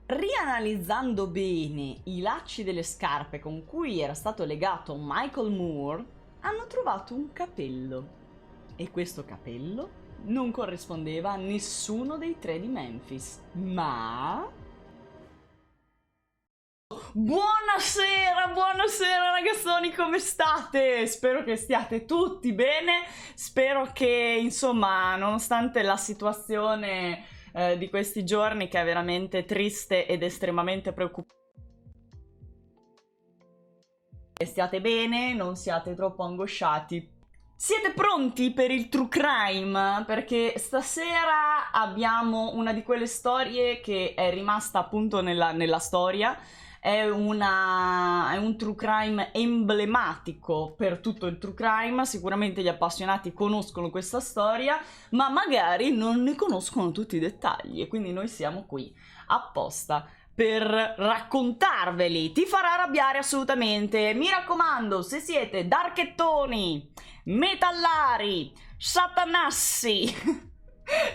Rianalizzando bene i lacci delle scarpe con cui era stato legato Michael Moore, hanno trovato un capello. E questo capello non corrispondeva a nessuno dei tre di Memphis, ma... Buonasera, buonasera ragazzoni, come state? Spero che stiate tutti bene, spero che, insomma, nonostante la situazione di questi giorni, che è veramente triste ed estremamente preoccupante, stiate bene, non siate troppo angosciati. Siete pronti per il true crime? Perché stasera abbiamo una di quelle storie che è rimasta appunto nella storia. È un true crime emblematico per tutto il true crime. Sicuramente gli appassionati conoscono questa storia, ma magari non ne conoscono tutti i dettagli, e quindi noi siamo qui apposta per raccontarveli. Ti farà arrabbiare assolutamente. Mi raccomando, se siete darkettoni, metallari, satanassi,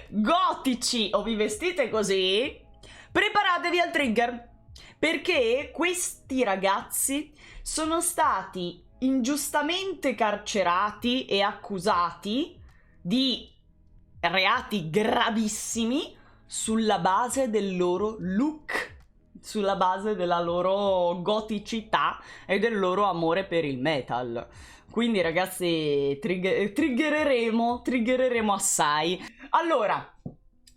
gotici o vi vestite così, preparatevi al trigger, perché questi ragazzi sono stati ingiustamente carcerati e accusati di reati gravissimi sulla base del loro look, sulla base della loro goticità e del loro amore per il metal. Quindi ragazzi, triggereremo assai. Allora,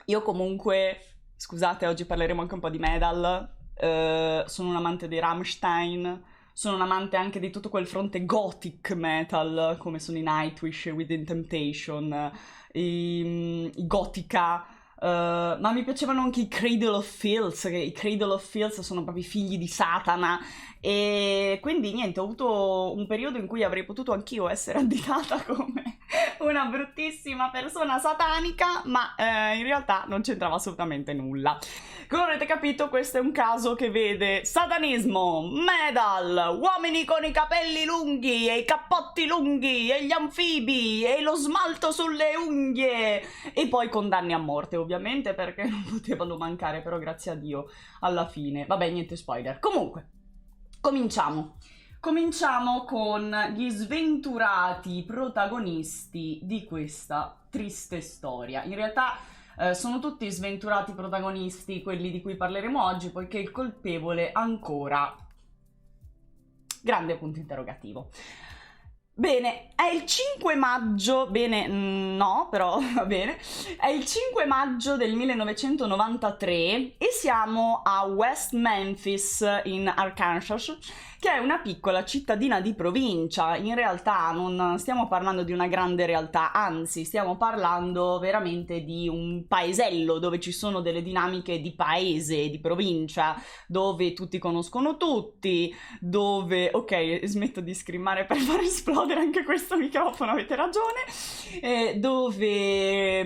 io comunque, scusate, oggi parleremo anche un po' di metal. Sono un amante dei Rammstein, sono un amante anche di tutto quel fronte gothic metal, come sono i Nightwish, Within Temptation, i Gothica. Ma mi piacevano anche i Cradle of Filth, che i Cradle of Filth sono proprio i figli di Satana, e quindi niente, ho avuto un periodo in cui avrei potuto anch'io essere additata come una bruttissima persona satanica, ma in realtà non c'entrava assolutamente nulla. Come avrete capito, questo è un caso che vede satanismo, metal, uomini con i capelli lunghi e i cappotti lunghi e gli anfibi e lo smalto sulle unghie, e poi condanne a morte ovviamente, perché non potevano mancare, però grazie a Dio alla fine. Vabbè, niente spoiler. Comunque, cominciamo con gli sventurati protagonisti di questa triste storia. In realtà sono tutti sventurati protagonisti quelli di cui parleremo oggi, poiché il colpevole ancora... grande punto interrogativo. Bene, è il 5 maggio, bene, no, però va bene, è il 5 maggio del 1993 e siamo a West Memphis in Arkansas, che è una piccola cittadina di provincia. In realtà non stiamo parlando di una grande realtà, anzi stiamo parlando veramente di un paesello dove ci sono delle dinamiche di paese, di provincia, dove tutti conoscono tutti, dove... ok, smetto di scrimmare per far esplodere anche questo microfono, avete ragione, dove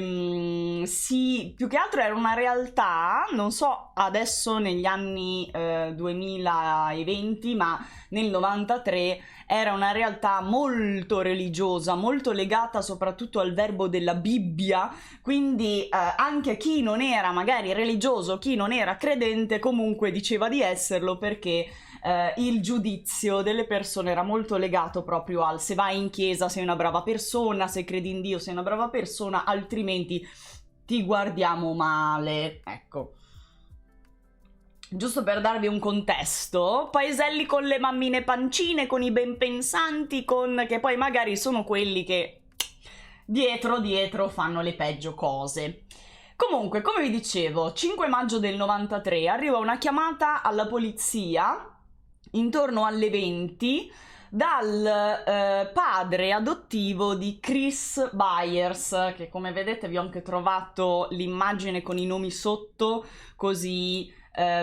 sì, più che altro era una realtà, non so adesso negli anni 2020, ma nel 93 era una realtà molto religiosa, molto legata soprattutto al verbo della Bibbia, quindi anche chi non era magari religioso, chi non era credente, comunque diceva di esserlo, perché il giudizio delle persone era molto legato proprio al: se vai in chiesa sei una brava persona, se credi in Dio sei una brava persona, altrimenti ti guardiamo male, ecco. Giusto per darvi un contesto, paeselli con le mammine pancine, con i ben pensanti, che poi magari sono quelli che dietro fanno le peggio cose. Comunque, come vi dicevo, 5 maggio del 93 arriva una chiamata alla polizia intorno alle 20 dal padre adottivo di Chris Byers, che come vedete vi ho anche trovato l'immagine con i nomi sotto, così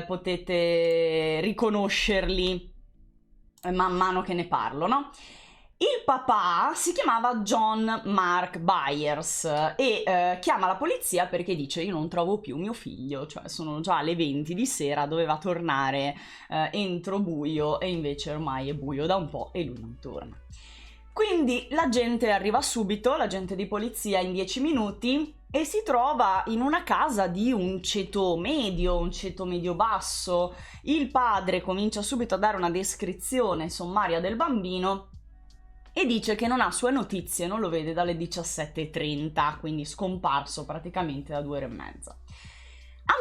potete riconoscerli man mano che ne parlo, no? Il papà si chiamava John Mark Byers e chiama la polizia perché dice: io non trovo più mio figlio, cioè sono già le 20 di sera, doveva tornare entro buio e invece ormai è buio da un po' e lui non torna. Quindi la gente arriva subito, l'agente di polizia in 10 minuti, e si trova in una casa di un ceto medio basso. Il padre comincia subito a dare una descrizione sommaria del bambino e dice che non ha sue notizie, non lo vede dalle 17:30, quindi scomparso praticamente da 2 ore e mezza.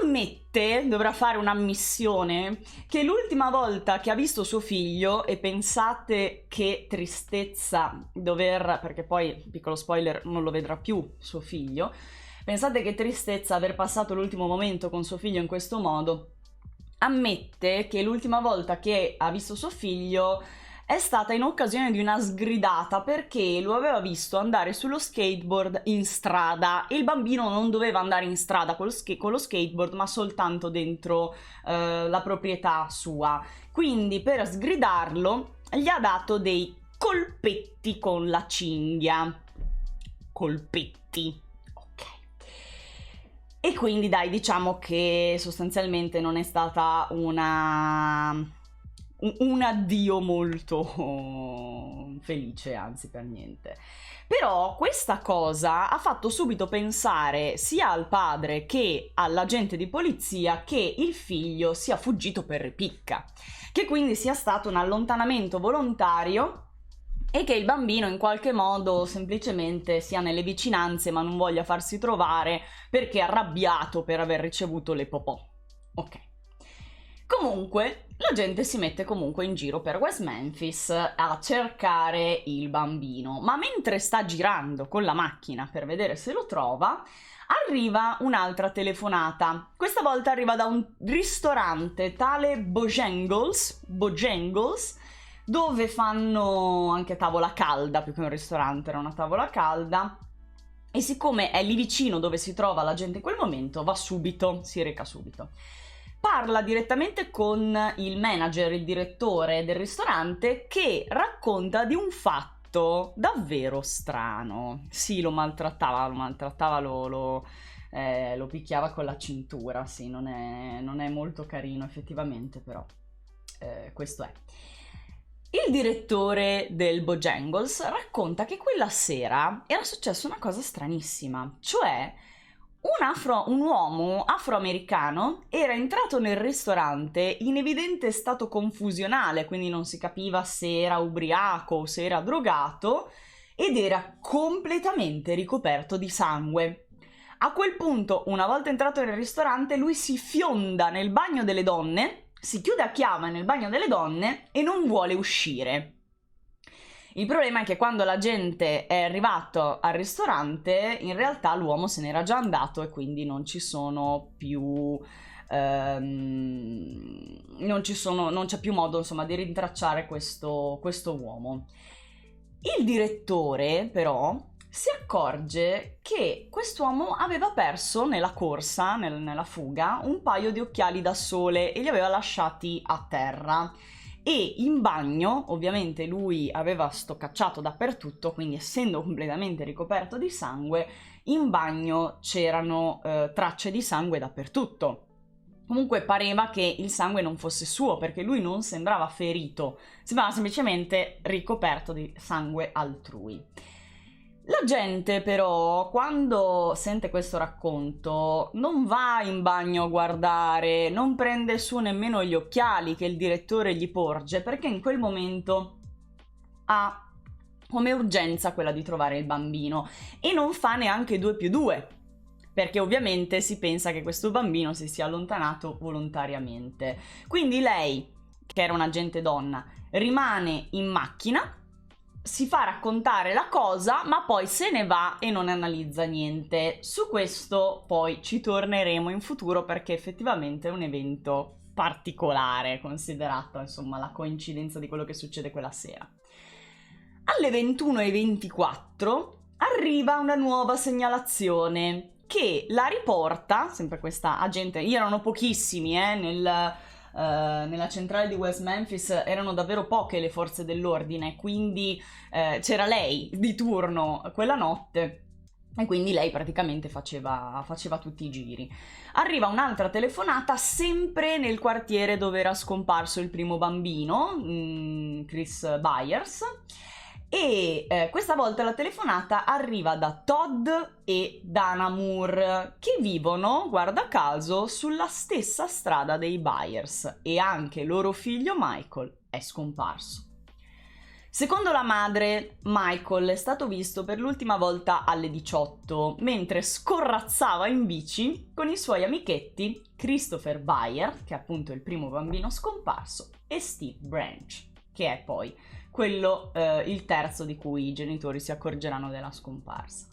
Ammette, dovrà fare un'ammissione, che l'ultima volta che ha visto suo figlio, e pensate che tristezza perché poi, piccolo spoiler, non lo vedrà più suo figlio, pensate che tristezza aver passato l'ultimo momento con suo figlio in questo modo. Ammette che l'ultima volta che ha visto suo figlio è stata in occasione di una sgridata, perché lo aveva visto andare sullo skateboard in strada e il bambino non doveva andare in strada con lo skateboard, ma soltanto dentro la proprietà sua. Quindi per sgridarlo gli ha dato dei colpetti con la cinghia. Colpetti. Ok. E quindi dai, diciamo che sostanzialmente non è stata un addio molto felice, anzi per niente. Però questa cosa ha fatto subito pensare sia al padre che all'agente di polizia che il figlio sia fuggito per ripicca, che quindi sia stato un allontanamento volontario e che il bambino in qualche modo semplicemente sia nelle vicinanze ma non voglia farsi trovare perché è arrabbiato per aver ricevuto le popò. Ok. Comunque, la gente si mette comunque in giro per West Memphis a cercare il bambino, ma mentre sta girando con la macchina per vedere se lo trova, arriva un'altra telefonata. Questa volta arriva da un ristorante tale Bojangles, dove fanno anche tavola calda, più che un ristorante, era una tavola calda. E siccome è lì vicino dove si trova la gente in quel momento, si reca subito. Parla direttamente con il manager, il direttore del ristorante, che racconta di un fatto davvero strano. Sì, lo maltrattava, lo picchiava con la cintura, sì, non è molto carino effettivamente, però questo è. Il direttore del Bojangles racconta che quella sera era successa una cosa stranissima, cioè un uomo afroamericano era entrato nel ristorante in evidente stato confusionale, quindi non si capiva se era ubriaco o se era drogato, ed era completamente ricoperto di sangue. A quel punto, una volta entrato nel ristorante, lui si fionda nel bagno delle donne, si chiude a chiave nel bagno delle donne e non vuole uscire. Il problema è che quando la gente è arrivato al ristorante, in realtà l'uomo se n'era già andato e quindi non ci sono più non c'è più modo, insomma, di rintracciare questo uomo. Il direttore però si accorge che quest'uomo aveva perso nella corsa, nella fuga, un paio di occhiali da sole e li aveva lasciati a terra. E in bagno, ovviamente lui aveva stoccacciato dappertutto, quindi essendo completamente ricoperto di sangue, in bagno c'erano tracce di sangue dappertutto. Comunque pareva che il sangue non fosse suo, perché lui non sembrava ferito, sembrava semplicemente ricoperto di sangue altrui. La gente però, quando sente questo racconto, non va in bagno a guardare, non prende su nemmeno gli occhiali che il direttore gli porge, perché in quel momento ha come urgenza quella di trovare il bambino e non fa neanche 2+2, perché ovviamente si pensa che questo bambino si sia allontanato volontariamente. Quindi lei, che era un agente donna, rimane in macchina, si fa raccontare la cosa, ma poi se ne va e non analizza niente. Su questo poi ci torneremo in futuro, perché effettivamente è un evento particolare, considerata insomma la coincidenza di quello che succede quella sera. Alle 21:24 arriva una nuova segnalazione che la riporta, sempre questa agente, erano pochissimi nella centrale di West Memphis, erano davvero poche le forze dell'ordine, quindi c'era lei di turno quella notte e quindi lei praticamente faceva tutti i giri. Arriva un'altra telefonata sempre nel quartiere dove era scomparso il primo bambino, Chris Byers, e questa volta la telefonata arriva da Todd e Dana Moore, che vivono, guarda caso, sulla stessa strada dei Byers, e anche loro figlio Michael è scomparso. Secondo la madre, Michael è stato visto per l'ultima volta alle 18, mentre scorrazzava in bici con i suoi amichetti Christopher Byer, che è appunto il primo bambino scomparso, e Steve Branch, che è poi quello, il terzo di cui i genitori si accorgeranno della scomparsa.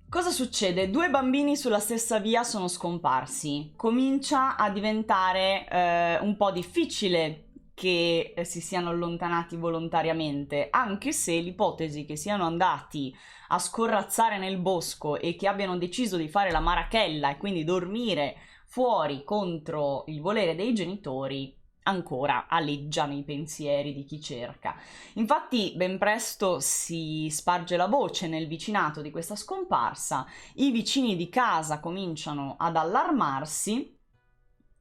Cosa succede? 2 bambini sulla stessa via sono scomparsi. Comincia a diventare un po' difficile che si siano allontanati volontariamente, anche se l'ipotesi che siano andati a scorrazzare nel bosco e che abbiano deciso di fare la marachella e quindi dormire fuori contro il volere dei genitori ancora aleggia nei pensieri di chi cerca. Infatti ben presto si sparge la voce nel vicinato di questa scomparsa, i vicini di casa cominciano ad allarmarsi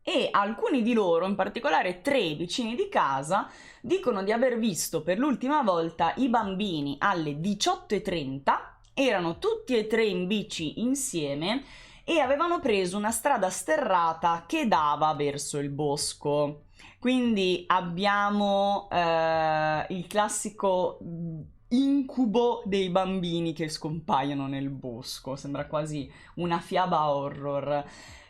e alcuni di loro, in particolare 3 vicini di casa, dicono di aver visto per l'ultima volta i bambini alle 18:30, erano tutti e 3 in bici insieme e avevano preso una strada sterrata che dava verso il bosco. Quindi abbiamo il classico incubo dei bambini che scompaiono nel bosco, sembra quasi una fiaba horror.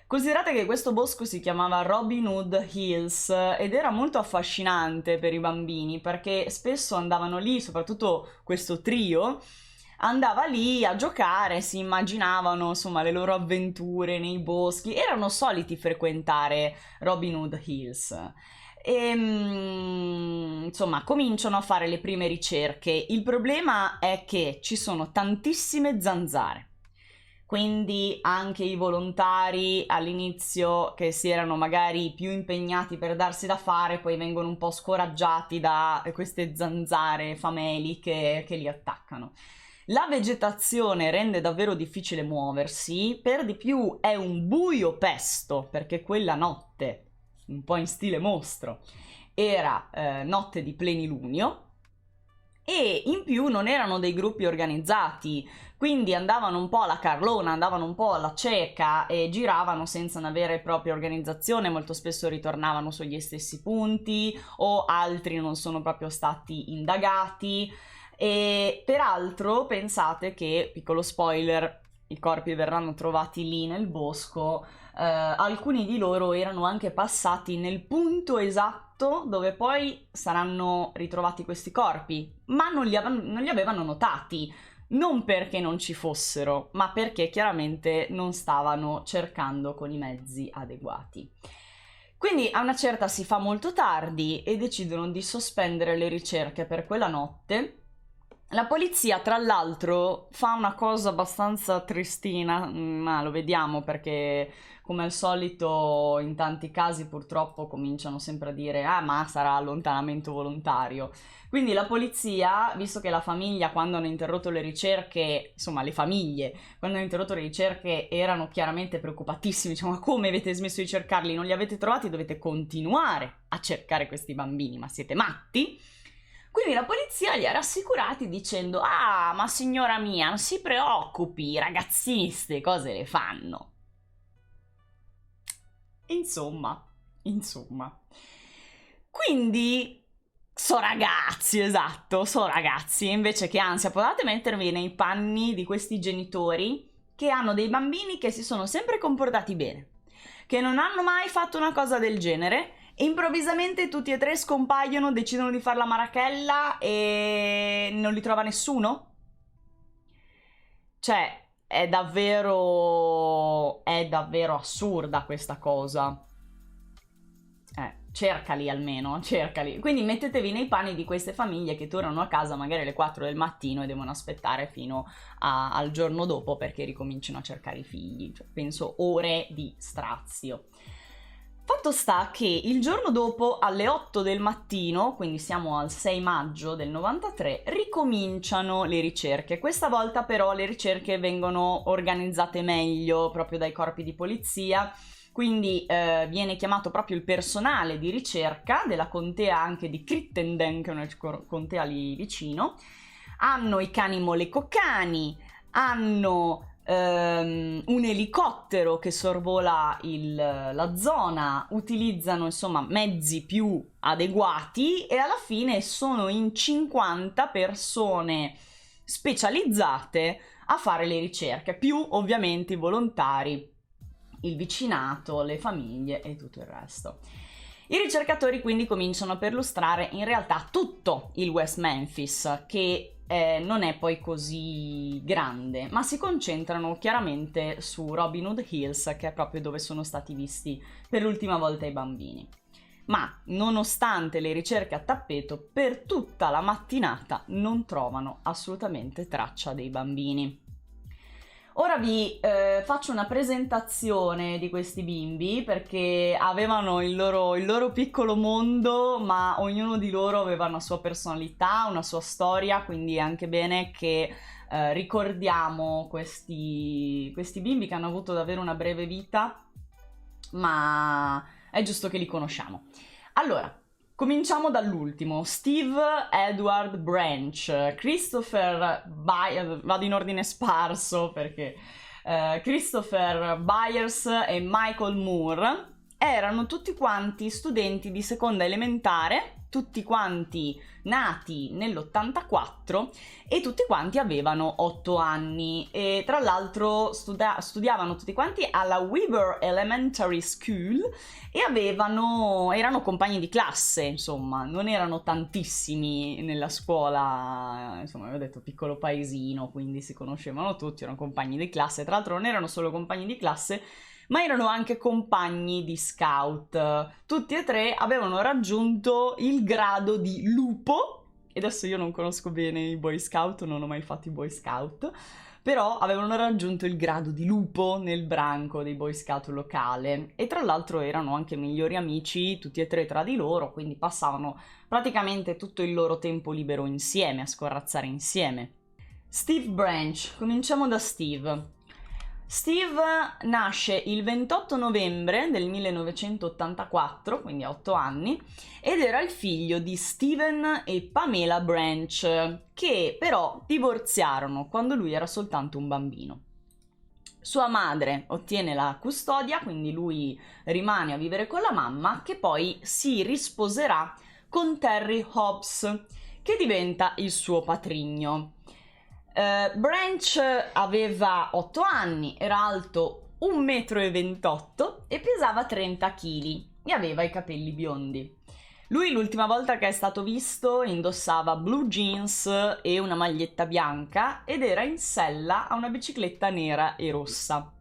Considerate che questo bosco si chiamava Robin Hood Hills ed era molto affascinante per i bambini perché spesso andavano lì, soprattutto questo trio, andava lì a giocare, si immaginavano insomma le loro avventure nei boschi, erano soliti frequentare Robin Hood Hills. E, insomma, cominciano a fare le prime ricerche. Il problema è che ci sono tantissime zanzare. Quindi anche i volontari all'inizio, che si erano magari più impegnati per darsi da fare, poi vengono un po' scoraggiati da queste zanzare fameliche che li attaccano. La vegetazione rende davvero difficile muoversi, per di più è un buio pesto, perché quella notte, un po' in stile mostro, era notte di plenilunio, e in più non erano dei gruppi organizzati, quindi andavano un po' alla carlona, andavano un po' alla cieca e giravano senza una vera e propria organizzazione, molto spesso ritornavano sugli stessi punti o altri non sono proprio stati indagati. E peraltro pensate che, piccolo spoiler, i corpi verranno trovati lì nel bosco, alcuni di loro erano anche passati nel punto esatto dove poi saranno ritrovati questi corpi, ma non li avevano notati, non perché non ci fossero, ma perché chiaramente non stavano cercando con i mezzi adeguati. Quindi a una certa si fa molto tardi e decidono di sospendere le ricerche per quella notte. La polizia, tra l'altro, fa una cosa abbastanza tristina, ma lo vediamo perché, come al solito, in tanti casi purtroppo cominciano sempre a dire «Ah, ma sarà allontanamento volontario». Quindi la polizia, visto che la famiglia, quando hanno interrotto le ricerche, insomma le famiglie, quando hanno interrotto le ricerche erano chiaramente preoccupatissimi, diciamo «Ma come avete smesso di cercarli? Non li avete trovati? Dovete continuare a cercare questi bambini, ma siete matti?» Quindi la polizia li ha rassicurati dicendo «Ah, ma signora mia, non si preoccupi, i ragazzini ste cose le fanno». Insomma. Quindi, esatto, ragazzi, invece che ansia, potete mettervi nei panni di questi genitori che hanno dei bambini che si sono sempre comportati bene, che non hanno mai fatto una cosa del genere, e improvvisamente tutti e 3 scompaiono, decidono di fare la marachella e non li trova nessuno? Cioè, è davvero assurda questa cosa. cercali almeno, cercali. Quindi mettetevi nei panni di queste famiglie che tornano a casa magari alle 4 del mattino e devono aspettare fino al giorno dopo perché ricominciano a cercare i figli. Cioè, penso ore di strazio. Fatto sta che il giorno dopo, alle 8 del mattino, quindi siamo al 6 maggio del 93, ricominciano le ricerche. Questa volta però le ricerche vengono organizzate meglio proprio dai corpi di polizia, quindi viene chiamato proprio il personale di ricerca della contea anche di Crittenden, che è una contea lì vicino. Hanno i cani molecocani, hanno un elicottero che sorvola la zona, utilizzano insomma mezzi più adeguati e alla fine sono in 50 persone specializzate a fare le ricerche, più ovviamente i volontari, il vicinato, le famiglie e tutto il resto. I ricercatori quindi cominciano a perlustrare in realtà tutto il West Memphis, che non è poi così grande, ma si concentrano chiaramente su Robin Hood Hills, che è proprio dove sono stati visti per l'ultima volta i bambini. Ma nonostante le ricerche a tappeto, per tutta la mattinata non trovano assolutamente traccia dei bambini. Ora vi faccio una presentazione di questi bimbi perché avevano il loro piccolo mondo, ma ognuno di loro aveva una sua personalità, una sua storia, quindi è anche bene che ricordiamo questi bimbi che hanno avuto davvero una breve vita, ma è giusto che li conosciamo. Allora, cominciamo dall'ultimo, Steve Edward Branch, Christopher Byers, vado in ordine sparso perché Christopher Byers e Michael Moore erano tutti quanti studenti di seconda elementare, tutti quanti nati nell'84 e tutti quanti avevano 8 anni e tra l'altro studiavano tutti quanti alla Weaver Elementary School e erano compagni di classe, insomma, non erano tantissimi nella scuola, insomma, avevo detto piccolo paesino, quindi si conoscevano tutti, erano compagni di classe, tra l'altro non erano solo compagni di classe, ma erano anche compagni di scout. Tutti e tre avevano raggiunto il grado di lupo, e adesso io non conosco bene i Boy Scout, non ho mai fatto i Boy Scout, però avevano raggiunto il grado di lupo nel branco dei Boy Scout locale e tra l'altro erano anche migliori amici tutti e tre tra di loro, quindi passavano praticamente tutto il loro tempo libero insieme, a scorrazzare insieme. Steve Branch, cominciamo da Steve. Steve nasce il 28 novembre del 1984, quindi ha 8 anni, ed era il figlio di Steven e Pamela Branch, che però divorziarono quando lui era soltanto un bambino. Sua madre ottiene la custodia, quindi lui rimane a vivere con la mamma, che poi si risposerà con Terry Hobbs, che diventa il suo patrigno. Branch aveva 8 anni, era alto 1,28 m e pesava 30 kg e aveva i capelli biondi. Lui l'ultima volta che è stato visto indossava blue jeans e una maglietta bianca ed era in sella a una bicicletta nera e rossa.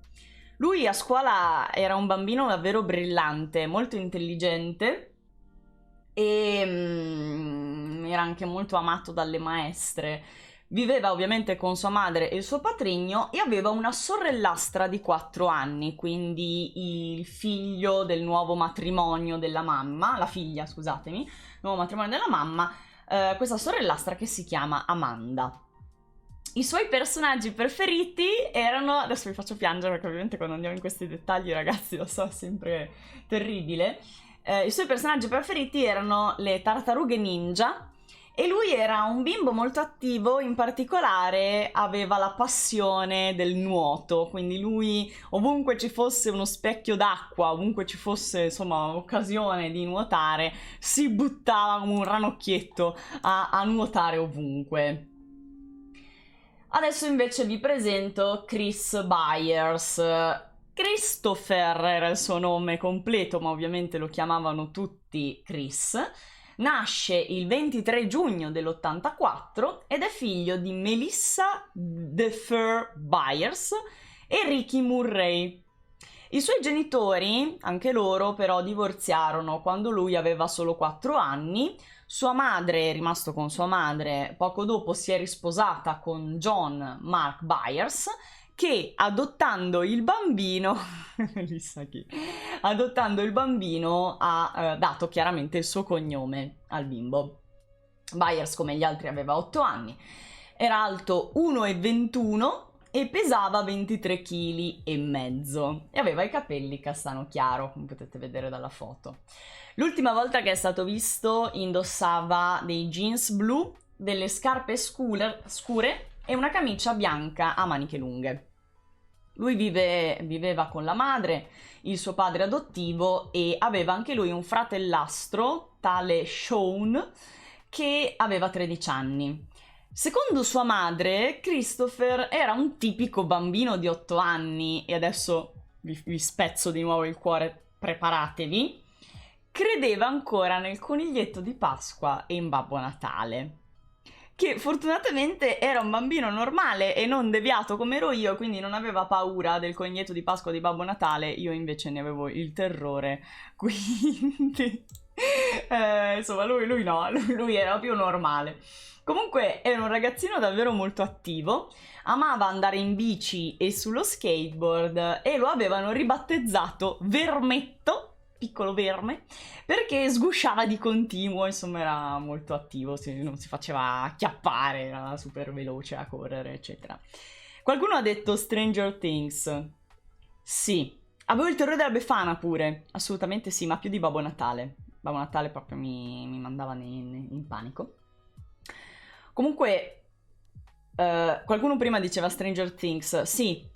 Lui a scuola era un bambino davvero brillante, molto intelligente e era anche molto amato dalle maestre. Viveva ovviamente con sua madre e il suo patrigno e aveva una sorellastra di 4 anni, quindi il figlio del nuovo matrimonio della mamma, la figlia, scusatemi, nuovo matrimonio della mamma, questa sorellastra che si chiama Amanda. I suoi personaggi preferiti erano, adesso vi faccio piangere perché ovviamente quando andiamo in questi dettagli ragazzi lo so, è sempre terribile, i suoi personaggi preferiti erano le tartarughe ninja. E lui era un bimbo molto attivo, in particolare aveva la passione del nuoto, quindi lui ovunque ci fosse uno specchio d'acqua, ovunque ci fosse insomma occasione di nuotare, si buttava come un ranocchietto a nuotare ovunque. Adesso invece vi presento Chris Byers. Christopher era il suo nome completo, ma ovviamente lo chiamavano tutti Chris. Nasce il 23 giugno dell'84 ed è figlio di Melissa DeFur Byers e Ricky Murray. I suoi genitori, anche loro, però divorziarono quando lui aveva solo 4 anni. Sua madre è rimasto con sua madre, poco dopo si è risposata con John Mark Byers, che adottando il bambino, chissà chi, adottando il bambino ha dato chiaramente il suo cognome al bimbo. Byers, come gli altri, aveva 8 anni, era alto 1,21 e pesava 23 kg e mezzo e aveva i capelli castano chiaro, come potete vedere dalla foto. L'ultima volta che è stato visto indossava dei jeans blu, delle scarpe scure e una camicia bianca a maniche lunghe. Lui viveva con la madre, il suo padre adottivo, e aveva anche lui un fratellastro, tale Sean, che aveva 13 anni. Secondo sua madre, Christopher era un tipico bambino di 8 anni, e adesso vi spezzo di nuovo il cuore, preparatevi. Credeva ancora nel coniglietto di Pasqua e in Babbo Natale, che fortunatamente era un bambino normale e non deviato come ero io, quindi non aveva paura del coniglietto di Pasqua di Babbo Natale. Io invece ne avevo il terrore, quindi insomma lui no, lui era più normale. Comunque era un ragazzino davvero molto attivo, amava andare in bici e sullo skateboard e lo avevano ribattezzato Vermetto, piccolo verme, perché sgusciava di continuo, insomma era molto attivo, non si faceva acchiappare, era super veloce a correre, eccetera. Qualcuno ha detto Stranger Things. Sì, avevo il terrore della Befana pure, assolutamente sì, ma più di Babbo Natale. Babbo Natale proprio mi mandava in panico. Comunque, qualcuno prima diceva Stranger Things. Sì,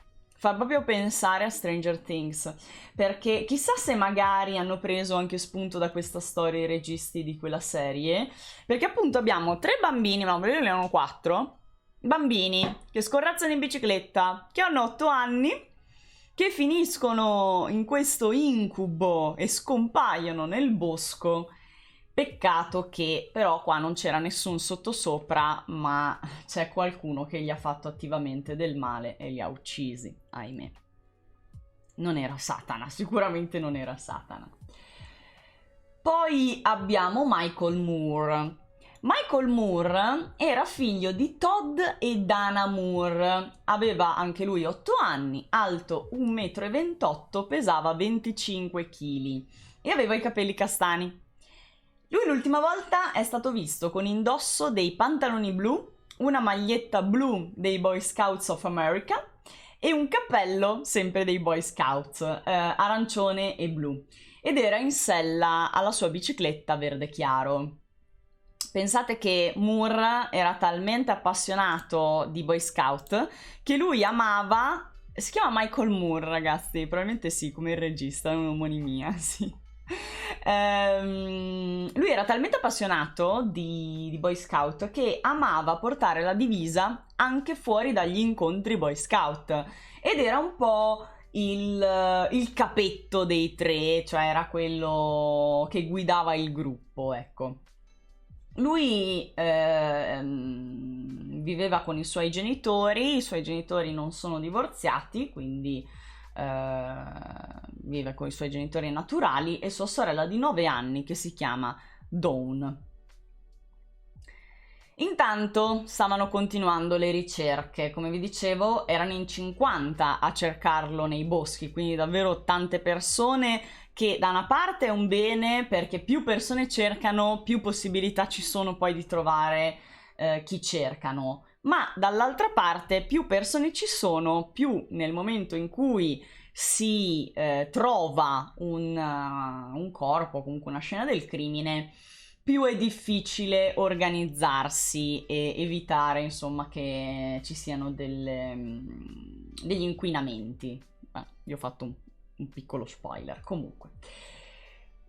fa proprio pensare a Stranger Things, perché chissà se magari hanno preso anche spunto da questa storia i registi di quella serie, perché appunto abbiamo 3 bambini, ma ne erano 4, bambini che scorrazzano in bicicletta, che hanno 8 anni, che finiscono in questo incubo e scompaiono nel bosco. Peccato che però qua non c'era nessun sottosopra, ma c'è qualcuno che gli ha fatto attivamente del male e li ha uccisi, ahimè. Non era Satana, sicuramente non era Satana. Poi abbiamo Michael Moore. Michael Moore era figlio di Todd e Dana Moore, aveva anche lui 8 anni, alto 1,28 m, pesava 25 kg e aveva i capelli castani. Lui l'ultima volta è stato visto con indosso dei pantaloni blu, una maglietta blu dei Boy Scouts of America e un cappello sempre dei Boy Scouts, arancione e blu, ed era in sella alla sua bicicletta verde chiaro. Pensate che Moore era talmente appassionato di Boy Scout che lui amava... Si chiama Michael Moore, ragazzi, probabilmente sì, come il regista, è un'omonimia, sì. Lui era talmente appassionato di Boy Scout che amava portare la divisa anche fuori dagli incontri Boy Scout ed era un po' il capetto dei 3, cioè era quello che guidava il gruppo, ecco. Lui viveva con i suoi genitori non sono divorziati, quindi vive con i suoi genitori naturali e sua sorella di 9 anni che si chiama Dawn. Intanto stavano continuando le ricerche, come vi dicevo erano in 50 a cercarlo nei boschi, quindi davvero tante persone, che da una parte è un bene perché più persone cercano più possibilità ci sono poi di trovare chi cercano, ma dall'altra parte più persone ci sono, più nel momento in cui si trova un corpo, comunque una scena del crimine, più è difficile organizzarsi e evitare, insomma, che ci siano degli inquinamenti. Vi ho fatto un piccolo spoiler, comunque.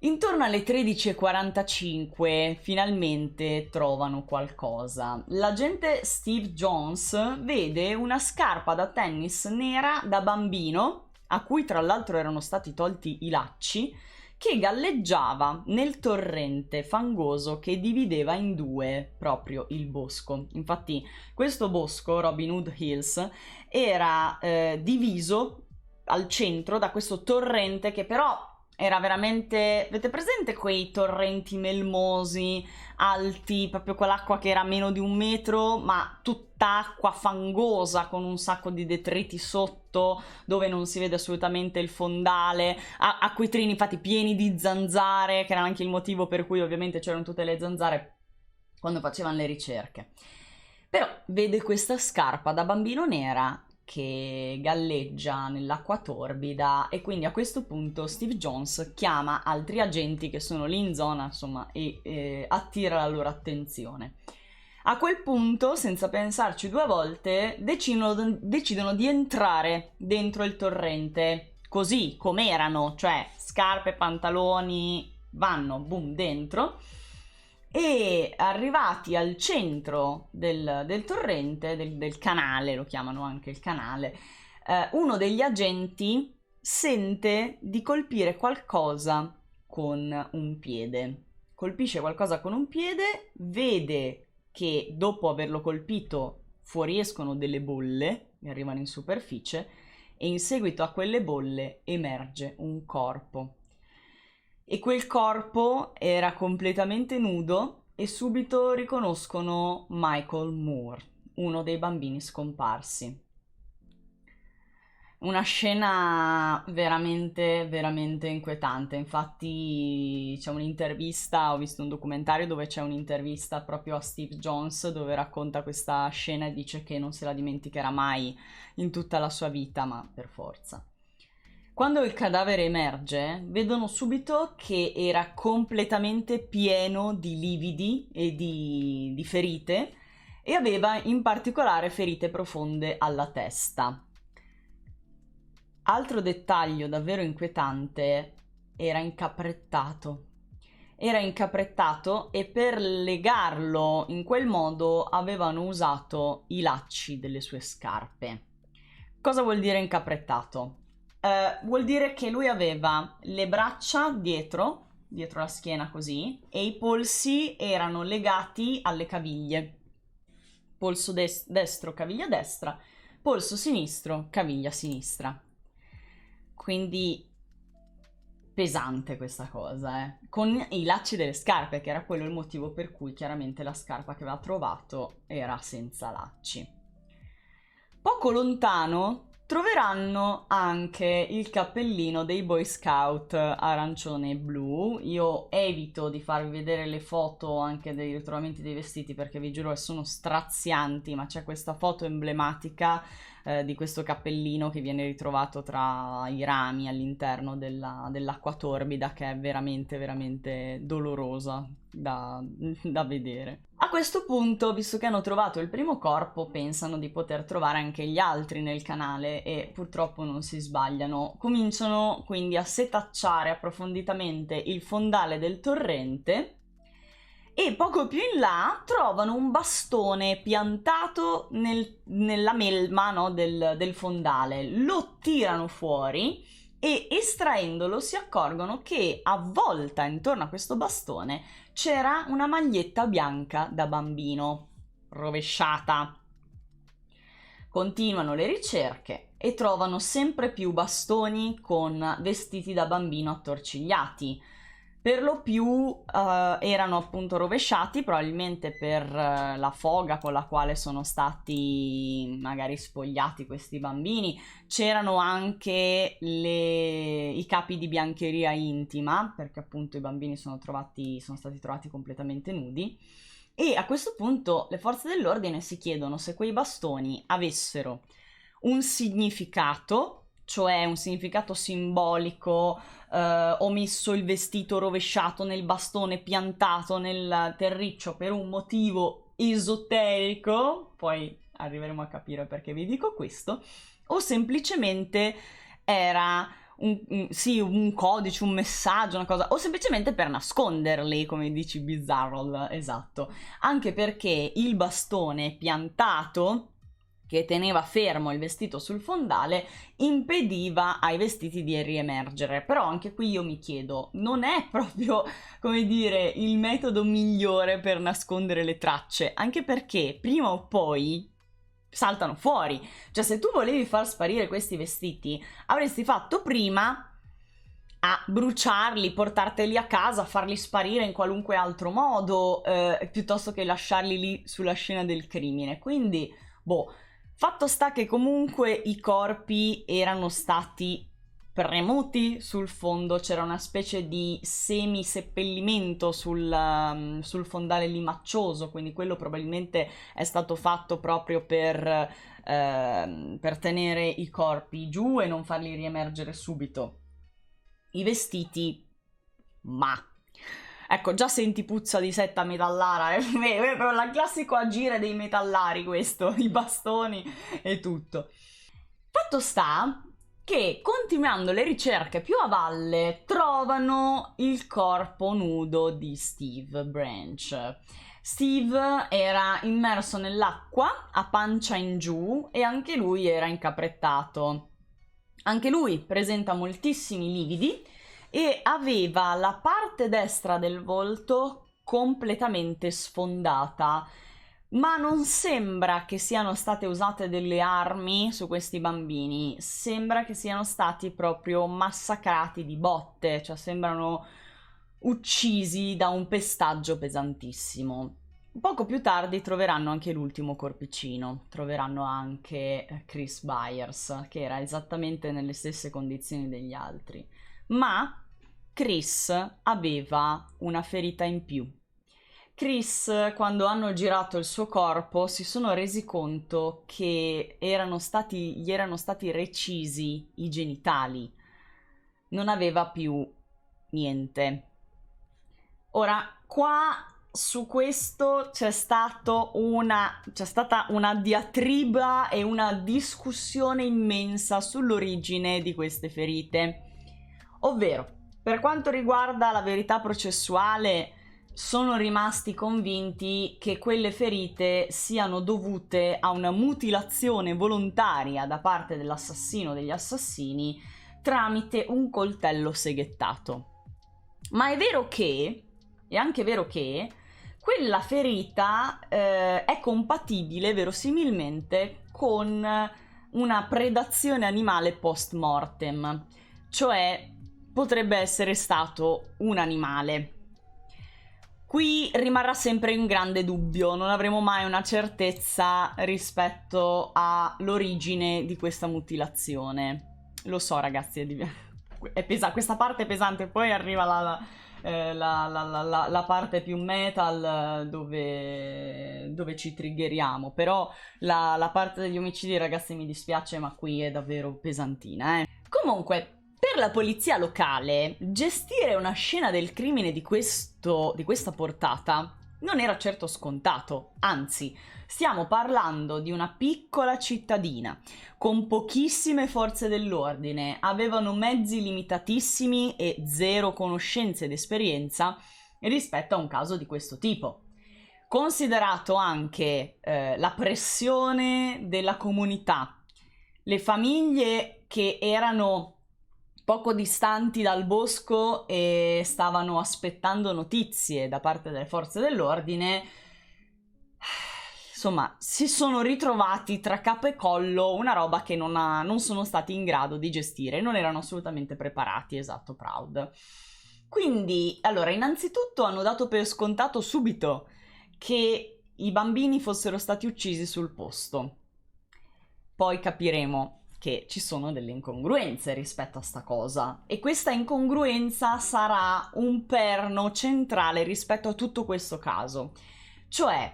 Intorno alle 13:45 finalmente trovano qualcosa. L'agente Steve Jones vede una scarpa da tennis nera da bambino, a cui tra l'altro erano stati tolti i lacci, che galleggiava nel torrente fangoso che divideva in due proprio il bosco. Infatti questo bosco, Robin Hood Hills, era diviso al centro, da questo torrente che però era veramente... Avete presente quei torrenti melmosi, alti, proprio quell'acqua che era meno di 1 metro, ma tutta acqua fangosa con un sacco di detriti sotto, dove non si vede assolutamente il fondale, acquitrini infatti pieni di zanzare, che era anche il motivo per cui ovviamente c'erano tutte le zanzare quando facevano le ricerche. Però vede questa scarpa da bambino nera che galleggia nell'acqua torbida e quindi a questo punto Steve Jones chiama altri agenti che sono lì in zona, insomma, e attira la loro attenzione. A quel punto, senza pensarci 2 volte, decidono di entrare dentro il torrente, così com'erano, cioè scarpe, pantaloni, vanno, boom, dentro. E arrivati al centro del torrente, del canale, lo chiamano anche il canale, uno degli agenti sente di colpire qualcosa con un piede. Colpisce qualcosa con un piede, vede che dopo averlo colpito fuoriescono delle bolle che arrivano in superficie e in seguito a quelle bolle emerge un corpo. E quel corpo era completamente nudo e subito riconoscono Michael Moore, uno dei bambini scomparsi. Una scena veramente, veramente inquietante. Infatti c'è un'intervista, ho visto un documentario dove c'è un'intervista proprio a Steve Jones dove racconta questa scena e dice che non se la dimenticherà mai in tutta la sua vita, ma per forza. Quando il cadavere emerge, vedono subito che era completamente pieno di lividi e di ferite e aveva in particolare ferite profonde alla testa. Altro dettaglio davvero inquietante, era incaprettato. Era incaprettato e per legarlo in quel modo avevano usato i lacci delle sue scarpe. Cosa vuol dire incaprettato? Vuol dire che lui aveva le braccia dietro la schiena così, e i polsi erano legati alle caviglie. Polso destro, caviglia destra, polso sinistro, caviglia sinistra. Quindi pesante questa cosa, con i lacci delle scarpe, che era quello il motivo per cui chiaramente la scarpa che aveva trovato era senza lacci. Poco lontano troveranno anche il cappellino dei Boy Scout arancione e blu. Io evito di farvi vedere le foto anche dei ritrovamenti dei vestiti perché vi giuro che sono strazianti, ma c'è questa foto emblematica di questo cappellino che viene ritrovato tra i rami all'interno dell'acqua torbida, che è veramente veramente dolorosa da vedere. A questo punto, visto che hanno trovato il primo corpo, pensano di poter trovare anche gli altri nel canale e purtroppo non si sbagliano. Cominciano quindi a setacciare approfonditamente il fondale del torrente e poco più in là trovano un bastone piantato nella melma, no, del fondale. Lo tirano fuori e estraendolo si accorgono che avvolta intorno a questo bastone c'era una maglietta bianca da bambino, rovesciata. Continuano le ricerche e trovano sempre più bastoni con vestiti da bambino attorcigliati. Per lo più erano appunto rovesciati, probabilmente per la foga con la quale sono stati magari spogliati questi bambini. C'erano anche i capi di biancheria intima, perché appunto i bambini sono stati trovati completamente nudi. E a questo punto le forze dell'ordine si chiedono se quei bastoni avessero un significato, cioè un significato simbolico, ho messo il vestito rovesciato nel bastone piantato nel terriccio per un motivo esoterico, poi arriveremo a capire perché vi dico questo, o semplicemente era un codice, un messaggio, una cosa, o semplicemente per nasconderli, come dici Bizarro, esatto, anche perché il bastone piantato che teneva fermo il vestito sul fondale impediva ai vestiti di riemergere. Però anche qui io mi chiedo, non è proprio, come dire, il metodo migliore per nascondere le tracce, anche perché prima o poi saltano fuori. Cioè, se tu volevi far sparire questi vestiti, avresti fatto prima a bruciarli, portarteli a casa, farli sparire in qualunque altro modo, piuttosto che lasciarli lì sulla scena del crimine. Quindi, boh, fatto sta che comunque i corpi erano stati premuti sul fondo, c'era una specie di semi-seppellimento sul fondale limaccioso, quindi quello probabilmente è stato fatto proprio per tenere i corpi giù e non farli riemergere subito. I vestiti, ma... Ecco, già senti puzza di setta metallara, è proprio il classico agire dei metallari questo, i bastoni e tutto. Fatto sta che, continuando le ricerche più a valle, trovano il corpo nudo di Steve Branch. Steve era immerso nell'acqua, a pancia in giù, e anche lui era incaprettato. Anche lui presenta moltissimi lividi e aveva la parte destra del volto completamente sfondata. Ma non sembra che siano state usate delle armi su questi bambini, sembra che siano stati proprio massacrati di botte, cioè sembrano uccisi da un pestaggio pesantissimo. Poco più tardi troveranno anche l'ultimo corpicino, troveranno anche Chris Byers, che era esattamente nelle stesse condizioni degli altri, ma Chris aveva una ferita in più. Chris, quando hanno girato il suo corpo, si sono resi conto che gli erano stati recisi i genitali. Non aveva più niente. Ora, qua su questo c'è stata una diatriba e una discussione immensa sull'origine di queste ferite. Ovvero, per quanto riguarda la verità processuale, sono rimasti convinti che quelle ferite siano dovute a una mutilazione volontaria da parte dell'assassino degli assassini tramite un coltello seghettato. Ma è anche vero che quella ferita è compatibile verosimilmente con una predazione animale post mortem, cioè potrebbe essere stato un animale. Qui rimarrà sempre in grande dubbio, non avremo mai una certezza rispetto all'origine di questa mutilazione. Lo so, ragazzi, questa parte è pesante, poi arriva la parte più metal dove ci triggeriamo, però la parte degli omicidi, ragazzi, mi dispiace, ma qui è davvero pesantina, Comunque, per la polizia locale, gestire una scena del crimine di questa portata non era certo scontato, anzi, stiamo parlando di una piccola cittadina, con pochissime forze dell'ordine, avevano mezzi limitatissimi e zero conoscenze ed esperienza rispetto a un caso di questo tipo. Considerato anche la pressione della comunità, le famiglie che erano poco distanti dal bosco e stavano aspettando notizie da parte delle forze dell'ordine, insomma, si sono ritrovati tra capo e collo una roba che non sono stati in grado di gestire, non erano assolutamente preparati, esatto, Proud. Quindi, allora, innanzitutto hanno dato per scontato subito che i bambini fossero stati uccisi sul posto. Poi capiremo che ci sono delle incongruenze rispetto a sta cosa, e questa incongruenza sarà un perno centrale rispetto a tutto questo caso. Cioè,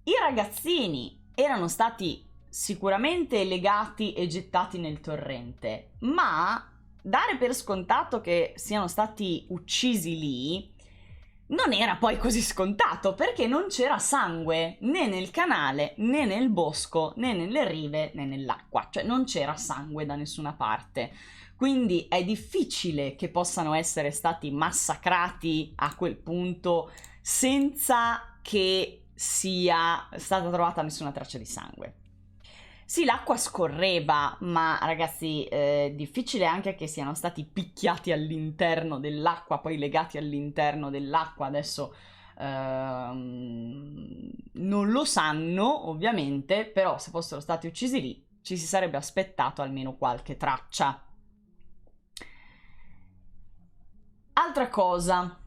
i ragazzini erano stati sicuramente legati e gettati nel torrente, ma dare per scontato che siano stati uccisi lì non era poi così scontato, perché non c'era sangue né nel canale, né nel bosco, né nelle rive, né nell'acqua, cioè non c'era sangue da nessuna parte. Quindi è difficile che possano essere stati massacrati a quel punto senza che sia stata trovata nessuna traccia di sangue. Sì, l'acqua scorreva, ma ragazzi, è difficile anche che siano stati picchiati all'interno dell'acqua, poi legati all'interno dell'acqua. Adesso non lo sanno ovviamente, però se fossero stati uccisi lì ci si sarebbe aspettato almeno qualche traccia. Altra cosa,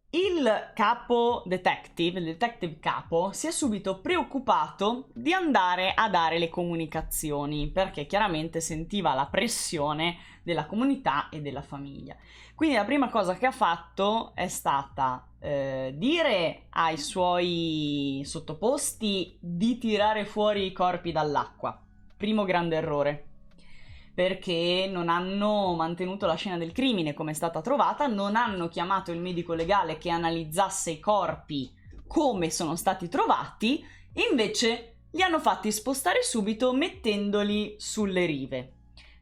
il capo detective, il detective capo, si è subito preoccupato di andare a dare le comunicazioni, perché chiaramente sentiva la pressione della comunità e della famiglia. Quindi la prima cosa che ha fatto è stata dire ai suoi sottoposti di tirare fuori i corpi dall'acqua. Primo grande errore, perché non hanno mantenuto la scena del crimine come è stata trovata, non hanno chiamato il medico legale che analizzasse i corpi come sono stati trovati, invece li hanno fatti spostare subito mettendoli sulle rive.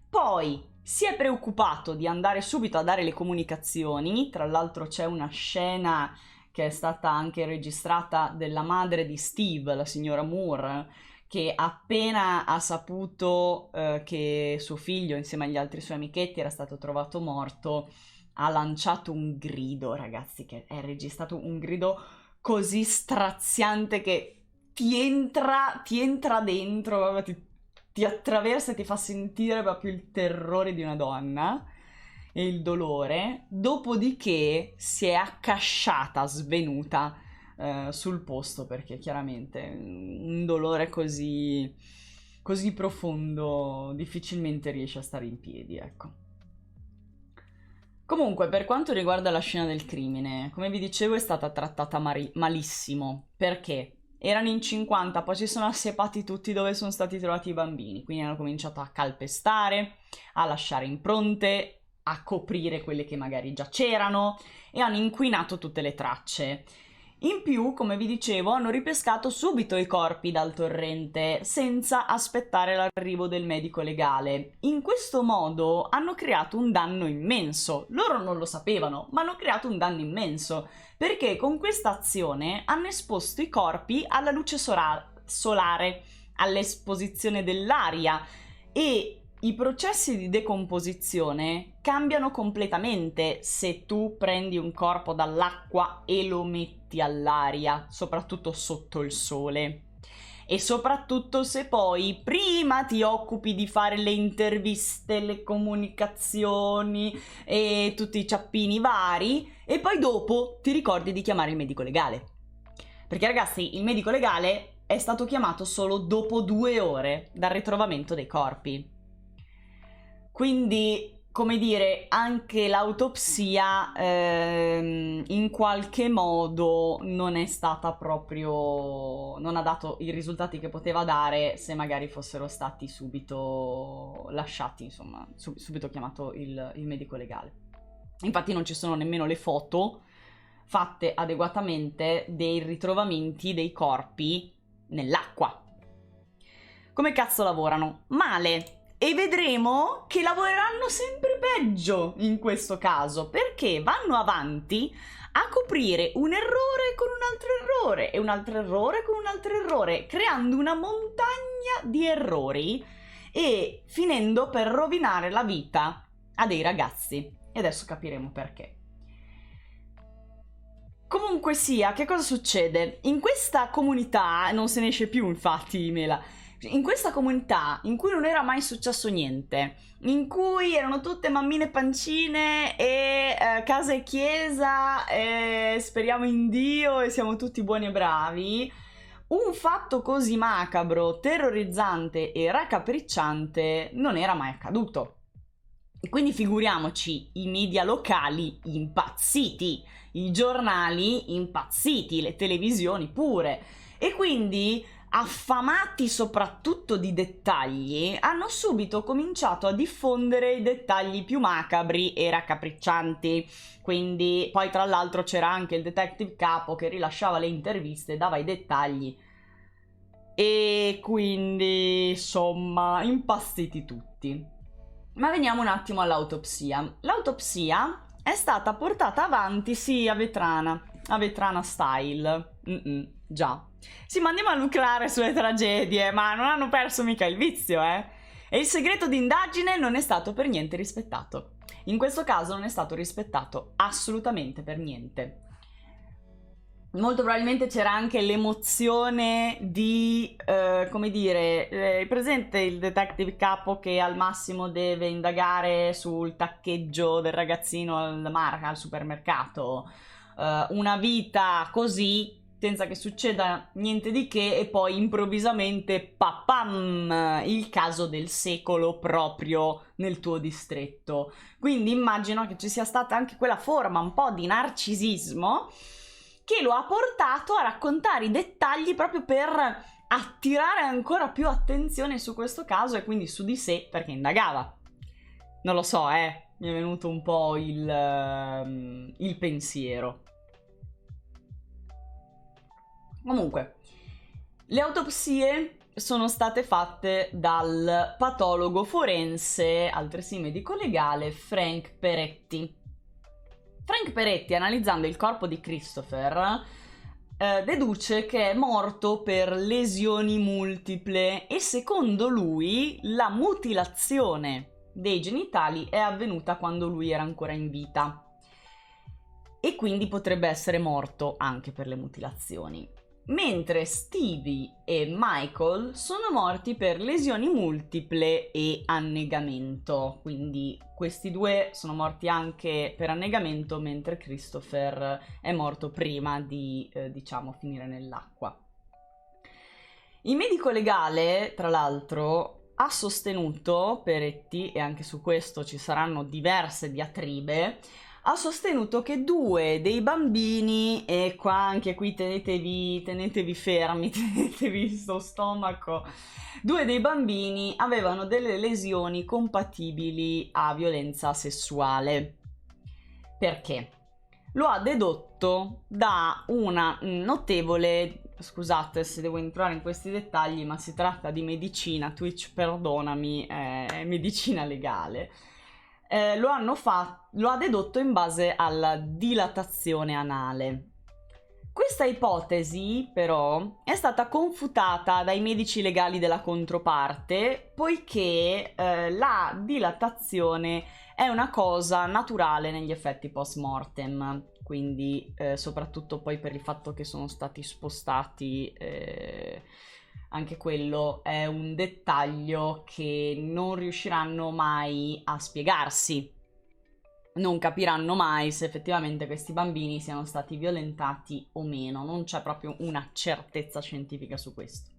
Poi si è preoccupato di andare subito a dare le comunicazioni, tra l'altro c'è una scena che è stata anche registrata della madre di Steve, la signora Moore, che appena ha saputo che suo figlio insieme agli altri suoi amichetti era stato trovato morto, ha lanciato un grido, ragazzi, che è registrato un grido così straziante che ti entra dentro, ti attraversa e ti fa sentire proprio il terrore di una donna e il dolore. Dopodiché si è accasciata, svenuta sul posto, perché chiaramente un dolore così profondo difficilmente riesce a stare in piedi, ecco. Comunque, per quanto riguarda la scena del crimine, come vi dicevo, è stata trattata malissimo, perché erano in 50, poi si sono assiepati tutti dove sono stati trovati i bambini, quindi hanno cominciato a calpestare, a lasciare impronte, a coprire quelle che magari già c'erano e hanno inquinato tutte le tracce. In più, come vi dicevo, hanno ripescato subito i corpi dal torrente, senza aspettare l'arrivo del medico legale. In questo modo hanno creato un danno immenso. Loro non lo sapevano, ma hanno creato un danno immenso, perché con questa azione hanno esposto i corpi alla luce solare, all'esposizione dell'aria, e i processi di decomposizione cambiano completamente se tu prendi un corpo dall'acqua e lo metti all'aria, soprattutto sotto il sole. E soprattutto se poi prima ti occupi di fare le interviste, le comunicazioni e tutti i ciappini vari, e poi dopo ti ricordi di chiamare il medico legale. Perché ragazzi, il medico legale è stato chiamato solo dopo 2 ore dal ritrovamento dei corpi. Quindi, come dire, anche l'autopsia in qualche modo non è stata proprio, non ha dato i risultati che poteva dare se magari fossero stati subito lasciati, insomma, subito chiamato il medico legale. Infatti non ci sono nemmeno le foto fatte adeguatamente dei ritrovamenti dei corpi nell'acqua. Come cazzo lavorano? Male! E vedremo che lavoreranno sempre peggio in questo caso, perché vanno avanti a coprire un errore con un altro errore e un altro errore con un altro errore, creando una montagna di errori e finendo per rovinare la vita a dei ragazzi. E adesso capiremo perché. Comunque sia, che cosa succede? In questa comunità, non se ne esce più infatti, Mela, in questa comunità in cui non era mai successo niente, in cui erano tutte mammine pancine e casa e chiesa e speriamo in Dio e siamo tutti buoni e bravi, un fatto così macabro, terrorizzante e raccapricciante non era mai accaduto. E quindi figuriamoci i media locali impazziti, i giornali impazziti, le televisioni pure, e quindi affamati soprattutto di dettagli, hanno subito cominciato a diffondere i dettagli più macabri e raccapriccianti. Quindi poi tra l'altro c'era anche il detective capo che rilasciava le interviste, dava i dettagli, e quindi insomma impazziti tutti. Ma veniamo un attimo all'autopsia. L'autopsia è stata portata avanti, sì, a Vetrana style. Già. Sì, ma andiamo a lucrare sulle tragedie, ma non hanno perso mica il vizio, eh? E il segreto d'indagine non è stato per niente rispettato. In questo caso non è stato rispettato assolutamente per niente. Molto probabilmente c'era anche l'emozione di, come dire, presente il detective capo che al massimo deve indagare sul taccheggio del ragazzino al supermercato, una vita così, senza che succeda niente di che, e poi improvvisamente, papam, il caso del secolo proprio nel tuo distretto. Quindi immagino che ci sia stata anche quella forma un po' di narcisismo che lo ha portato a raccontare i dettagli proprio per attirare ancora più attenzione su questo caso e quindi su di sé, perché indagava. Non lo so, mi è venuto un po' il pensiero. Comunque, le autopsie sono state fatte dal patologo forense, altresì medico legale, Frank Peretti. Frank Peretti, analizzando il corpo di Christopher, deduce che è morto per lesioni multiple e secondo lui la mutilazione dei genitali è avvenuta quando lui era ancora in vita e quindi potrebbe essere morto anche per le mutilazioni. Mentre Stevie e Michael sono morti per lesioni multiple e annegamento, quindi questi due sono morti anche per annegamento, mentre Christopher è morto prima di, finire nell'acqua. Il medico legale, tra l'altro, ha sostenuto, Peretti, e anche su questo ci saranno diverse diatribe, ha sostenuto che 2 dei bambini, e qua anche qui tenetevi fermi, tenetevi sto stomaco, 2 dei bambini avevano delle lesioni compatibili a violenza sessuale. Perché? Lo ha dedotto da una notevole, scusate se devo entrare in questi dettagli, ma si tratta di medicina, Twitch perdonami, è medicina legale. Lo ha dedotto in base alla dilatazione anale. Questa ipotesi, però, è stata confutata dai medici legali della controparte, poiché la dilatazione è una cosa naturale negli effetti post-mortem, quindi soprattutto poi per il fatto che sono stati spostati, anche quello è un dettaglio che non riusciranno mai a spiegarsi. Non capiranno mai se effettivamente questi bambini siano stati violentati o meno, non c'è proprio una certezza scientifica su questo.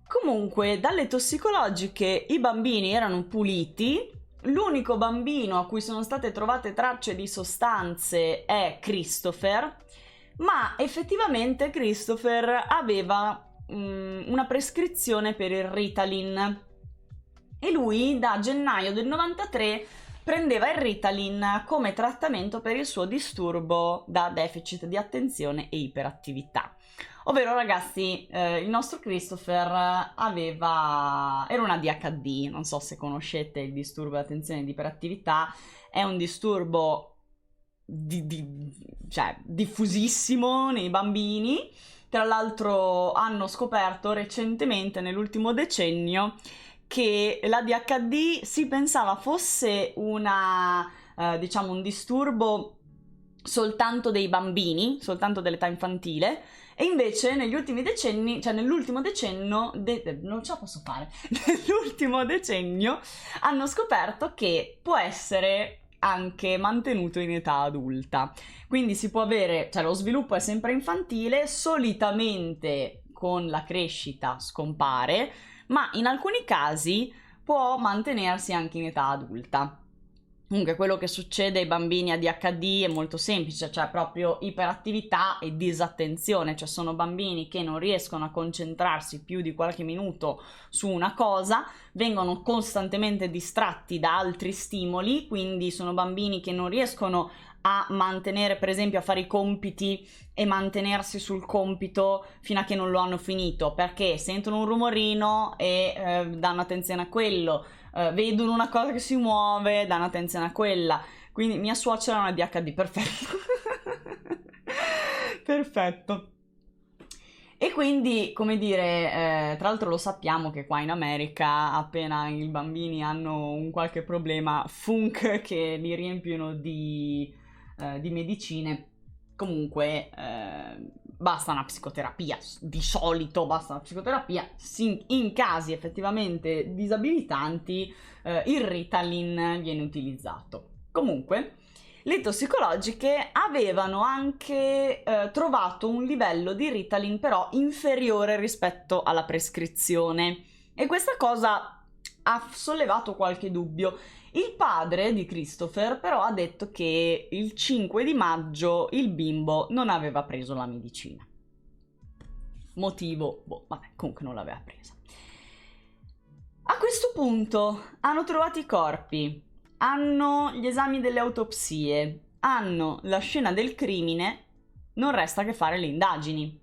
Comunque, dalle tossicologiche i bambini erano puliti, l'unico bambino a cui sono state trovate tracce di sostanze è Christopher, ma effettivamente Christopher aveva una prescrizione per il Ritalin e lui da gennaio del 93 prendeva il Ritalin come trattamento per il suo disturbo da deficit di attenzione e iperattività. Ovvero, ragazzi, il nostro Christopher era un ADHD, non so se conoscete il disturbo di attenzione e di iperattività, è un disturbo diffusissimo nei bambini. Tra l'altro hanno scoperto recentemente, nell'ultimo decennio, che l'ADHD si pensava fosse un disturbo soltanto dei bambini, soltanto dell'età infantile, e invece negli ultimi decenni, nell'ultimo decennio, non ce la posso fare, nell'ultimo decennio hanno scoperto che può essere anche mantenuto in età adulta. Quindi si può avere, lo sviluppo è sempre infantile, solitamente con la crescita scompare, ma in alcuni casi può mantenersi anche in età adulta. Comunque quello che succede ai bambini ADHD è molto semplice, cioè proprio iperattività e disattenzione, cioè sono bambini che non riescono a concentrarsi più di qualche minuto su una cosa, vengono costantemente distratti da altri stimoli, quindi sono bambini che non riescono a mantenere, per esempio, a fare i compiti e mantenersi sul compito fino a che non lo hanno finito, perché sentono un rumorino e danno attenzione a quello, vedono una cosa che si muove, danno attenzione a quella. Quindi mia suocera ha una ADHD, perfetto. Perfetto. E quindi, come dire, tra l'altro lo sappiamo che qua in America, appena i bambini hanno un qualche problema, funk che li riempiono di medicine, comunque basta una psicoterapia, di solito basta una psicoterapia, in casi effettivamente disabilitanti il Ritalin viene utilizzato. Comunque, le tossicologiche avevano anche trovato un livello di Ritalin però inferiore rispetto alla prescrizione e questa cosa ha sollevato qualche dubbio. Il padre di Christopher però ha detto che il 5 di maggio il bimbo non aveva preso la medicina. Motivo, boh, vabbè, comunque non l'aveva presa. A questo punto hanno trovato i corpi, hanno gli esami delle autopsie, hanno la scena del crimine, non resta che fare le indagini.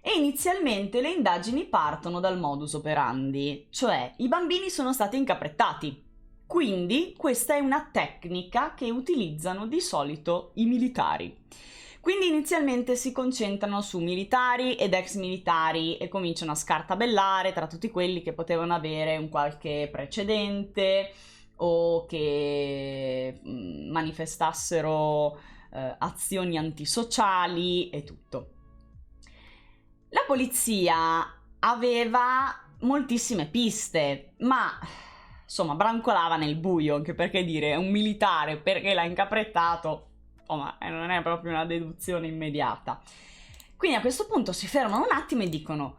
E inizialmente le indagini partono dal modus operandi, cioè i bambini sono stati incaprettati. Quindi questa è una tecnica che utilizzano di solito i militari. Quindi inizialmente si concentrano su militari ed ex militari e cominciano a scartabellare tra tutti quelli che potevano avere un qualche precedente o che manifestassero azioni antisociali e tutto. La polizia aveva moltissime piste, ma insomma brancolava nel buio, anche perché dire un militare perché l'ha incaprettato, insomma, non è proprio una deduzione immediata. Quindi a questo punto si fermano un attimo e dicono: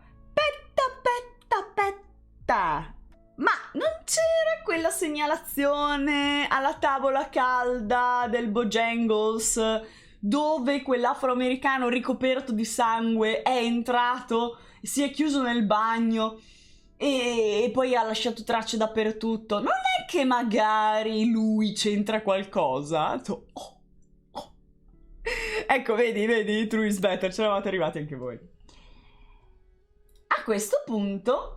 petta, ma non c'era quella segnalazione alla tavola calda del Bojangles dove quell'afroamericano ricoperto di sangue è entrato, si è chiuso nel bagno e poi ha lasciato tracce dappertutto? Non è che magari lui c'entra qualcosa? Ecco, vedi, true is better, ce l'avate arrivati anche voi. A questo punto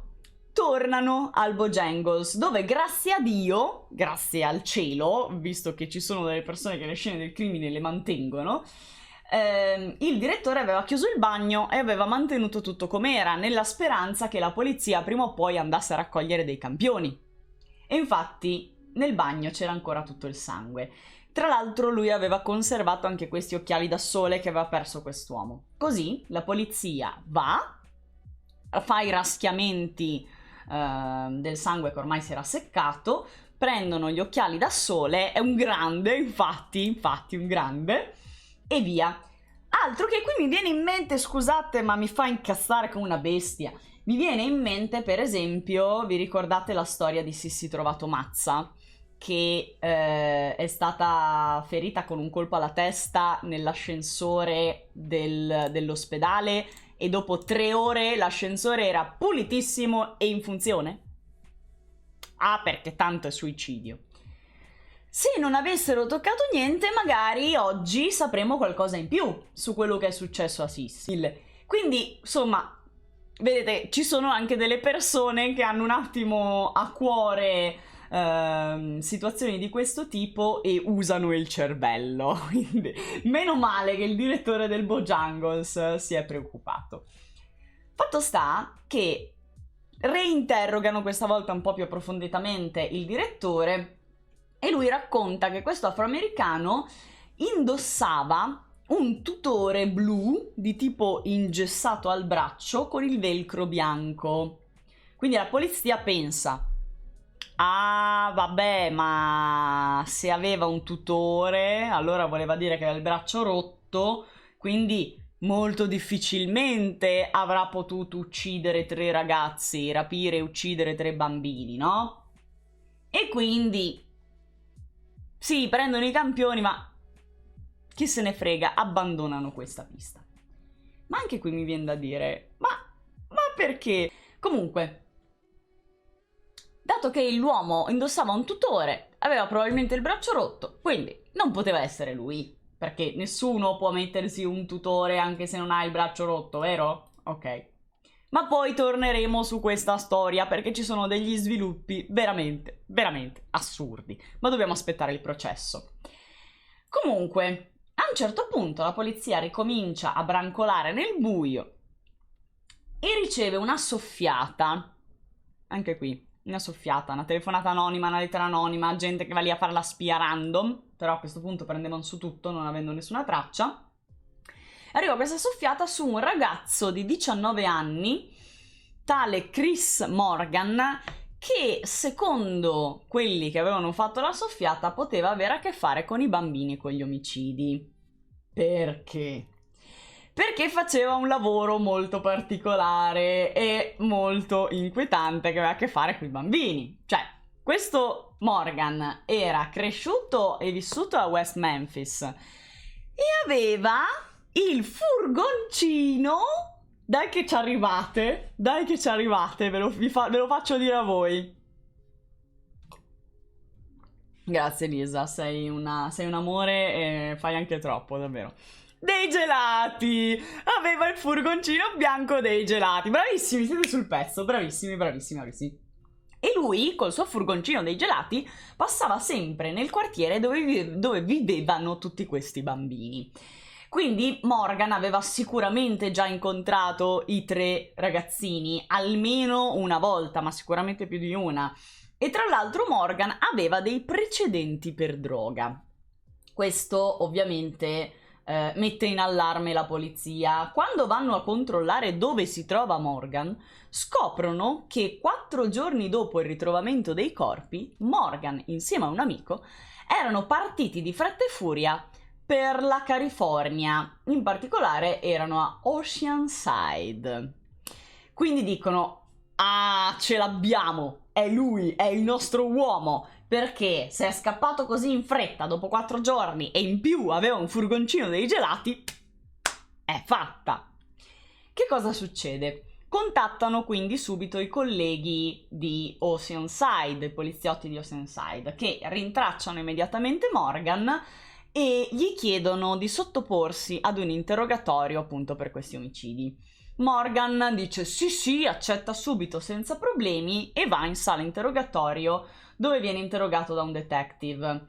tornano al Bojangles, dove grazie a Dio, grazie al cielo, visto che ci sono delle persone che le scene del crimine le mantengono, il direttore aveva chiuso il bagno e aveva mantenuto tutto com'era, nella speranza che la polizia prima o poi andasse a raccogliere dei campioni. E infatti nel bagno c'era ancora tutto il sangue. Tra l'altro lui aveva conservato anche questi occhiali da sole che aveva perso quest'uomo. Così la polizia va, fa i raschiamenti del sangue che ormai si era seccato, prendono gli occhiali da sole, è un grande, infatti un grande, e via. Altro che qui mi viene in mente, scusate ma mi fa incazzare come una bestia, mi viene in mente per esempio, vi ricordate la storia di Sissi Trovato Mazza? Che è stata ferita con un colpo alla testa nell'ascensore dell'ospedale e dopo 3 ore l'ascensore era pulitissimo e in funzione? Ah, perché tanto è suicidio. Se non avessero toccato niente, magari oggi sapremo qualcosa in più su quello che è successo a Sissi. Quindi, insomma, vedete, ci sono anche delle persone che hanno un attimo a cuore situazioni di questo tipo e usano il cervello. Quindi meno male che il direttore del Bojangles si è preoccupato. Fatto sta che reinterrogano questa volta un po' più approfonditamente il direttore e lui racconta che questo afroamericano indossava un tutore blu di tipo ingessato al braccio con il velcro bianco. Quindi la polizia pensa: ah, vabbè, ma se aveva un tutore, allora voleva dire che aveva il braccio rotto, quindi molto difficilmente avrà potuto uccidere 3 ragazzi, rapire e uccidere 3 bambini, no? E quindi, sì, prendono i campioni, ma chi se ne frega, abbandonano questa pista. Ma anche qui mi viene da dire, ma perché? Comunque, dato che l'uomo indossava un tutore, aveva probabilmente il braccio rotto, quindi non poteva essere lui, perché nessuno può mettersi un tutore anche se non ha il braccio rotto, vero? Ok. Ma poi torneremo su questa storia perché ci sono degli sviluppi veramente, veramente assurdi, ma dobbiamo aspettare il processo. Comunque, a un certo punto la polizia ricomincia a brancolare nel buio e riceve una soffiata, anche qui, una soffiata, una telefonata anonima, una lettera anonima, gente che va lì a fare la spia random, però a questo punto prendevano su tutto non avendo nessuna traccia. Arriva questa soffiata su un ragazzo di 19 anni, tale Chris Morgan, che secondo quelli che avevano fatto la soffiata poteva avere a che fare con i bambini e con gli omicidi. Perché? Perché faceva un lavoro molto particolare e molto inquietante che aveva a che fare con i bambini. Cioè, questo Morgan era cresciuto e vissuto a West Memphis e aveva il furgoncino. Dai che ci arrivate, ve lo faccio dire a voi. Grazie Lisa, sei un amore e fai anche troppo, davvero. Dei gelati! Aveva il furgoncino bianco dei gelati. Bravissimi, siete sul pezzo, bravissimi. E lui, col suo furgoncino dei gelati, passava sempre nel quartiere dove vivevano tutti questi bambini. Quindi Morgan aveva sicuramente già incontrato i 3 ragazzini, almeno una volta, ma sicuramente più di una. E tra l'altro Morgan aveva dei precedenti per droga. Questo ovviamente mette in allarme la polizia. Quando vanno a controllare dove si trova Morgan, scoprono che 4 giorni dopo il ritrovamento dei corpi, Morgan insieme a un amico erano partiti di fretta e furia per la California, in particolare erano a Oceanside. Quindi dicono: ah, ce l'abbiamo, è lui, è il nostro uomo, perché se è scappato così in fretta dopo 4 giorni e in più aveva un furgoncino dei gelati, è fatta. Che cosa succede? Contattano quindi subito i colleghi di Oceanside, i poliziotti di Oceanside, che rintracciano immediatamente Morgan e gli chiedono di sottoporsi ad un interrogatorio appunto per questi omicidi. Morgan dice sì, accetta subito senza problemi e va in sala interrogatorio dove viene interrogato da un detective.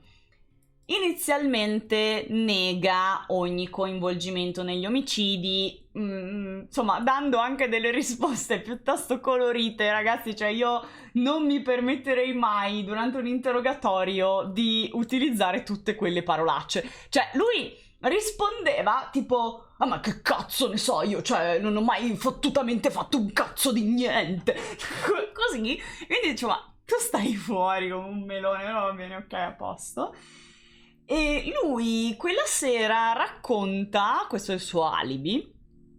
Inizialmente nega ogni coinvolgimento negli omicidi, insomma dando anche delle risposte piuttosto colorite, ragazzi, cioè io non mi permetterei mai durante un interrogatorio di utilizzare tutte quelle parolacce. Cioè lui rispondeva tipo: ah, ma che cazzo ne so io, cioè non ho mai fottutamente fatto un cazzo di niente. Così, quindi dicevo: ma tu stai fuori come un melone, no, va bene, ok, a posto. E lui quella sera racconta, questo è il suo alibi.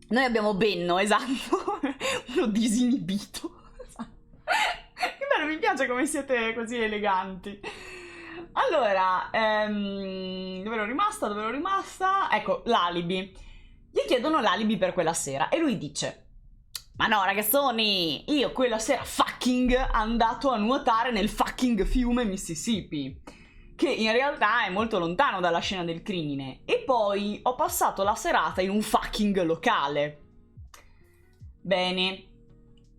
Noi abbiamo Benno, esatto, uno disinibito. Che bello, mi piace come siete così eleganti. Allora, dove ero rimasta? Ecco, l'alibi. Gli chiedono l'alibi per quella sera e lui dice: ma no ragazzoni, io quella sera fucking andato a nuotare nel fucking fiume Mississippi, che in realtà è molto lontano dalla scena del crimine, e poi ho passato la serata in un fucking locale. Bene.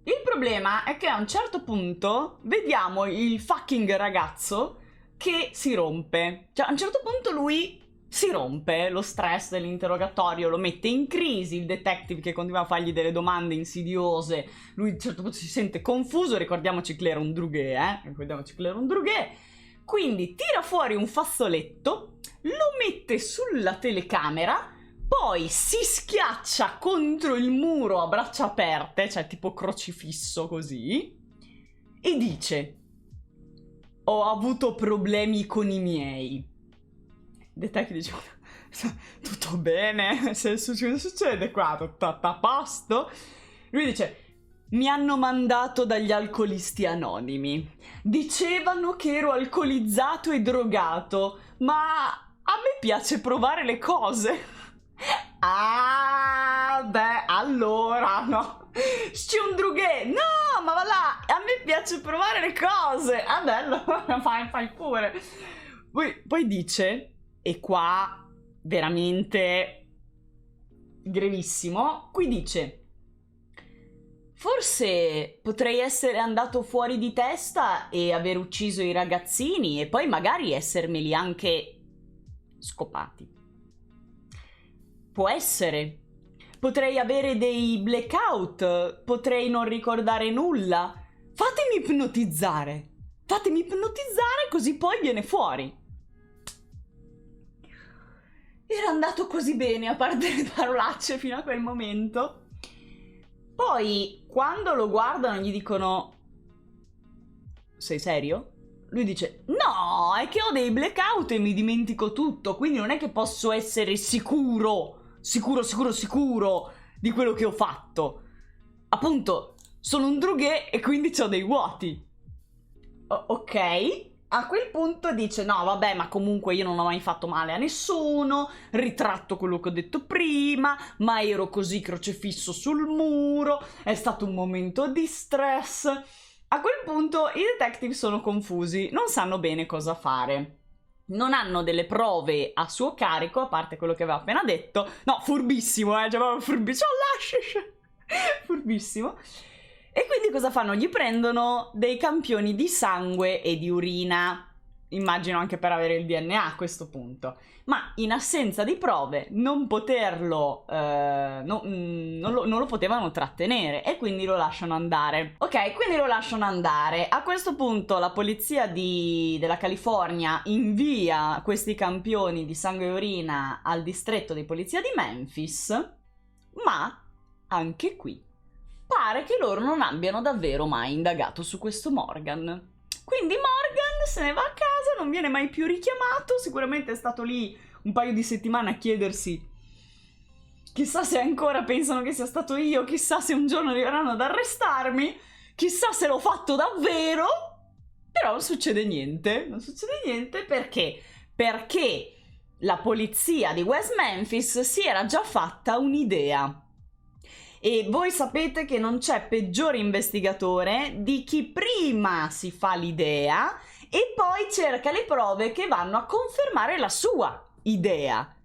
Il problema è che a un certo punto vediamo il fucking ragazzo che si rompe. Cioè a un certo punto lui si rompe, lo stress dell'interrogatorio lo mette in crisi, il detective che continua a fargli delle domande insidiose, lui a un certo punto si sente confuso, ricordiamoci che era un drughet, quindi tira fuori un fazzoletto, lo mette sulla telecamera, poi si schiaccia contro il muro a braccia aperte, cioè tipo crocifisso così, e dice: ho avuto problemi con i miei. Il detective dice: tutto bene? Cosa succede qua? Tutto a posto? Lui dice: mi hanno mandato dagli alcolisti anonimi. Dicevano che ero alcolizzato e drogato, ma a me piace provare le cose. Ah, beh, allora, no. C'è un drughet. No, ma va là, a me piace provare le cose. Ah, beh, allora, fai pure. Poi dice, e qua veramente grevissimo, qui dice: forse potrei essere andato fuori di testa e aver ucciso i ragazzini e poi magari essermeli anche scopati. Può essere potrei avere dei blackout, potrei non ricordare nulla. Fatemi ipnotizzare così poi viene fuori. Era andato così bene, a parte le parolacce fino a quel momento. Poi, quando lo guardano, gli dicono: sei serio? Lui dice: no, è che ho dei blackout e mi dimentico tutto, quindi non è che posso essere sicuro di quello che ho fatto. Appunto, sono un drughet e quindi ho dei vuoti. Ok. A quel punto dice: no, vabbè, ma comunque io non ho mai fatto male a nessuno, ritratto quello che ho detto prima, ma ero così crocefisso sul muro, è stato un momento di stress. A quel punto i detective sono confusi, non sanno bene cosa fare. Non hanno delle prove a suo carico, a parte quello che aveva appena detto. No, furbissimo, cioè proprio furbissimo, furbissimo. E quindi cosa fanno? Gli prendono dei campioni di sangue e di urina, immagino anche per avere il DNA a questo punto. Ma in assenza di prove non poterlo, non lo potevano trattenere e quindi lo lasciano andare. Ok, quindi lo lasciano andare. A questo punto la polizia della California invia questi campioni di sangue e urina al distretto di polizia di Memphis, ma anche qui pare che loro non abbiano davvero mai indagato su questo Morgan. Quindi Morgan se ne va a casa, non viene mai più richiamato, sicuramente è stato lì un paio di settimane a chiedersi: chissà se ancora pensano che sia stato io, chissà se un giorno arriveranno ad arrestarmi, chissà se l'ho fatto davvero. Però non succede niente perché? Perché la polizia di West Memphis si era già fatta un'idea. E voi sapete che non c'è peggiore investigatore di chi prima si fa l'idea e poi cerca le prove che vanno a confermare la sua idea.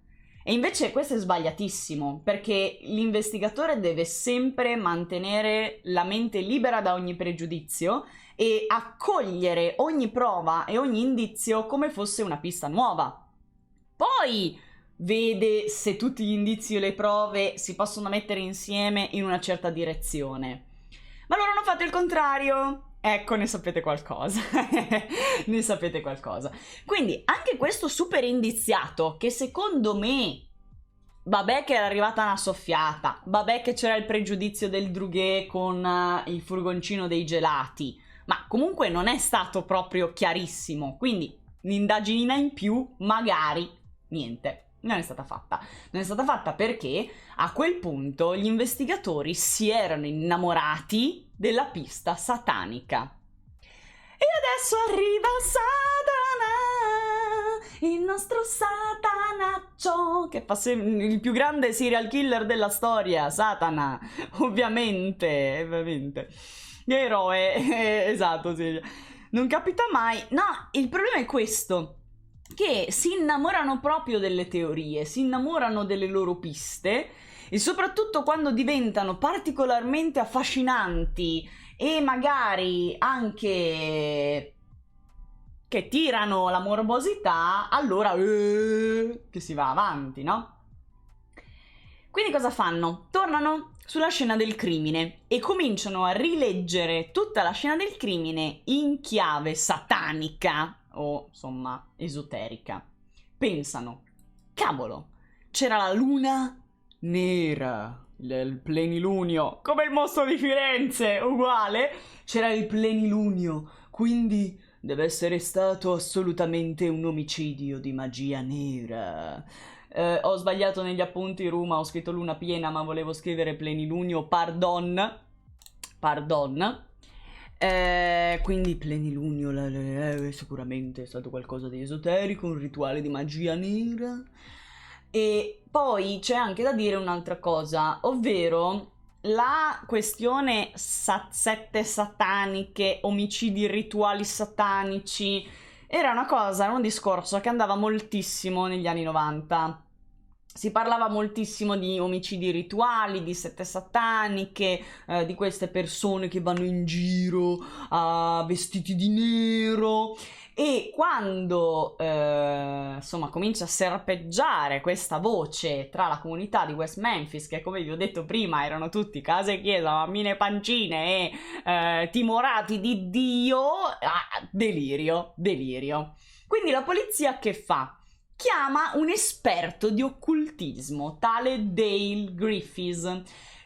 E invece questo è sbagliatissimo, perché l'investigatore deve sempre mantenere la mente libera da ogni pregiudizio e accogliere ogni prova e ogni indizio come fosse una pista nuova. Poi vede se tutti gli indizi e le prove si possono mettere insieme in una certa direzione. Ma loro hanno fatto il contrario. Ecco, ne sapete qualcosa. Ne sapete qualcosa. Quindi anche questo super indiziato, che secondo me, vabbè che era arrivata una soffiata, vabbè che c'era il pregiudizio del drughet con il furgoncino dei gelati, ma comunque non è stato proprio chiarissimo. Quindi un'indaginina in più, magari, niente. Non è stata fatta. Non è stata fatta perché a quel punto gli investigatori si erano innamorati della pista satanica. E adesso arriva Satana, il nostro satanaccio, che fa il più grande serial killer della storia, Satana, ovviamente. Eroe, esatto, sì. Non capita mai. No, il problema è questo: che si innamorano proprio delle teorie, si innamorano delle loro piste e soprattutto quando diventano particolarmente affascinanti e magari anche che tirano la morbosità, allora che si va avanti, no? Quindi cosa fanno? Tornano sulla scena del crimine e cominciano a rileggere tutta la scena del crimine in chiave satanica o insomma esoterica. Pensano: cavolo, c'era la luna nera, il plenilunio, come il mostro di Firenze, uguale, c'era il plenilunio, quindi deve essere stato assolutamente un omicidio di magia nera. Ho sbagliato negli appunti Ruma, ho scritto luna piena ma volevo scrivere plenilunio, pardon. Quindi plenilunio sicuramente è stato qualcosa di esoterico, un rituale di magia nera. E poi c'è anche da dire un'altra cosa, ovvero la questione sette sataniche, omicidi rituali satanici, era un discorso che andava moltissimo negli anni 90. Si parlava moltissimo di omicidi rituali, di sette sataniche, di queste persone che vanno in giro vestiti di nero. E quando insomma comincia a serpeggiare questa voce tra la comunità di West Memphis, che come vi ho detto prima erano tutti case chiesa, mammine pancine e timorati di Dio, delirio. Quindi la polizia che fa? Chiama un esperto di occultismo, tale Dale Griffiths,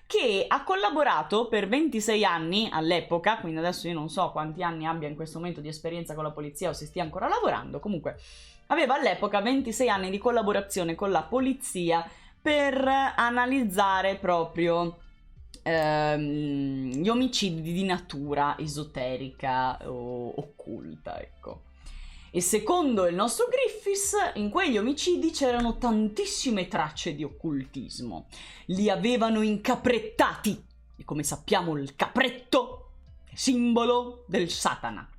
che ha collaborato per 26 anni all'epoca, quindi adesso io non so quanti anni abbia in questo momento di esperienza con la polizia o se stia ancora lavorando, comunque aveva all'epoca 26 anni di collaborazione con la polizia per analizzare proprio gli omicidi di natura esoterica o occulta, ecco. E secondo il nostro Griffiths, in quegli omicidi c'erano tantissime tracce di occultismo. Li avevano incaprettati. E come sappiamo il capretto è simbolo del Satana.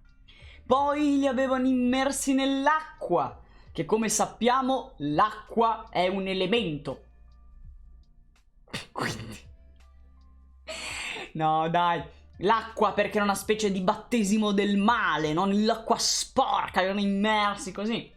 Poi li avevano immersi nell'acqua, che come sappiamo l'acqua è un elemento. Quindi... no, dai... l'acqua perché era una specie di battesimo del male, non l'acqua sporca, erano immersi così.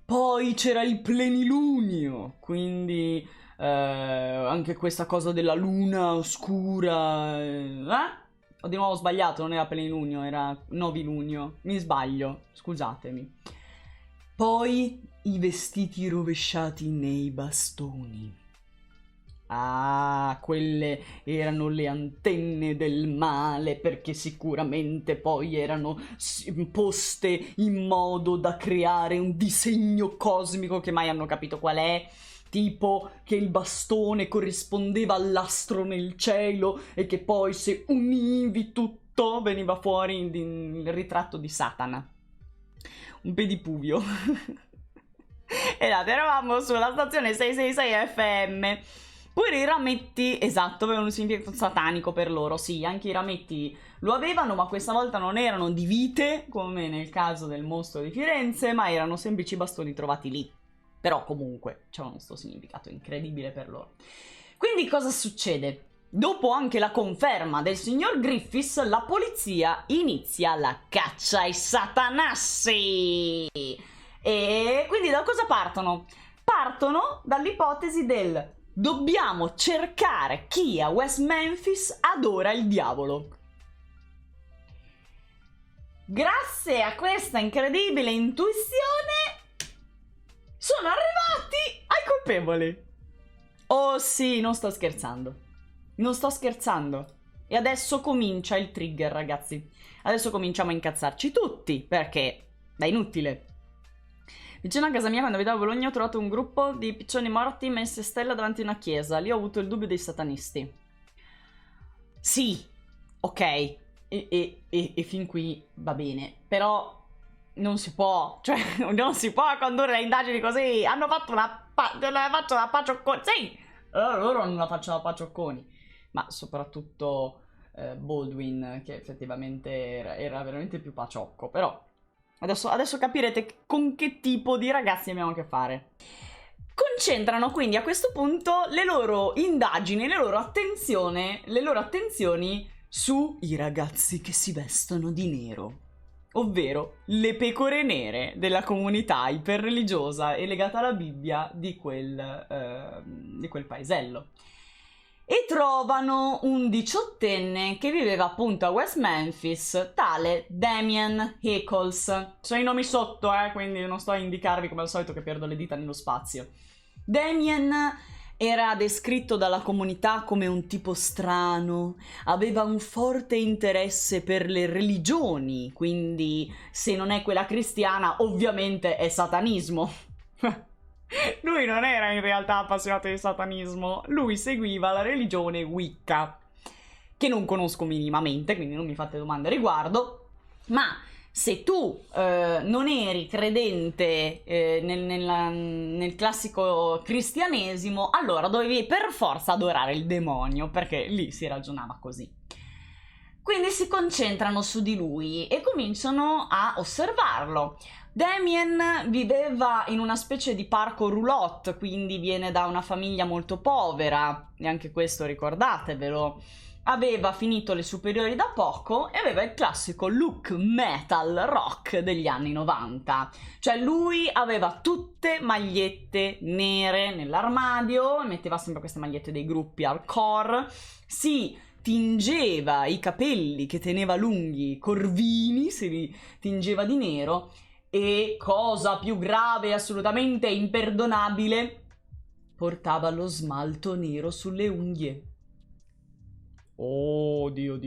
Poi c'era il plenilunio, quindi anche questa cosa della luna oscura. Ho di nuovo sbagliato, non era plenilunio, era novilunio. Mi sbaglio, scusatemi. Poi i vestiti rovesciati nei bastoni. Ah, quelle erano le antenne del male, perché sicuramente poi erano poste in modo da creare un disegno cosmico che mai hanno capito qual è, tipo che il bastone corrispondeva all'astro nel cielo e che poi se univi tutto veniva fuori il ritratto di Satana. Un pedipuvio. Esatto, eravamo sulla stazione 666 FM. Pure i rametti, esatto, avevano un significato satanico per loro, sì, anche i rametti lo avevano, ma questa volta non erano di vite, come nel caso del mostro di Firenze, ma erano semplici bastoni trovati lì. Però comunque c'era questo significato incredibile per loro. Quindi cosa succede? Dopo anche la conferma del signor Griffiths, la polizia inizia la caccia ai satanassi. E quindi da cosa partono? Partono dall'ipotesi del... dobbiamo cercare chi a West Memphis adora il diavolo. Grazie a questa incredibile intuizione sono arrivati ai colpevoli. Oh sì, non sto scherzando. Non sto scherzando. E adesso comincia il trigger, ragazzi. Adesso cominciamo a incazzarci tutti, perché è inutile. Vicino a casa mia, quando abitavo a Bologna, ho trovato un gruppo di piccioni morti messi a stella davanti a una chiesa. Lì ho avuto il dubbio dei satanisti. Sì, ok, e fin qui va bene. Però non si può, cioè non si può condurre le indagini così. Hanno fatto la faccia da paciocconi. Sì, loro hanno una faccia da paciocconi. Ma soprattutto Baldwin, che effettivamente era veramente più paciocco, però... Adesso capirete con che tipo di ragazzi abbiamo a che fare. Concentrano quindi a questo punto le loro indagini, le loro attenzioni sui ragazzi che si vestono di nero, ovvero le pecore nere della comunità iperreligiosa e legata alla Bibbia di quel paesello. E trovano un 18enne che viveva appunto a West Memphis, tale Damien Eccles. Sono i nomi sotto, quindi non sto a indicarvi come al solito che perdo le dita nello spazio. Damien era descritto dalla comunità come un tipo strano, aveva un forte interesse per le religioni, quindi se non è quella cristiana ovviamente è satanismo. Lui non era in realtà appassionato di satanismo, lui seguiva la religione Wicca, che non conosco minimamente, quindi non mi fate domande a riguardo, ma se tu non eri credente nel classico cristianesimo, allora dovevi per forza adorare il demonio, perché lì si ragionava così. Quindi si concentrano su di lui e cominciano a osservarlo. Damien viveva in una specie di parco roulotte, quindi viene da una famiglia molto povera, e anche questo ricordatevelo. aveva finito le superiori da poco e aveva il classico look metal rock degli anni 90. Cioè lui aveva tutte magliette nere nell'armadio, metteva sempre queste magliette dei gruppi hardcore, si tingeva i capelli che teneva lunghi, corvini, se li tingeva di nero e, cosa più grave e assolutamente imperdonabile, portava lo smalto nero sulle unghie. Oh, Dio,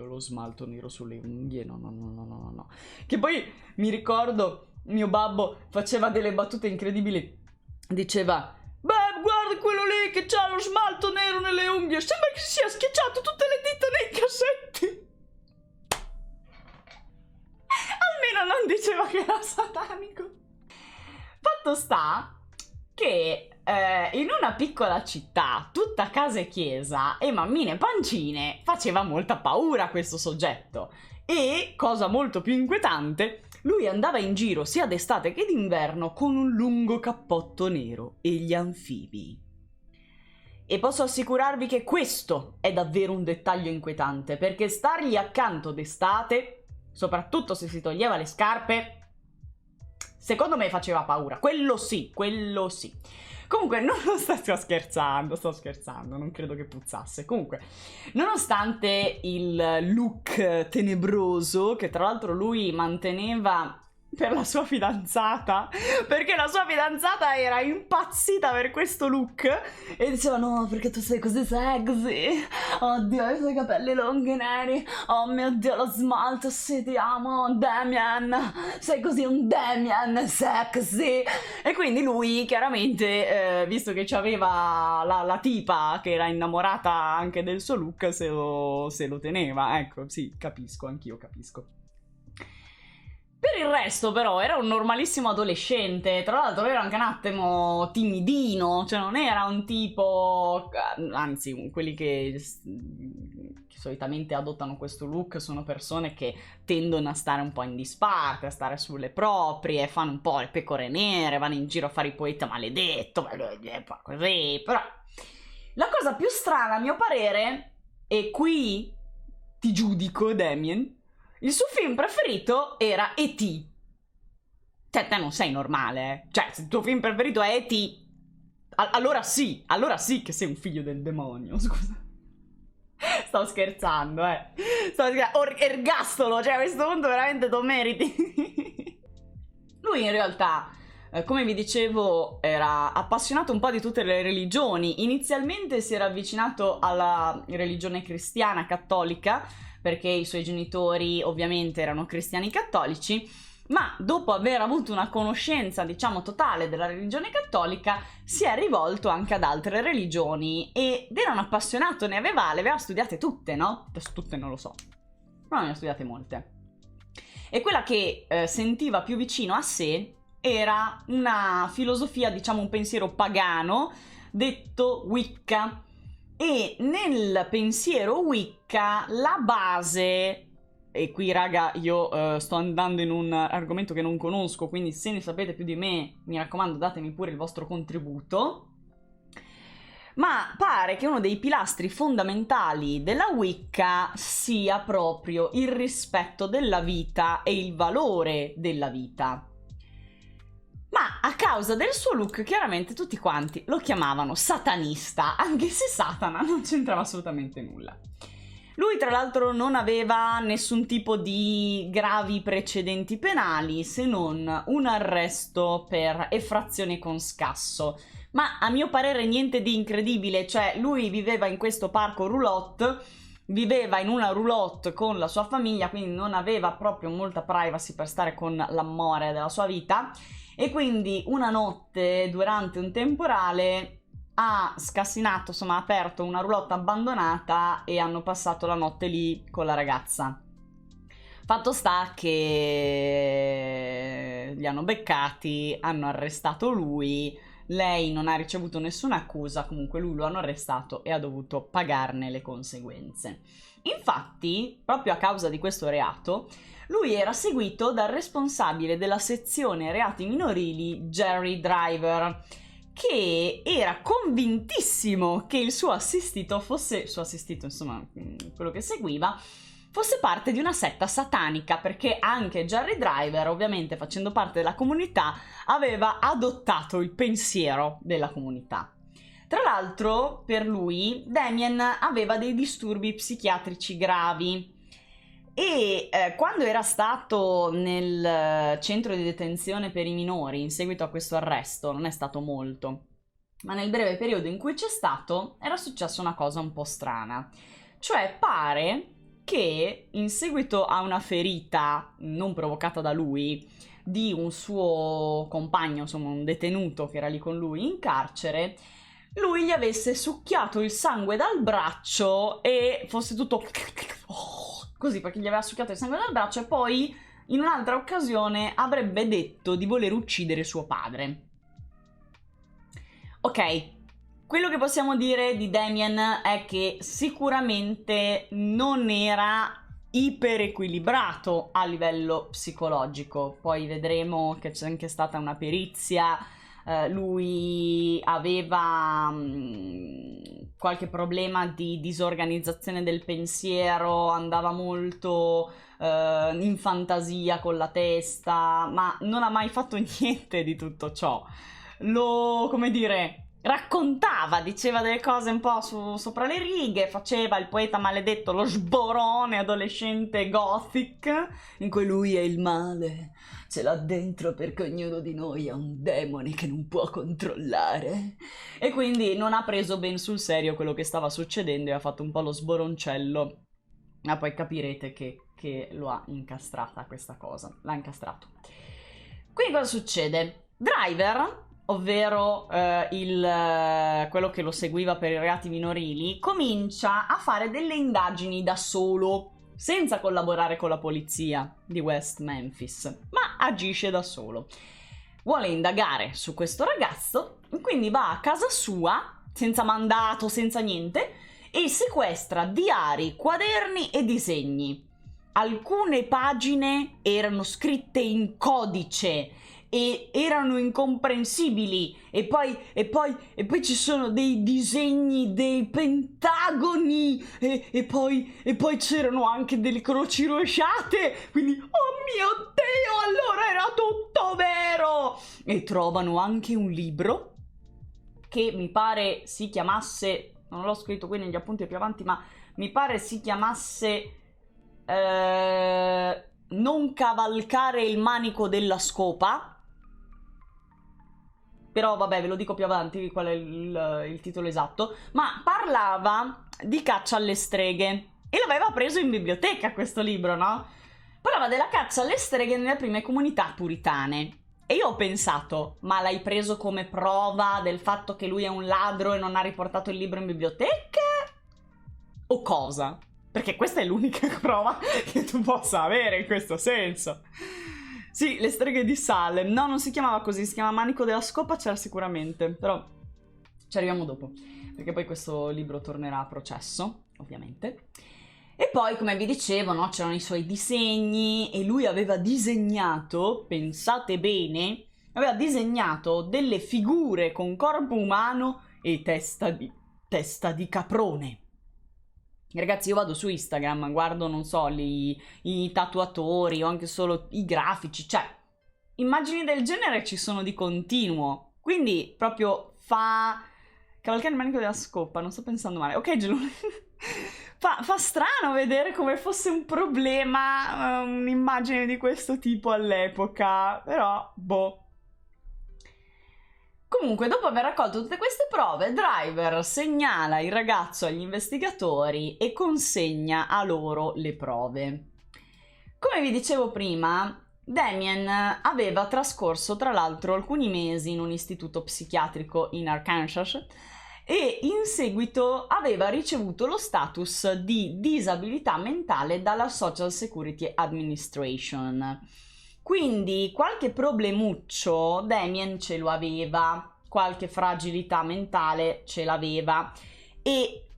lo smalto nero sulle unghie, no. Che poi mi ricordo, mio babbo faceva delle battute incredibili, diceva: beh, guarda quello lì che c'ha lo smalto nero nelle unghie, sembra che si sia schiacciato tutte le dita nei cassetti. Almeno non diceva che era satanico. Fatto sta che in una piccola città, tutta casa e chiesa e mammine pancine, faceva molta paura questo soggetto. E, cosa molto più inquietante, lui andava in giro sia d'estate che d'inverno con un lungo cappotto nero e gli anfibi. E posso assicurarvi che questo è davvero un dettaglio inquietante, perché stargli accanto d'estate, soprattutto se si toglieva le scarpe, secondo me faceva paura. Quello sì. Comunque, sto scherzando, non credo che puzzasse. Comunque, nonostante il look tenebroso, che tra l'altro lui manteneva per la sua fidanzata, perché la sua fidanzata era impazzita per questo look e diceva: no, perché tu sei così sexy, oddio, i tuoi capelli lunghi neri, oh mio Dio, lo smalto, sì, ti amo, Damien, sei così un Damien sexy. E quindi lui chiaramente, visto che c'aveva la tipa che era innamorata anche del suo look, se lo teneva. Ecco, sì, capisco, anch'io capisco. Per il resto però era un normalissimo adolescente, tra l'altro era anche un attimo timidino, cioè non era un tipo, anzi quelli che solitamente adottano questo look sono persone che tendono a stare un po' in disparte, a stare sulle proprie, fanno un po' le pecore nere, vanno in giro a fare i poeta maledetto, così. Però la cosa più strana a mio parere, e qui ti giudico Damien, il suo film preferito era E.T. Cioè, te non sei normale, Cioè, se il tuo film preferito è E.T., allora sì che sei un figlio del demonio, scusa. Sto scherzando, ergastolo, cioè a questo punto veramente tu meriti. Lui in realtà, come vi dicevo, era appassionato un po' di tutte le religioni. Inizialmente si era avvicinato alla religione cristiana cattolica, perché i suoi genitori ovviamente erano cristiani cattolici, ma dopo aver avuto una conoscenza, diciamo, totale della religione cattolica, si è rivolto anche ad altre religioni ed era un appassionato, le aveva studiate tutte, no? Tutte non lo so, però ne ha studiate molte. E quella che sentiva più vicino a sé era una filosofia, diciamo un pensiero pagano, detto Wicca. E nel pensiero Wicca la base, e qui raga io sto andando in un argomento che non conosco, quindi se ne sapete più di me mi raccomando datemi pure il vostro contributo, ma pare che uno dei pilastri fondamentali della Wicca sia proprio il rispetto della vita e il valore della vita. Ma a causa del suo look chiaramente tutti quanti lo chiamavano satanista, anche se Satana non c'entrava assolutamente nulla. Lui tra l'altro non aveva nessun tipo di gravi precedenti penali, se non un arresto per effrazione con scasso. Ma a mio parere niente di incredibile, cioè lui viveva in questo parco roulotte, viveva in una roulotte con la sua famiglia, quindi non aveva proprio molta privacy per stare con l'amore della sua vita. E quindi una notte, durante un temporale, ha scassinato, insomma ha aperto una roulotte abbandonata e hanno passato la notte lì con la ragazza. Fatto sta che li hanno beccati, hanno arrestato lui, lei non ha ricevuto nessuna accusa, comunque lui lo hanno arrestato e ha dovuto pagarne le conseguenze. Infatti, proprio a causa di questo reato, lui era seguito dal responsabile della sezione reati minorili, Jerry Driver, che era convintissimo che il suo assistito fosse, insomma, quello che seguiva, fosse parte di una setta satanica, perché anche Jerry Driver, ovviamente facendo parte della comunità, aveva adottato il pensiero della comunità. Tra l'altro, per lui, Damien aveva dei disturbi psichiatrici gravi e quando era stato nel centro di detenzione per i minori in seguito a questo arresto, non è stato molto, ma nel breve periodo in cui c'è stato era successa una cosa un po' strana. Cioè pare che in seguito a una ferita non provocata da lui di un suo compagno, insomma un detenuto che era lì con lui in carcere, lui gli avesse succhiato il sangue dal braccio e fosse tutto così, perché gli aveva succhiato il sangue dal braccio, e poi in un'altra occasione avrebbe detto di voler uccidere suo padre. Ok, quello che possiamo dire di Damien è che sicuramente non era iper equilibrato a livello psicologico. Poi vedremo che c'è anche stata una perizia. Lui aveva qualche problema di disorganizzazione del pensiero, andava molto in fantasia con la testa, ma non ha mai fatto niente di tutto ciò. Come dire, raccontava, diceva delle cose un po' sopra le righe, faceva il poeta maledetto, lo sborone adolescente gothic, in cui lui è il male, ce l'ha dentro perché ognuno di noi ha un demone che non può controllare. E quindi non ha preso ben sul serio quello che stava succedendo e ha fatto un po' lo sboroncello. Ma poi capirete che lo ha incastrata questa cosa, l'ha incastrato. Quindi cosa succede? Driver, ovvero quello che lo seguiva per i reati minorili, comincia a fare delle indagini da solo, senza collaborare con la polizia di West Memphis, ma agisce da solo. Vuole indagare su questo ragazzo, quindi va a casa sua, senza mandato, senza niente, e sequestra diari, quaderni e disegni. Alcune pagine erano scritte in codice e erano incomprensibili, e poi ci sono dei disegni dei pentagoni e poi c'erano anche delle croci rovesciate, quindi oh mio Dio, allora era tutto vero! E trovano anche un libro che mi pare si chiamasse, non l'ho scritto qui negli appunti più avanti, ma mi pare si chiamasse Non cavalcare il manico della scopa. Però vabbè, ve lo dico più avanti qual è il titolo esatto, ma parlava di caccia alle streghe e l'aveva preso in biblioteca questo libro, no? Parlava della caccia alle streghe nelle prime comunità puritane. E io ho pensato, ma l'hai preso come prova del fatto che lui è un ladro e non ha riportato il libro in biblioteca? O cosa? Perché questa è l'unica prova che tu possa avere in questo senso. Sì, le streghe di Salem. No, non si chiamava così, si chiama Manico della Scopa, c'era sicuramente, però ci arriviamo dopo, perché poi questo libro tornerà a processo, ovviamente. E poi, come vi dicevo, no, c'erano i suoi disegni e lui aveva disegnato, pensate bene, aveva disegnato delle figure con corpo umano e testa di caprone. Ragazzi, io vado su Instagram, guardo, non so, i tatuatori o anche solo i grafici, cioè, immagini del genere ci sono di continuo. Quindi, proprio fa cavalcare il manico della scopa, non sto pensando male. Ok, Gelo. fa strano vedere come fosse un problema un'immagine di questo tipo all'epoca, però, boh. Comunque, dopo aver raccolto tutte queste prove, Driver segnala il ragazzo agli investigatori e consegna a loro le prove. Come vi dicevo prima, Damien aveva trascorso tra l'altro alcuni mesi in un istituto psichiatrico in Arkansas e in seguito aveva ricevuto lo status di disabilità mentale dalla Social Security Administration. Quindi qualche problemuccio Damien ce lo aveva, qualche fragilità mentale ce l'aveva, e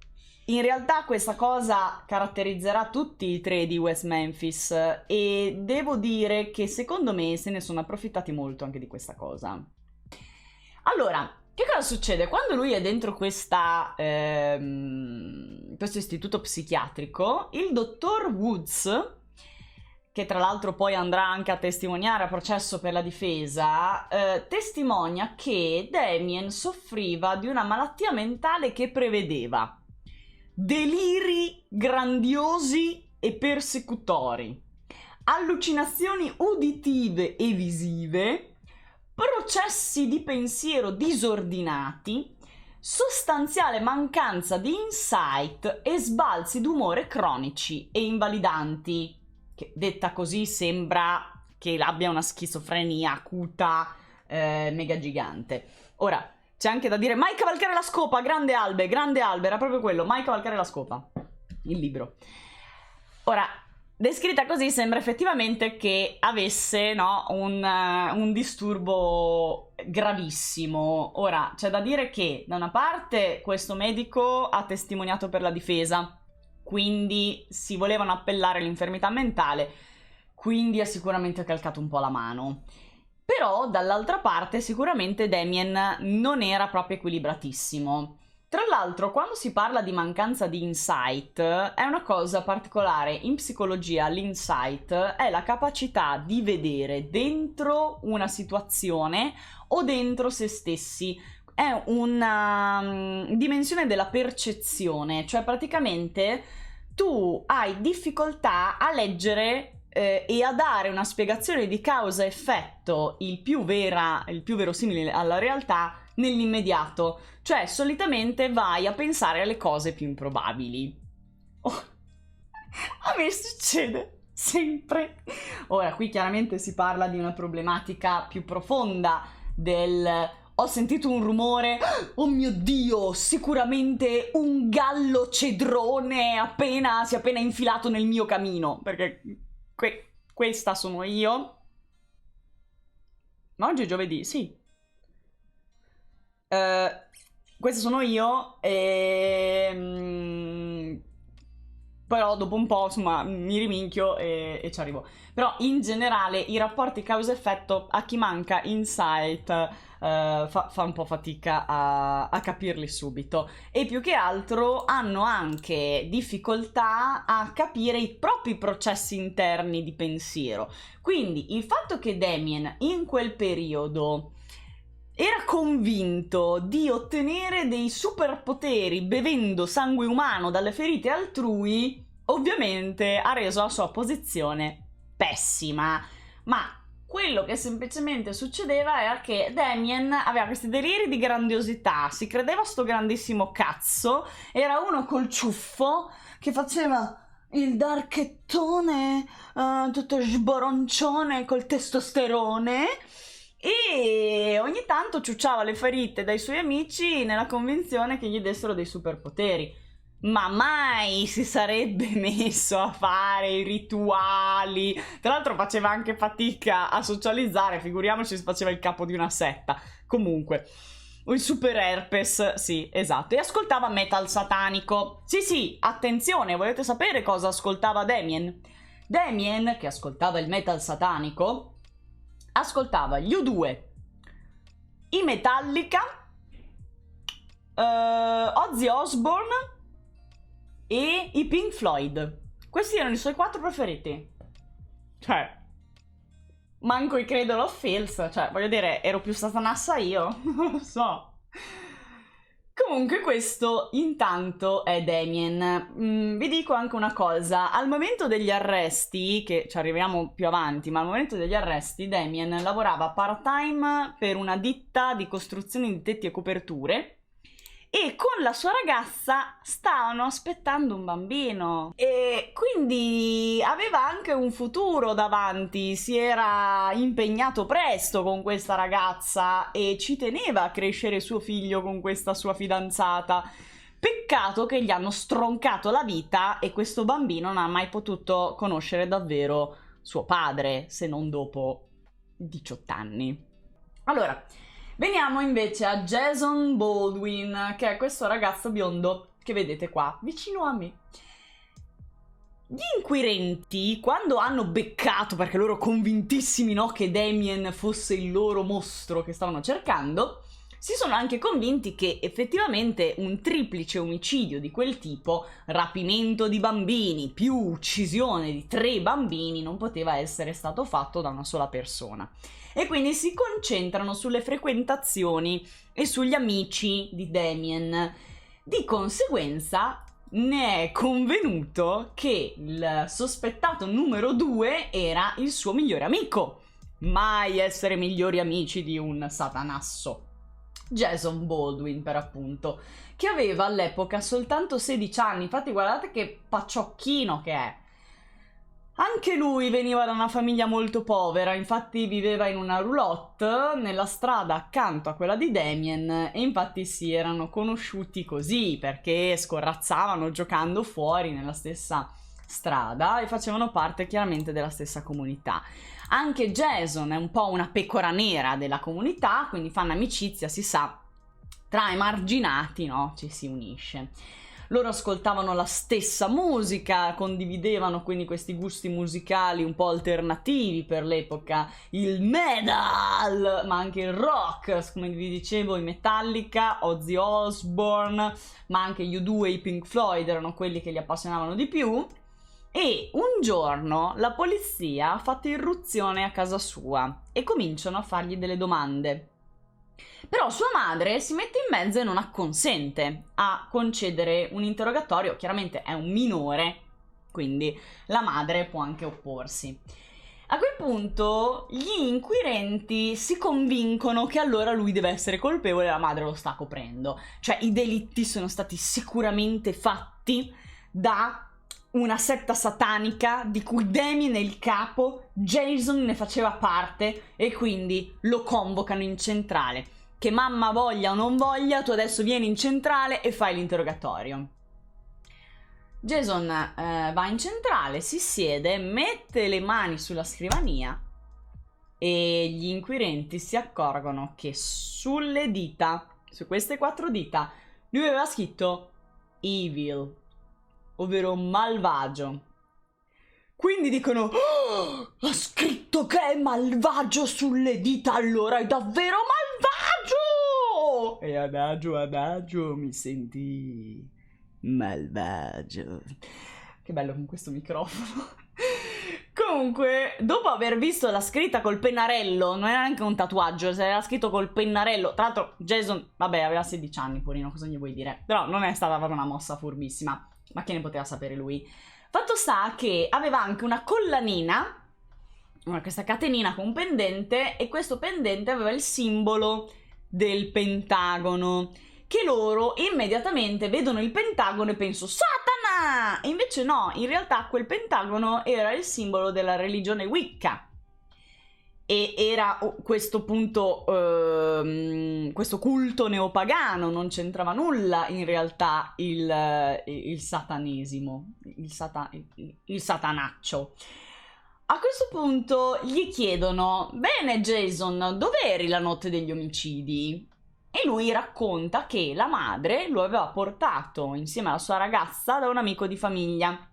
in realtà questa cosa caratterizzerà tutti i tre di West Memphis e devo dire che secondo me se ne sono approfittati molto anche di questa cosa. Allora, Che cosa succede? Quando lui è dentro questo istituto psichiatrico, il dottor Woods, che tra l'altro poi andrà anche a testimoniare a processo per la difesa, testimonia che Damien soffriva di una malattia mentale che prevedeva deliri grandiosi e persecutori, allucinazioni uditive e visive, processi di pensiero disordinati, sostanziale mancanza di insight e sbalzi d'umore cronici e invalidanti. Che detta così sembra che abbia una schizofrenia acuta mega gigante. Ora, c'è anche da dire mai cavalcare la scopa, grande Albe, era proprio quello, mai cavalcare la scopa, il libro. Ora, descritta così sembra effettivamente che avesse, no, un disturbo gravissimo. Ora, c'è da dire che da una parte questo medico ha testimoniato per la difesa, quindi si volevano appellare l'infermità mentale, quindi ha sicuramente calcato un po' la mano. Però dall'altra parte sicuramente Damien non era proprio equilibratissimo. Tra l'altro, quando si parla di mancanza di insight, è una cosa particolare. In psicologia l'insight è la capacità di vedere dentro una situazione o dentro se stessi. È una dimensione della percezione, cioè praticamente tu hai difficoltà a leggere e a dare una spiegazione di causa-effetto il più verosimile alla realtà nell'immediato. Cioè, solitamente vai a pensare alle cose più improbabili. Oh, a me succede sempre. Ora, qui chiaramente si parla di una problematica più profonda del ho sentito un rumore, oh mio Dio, sicuramente un gallo cedrone si è appena infilato nel mio camino, perché questa sono io. Ma oggi è giovedì, sì. Questa sono io e però dopo un po', insomma, mi riminchio e ci arrivo. Però in generale i rapporti causa-effetto a chi manca insight fa un po' fatica a capirli subito, e più che altro hanno anche difficoltà a capire i propri processi interni di pensiero. Quindi il fatto che Damien in quel periodo era convinto di ottenere dei superpoteri bevendo sangue umano dalle ferite altrui, ovviamente ha reso la sua posizione pessima. Ma quello che semplicemente succedeva era che Damien aveva questi deliri di grandiosità, si credeva sto grandissimo cazzo, era uno col ciuffo che faceva il darchettone, tutto sboroncione col testosterone, e ogni tanto ciucciava le ferite dai suoi amici nella convinzione che gli dessero dei superpoteri. Ma mai si sarebbe messo a fare i rituali. Tra l'altro faceva anche fatica a socializzare, figuriamoci se faceva il capo di una setta. Comunque, il super herpes, sì, esatto. E ascoltava metal satanico. Sì, attenzione, volete sapere cosa ascoltava Damien? Damien, che ascoltava il metal satanico, ascoltava gli U2, i Metallica, Ozzy Osbourne e i Pink Floyd. Questi erano i suoi 4 preferiti. Cioè, manco i Cradle of Filth. Cioè, voglio dire, ero più satanassa io. Non lo so. Comunque questo intanto è Damien. Vi dico anche una cosa, al momento degli arresti, che ci arriviamo più avanti, ma al momento degli arresti Damien lavorava part-time per una ditta di costruzione di tetti e coperture e con la sua ragazza stavano aspettando un bambino e quindi aveva anche un futuro davanti, si era impegnato presto con questa ragazza e ci teneva a crescere suo figlio con questa sua fidanzata. Peccato che gli hanno stroncato la vita e questo bambino non ha mai potuto conoscere davvero suo padre, se non dopo 18 anni. Allora, veniamo invece a Jason Baldwin, che è questo ragazzo biondo che vedete qua, vicino a me. Gli inquirenti, quando hanno beccato, perché loro convintissimi, no, che Damien fosse il loro mostro che stavano cercando, si sono anche convinti che effettivamente un triplice omicidio di quel tipo, rapimento di bambini più uccisione di 3 bambini, non poteva essere stato fatto da una sola persona. E quindi si concentrano sulle frequentazioni e sugli amici di Damien. Di conseguenza ne è convenuto che il sospettato numero 2 era il suo migliore amico. Mai essere migliori amici di un satanasso. Jason Baldwin, per appunto, che aveva all'epoca soltanto 16 anni. Infatti guardate che pacciocchino che è. Anche lui veniva da una famiglia molto povera, infatti viveva in una roulotte nella strada accanto a quella di Damien, e infatti si erano conosciuti così, perché scorrazzavano giocando fuori nella stessa strada e facevano parte chiaramente della stessa comunità. Anche Jason è un po' una pecora nera della comunità, quindi fanno amicizia, si sa, tra emarginati, no? Ci si unisce. Loro ascoltavano la stessa musica, condividevano quindi questi gusti musicali un po' alternativi per l'epoca, il metal, ma anche il rock, come vi dicevo, i Metallica, Ozzy Osbourne, ma anche gli U2 e i Pink Floyd erano quelli che li appassionavano di più. E un giorno la polizia ha fatto irruzione a casa sua e cominciano a fargli delle domande. Però sua madre si mette in mezzo e non acconsente a concedere un interrogatorio. Chiaramente è un minore, quindi la madre può anche opporsi. A quel punto gli inquirenti si convincono che allora lui deve essere colpevole e la madre lo sta coprendo. Cioè i delitti sono stati sicuramente fatti da una setta satanica di cui Damien è il capo, Jason ne faceva parte e quindi lo convocano in centrale. Che mamma voglia o non voglia, tu adesso vieni in centrale e fai l'interrogatorio. Jason va in centrale, si siede, mette le mani sulla scrivania e gli inquirenti si accorgono che sulle dita, su queste 4 dita, lui aveva scritto Evil, ovvero malvagio. Quindi dicono: oh, ha scritto che è malvagio sulle dita, allora è davvero malvagio! E adagio mi senti malvagio. Che bello con questo microfono. Comunque, dopo aver visto la scritta col pennarello, non era neanche un tatuaggio, se era scritto col pennarello. Tra l'altro Jason, vabbè, aveva 16 anni, porino, cosa gli vuoi dire? Però non è stata proprio una mossa furbissima, ma che ne poteva sapere lui? Fatto sta che aveva anche una collanina, questa catenina con un pendente, e questo pendente aveva il simbolo del Pentagono, che loro immediatamente vedono il Pentagono e pensano Satana! E invece no, in realtà quel Pentagono era il simbolo della religione Wicca. E era questo appunto, questo culto neopagano, non c'entrava nulla in realtà il satanesimo, il satanaccio. A questo punto gli chiedono: bene Jason, dov'eri la notte degli omicidi? E lui racconta che la madre lo aveva portato insieme alla sua ragazza da un amico di famiglia.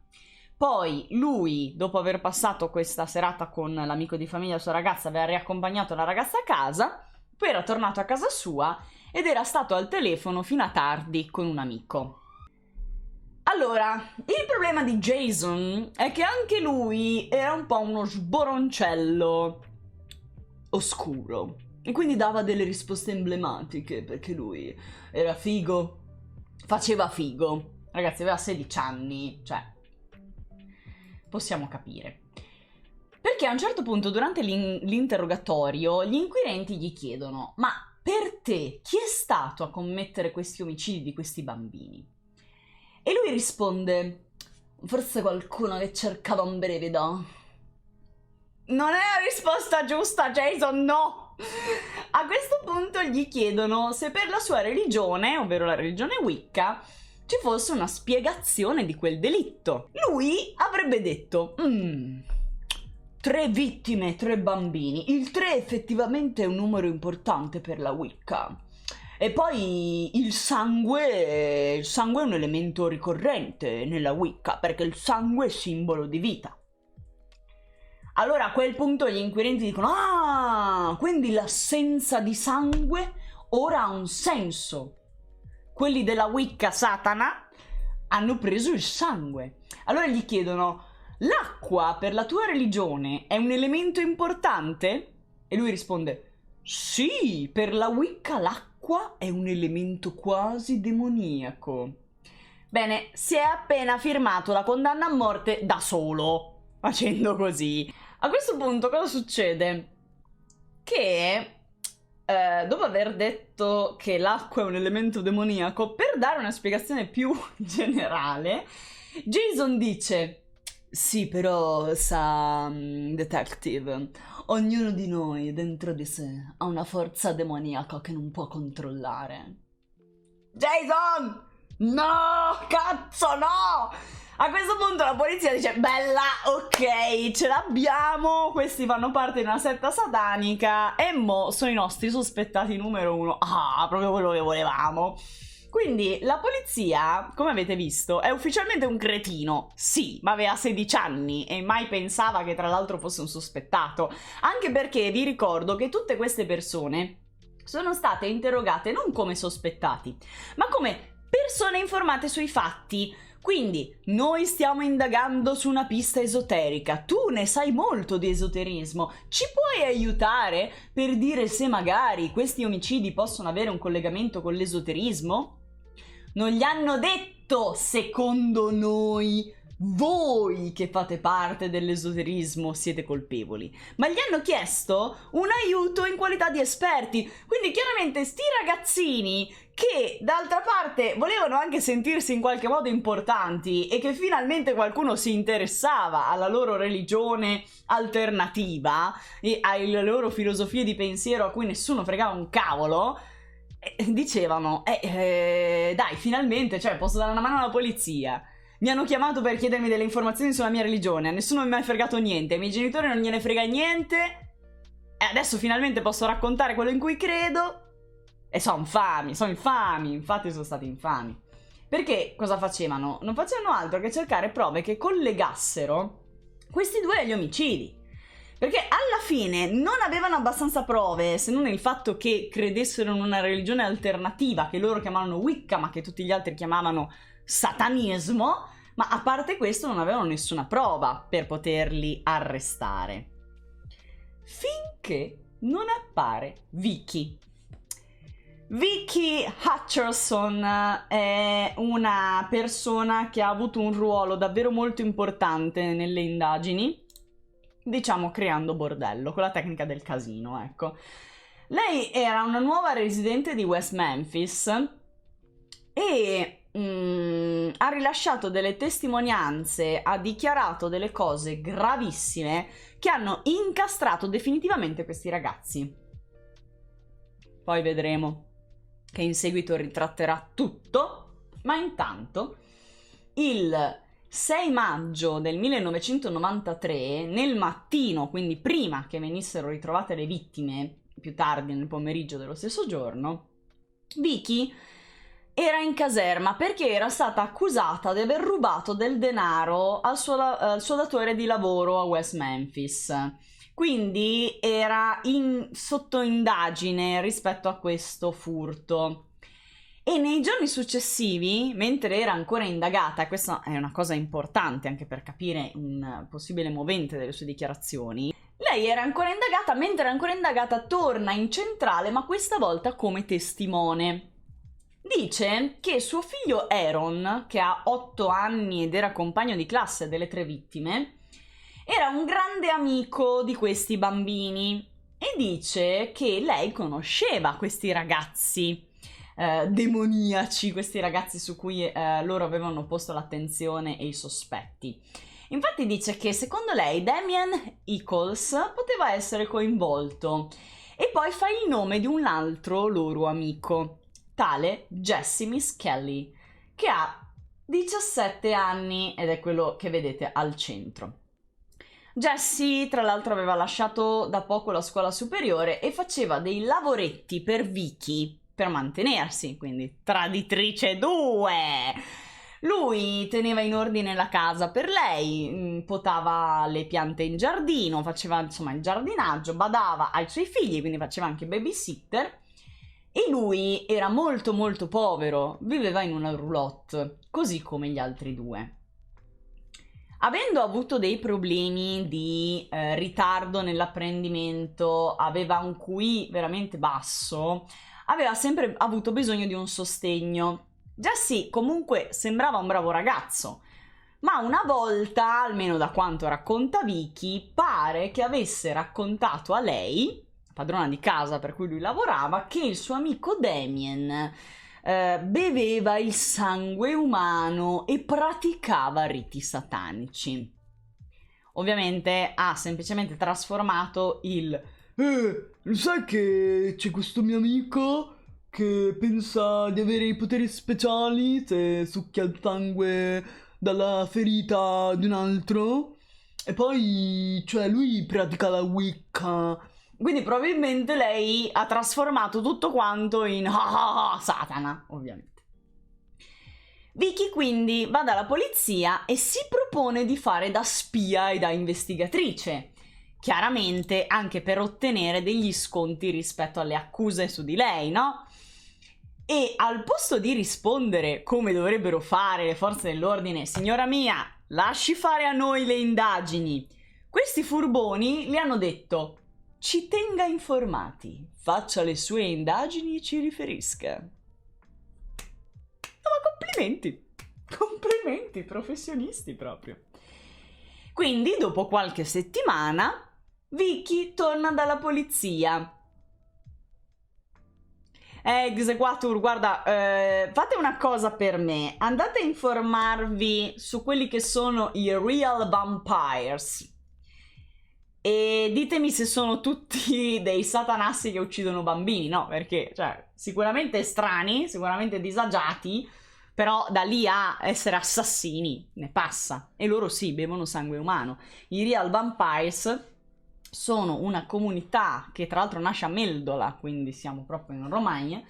Poi lui, dopo aver passato questa serata con l'amico di famiglia e la sua ragazza, aveva riaccompagnato la ragazza a casa, poi era tornato a casa sua ed era stato al telefono fino a tardi con un amico. Allora, il problema di Jason è che anche lui era un po' uno sboroncello oscuro e quindi dava delle risposte emblematiche perché lui era figo, faceva figo. Ragazzi, aveva 16 anni, cioè possiamo capire. Perché a un certo punto durante l'interrogatorio gli inquirenti gli chiedono: ma per te chi è stato a commettere questi omicidi di questi bambini? E lui risponde: forse qualcuno che cercava un brivido. Non è la risposta giusta, Jason, no! A questo punto gli chiedono se per la sua religione, ovvero la religione Wicca, ci fosse una spiegazione di quel delitto. Lui avrebbe detto: 3 vittime, 3 bambini. Il 3 effettivamente è un numero importante per la Wicca. E poi il sangue è un elemento ricorrente nella Wicca, perché il sangue è simbolo di vita. Allora a quel punto gli inquirenti dicono: ah, quindi l'assenza di sangue ora ha un senso. Quelli della Wicca Satana hanno preso il sangue. Allora gli chiedono: l'acqua per la tua religione è un elemento importante? E lui risponde: sì, per la Wicca l'acqua è un elemento quasi demoniaco. Bene, si è appena firmato la condanna a morte da solo, facendo così. A questo punto cosa succede? Che dopo aver detto che l'acqua è un elemento demoniaco, per dare una spiegazione più generale, Jason dice: sì, però sa, detective, ognuno di noi dentro di sé ha una forza demoniaca che non può controllare. Jason! No! Cazzo, no! A questo punto la polizia dice: bella, ok, ce l'abbiamo, questi fanno parte di una setta satanica e mo sono i nostri sospettati numero 1. Ah, proprio quello che volevamo. Quindi la polizia, come avete visto, è ufficialmente un cretino. Sì, ma aveva 16 anni e mai pensava che tra l'altro fosse un sospettato. Anche perché vi ricordo che tutte queste persone sono state interrogate non come sospettati, ma come persone informate sui fatti. Quindi noi stiamo indagando su una pista esoterica, tu ne sai molto di esoterismo, ci puoi aiutare per dire se magari questi omicidi possono avere un collegamento con l'esoterismo? Non gli hanno detto, secondo noi, voi che fate parte dell'esoterismo siete colpevoli, ma gli hanno chiesto un aiuto in qualità di esperti. Quindi chiaramente sti ragazzini che d'altra parte volevano anche sentirsi in qualche modo importanti e che finalmente qualcuno si interessava alla loro religione alternativa e alle loro filosofie di pensiero a cui nessuno fregava un cavolo, dicevano dai, finalmente, cioè, posso dare una mano alla polizia. Mi hanno chiamato per chiedermi delle informazioni sulla mia religione, a nessuno mi ha mai fregato niente, ai miei genitori non gliene frega niente e adesso finalmente posso raccontare quello in cui credo. E sono infami, infatti sono stati infami. Perché cosa facevano? Non facevano altro che cercare prove che collegassero questi due agli omicidi. Perché alla fine non avevano abbastanza prove, se non il fatto che credessero in una religione alternativa che loro chiamavano Wicca, ma che tutti gli altri chiamavano satanismo, ma a parte questo non avevano nessuna prova per poterli arrestare. Finché non appare Vicky. Vicky Hutcherson è una persona che ha avuto un ruolo davvero molto importante nelle indagini, diciamo creando bordello, con la tecnica del casino, ecco. Lei era una nuova residente di West Memphis e ha rilasciato delle testimonianze, ha dichiarato delle cose gravissime che hanno incastrato definitivamente questi ragazzi. Poi vedremo che in seguito ritratterà tutto, ma intanto il 6 maggio del 1993, nel mattino, quindi prima che venissero ritrovate le vittime, più tardi nel pomeriggio dello stesso giorno, Vicky era in caserma perché era stata accusata di aver rubato del denaro al suo datore di lavoro a West Memphis. Quindi era sotto indagine rispetto a questo furto. E nei giorni successivi, mentre era ancora indagata, e questa è una cosa importante anche per capire un possibile movente delle sue dichiarazioni, lei era ancora indagata, mentre era ancora indagata torna in centrale, ma questa volta come testimone. Dice che suo figlio Aaron, che ha 8 anni ed era compagno di classe delle 3 vittime, era un grande amico di questi bambini e dice che lei conosceva questi ragazzi demoniaci, questi ragazzi su cui loro avevano posto l'attenzione e i sospetti. Infatti dice che secondo lei Damien Eccles poteva essere coinvolto e poi fa il nome di un altro loro amico, tale Jesse Miss Kelly, che ha 17 anni ed è quello che vedete al centro. Jesse, tra l'altro, aveva lasciato da poco la scuola superiore e faceva dei lavoretti per Vicky per mantenersi, quindi traditrice 2. Lui teneva in ordine la casa per lei, potava le piante in giardino, faceva insomma il giardinaggio, badava ai suoi figli, quindi faceva anche babysitter E lui era molto molto povero, viveva in una roulotte, così come gli altri due. Avendo avuto dei problemi di ritardo nell'apprendimento, aveva un QI veramente basso, aveva sempre avuto bisogno di un sostegno. Jesse comunque sembrava un bravo ragazzo, ma una volta, almeno da quanto racconta Vicky, pare che avesse raccontato a lei, padrona di casa per cui lui lavorava, che il suo amico Damien beveva il sangue umano e praticava riti satanici. Ovviamente ha semplicemente trasformato il lo sai che c'è questo mio amico che pensa di avere i poteri speciali se succhia il sangue dalla ferita di un altro? E poi, cioè, lui pratica la Wicca. Quindi probabilmente lei ha trasformato tutto quanto in Satana, ovviamente. Vicky quindi va dalla polizia e si propone di fare da spia e da investigatrice, chiaramente anche per ottenere degli sconti rispetto alle accuse su di lei, no? E al posto di rispondere come dovrebbero fare le forze dell'ordine, signora mia, lasci fare a noi le indagini, questi furboni le hanno detto: ci tenga informati, faccia le sue indagini e ci riferisca. No, ma complimenti, professionisti proprio. Quindi, dopo qualche settimana, Vicky torna dalla polizia. Exequatur, guarda, fate una cosa per me, andate a informarvi su quelli che sono i real vampires e ditemi se sono tutti dei satanassi che uccidono bambini, no? Perché, cioè, sicuramente strani, sicuramente disagiati, però da lì a essere assassini ne passa. E loro sì, bevono sangue umano. I real vampires sono una comunità che tra l'altro nasce a Meldola, quindi siamo proprio in Romagna,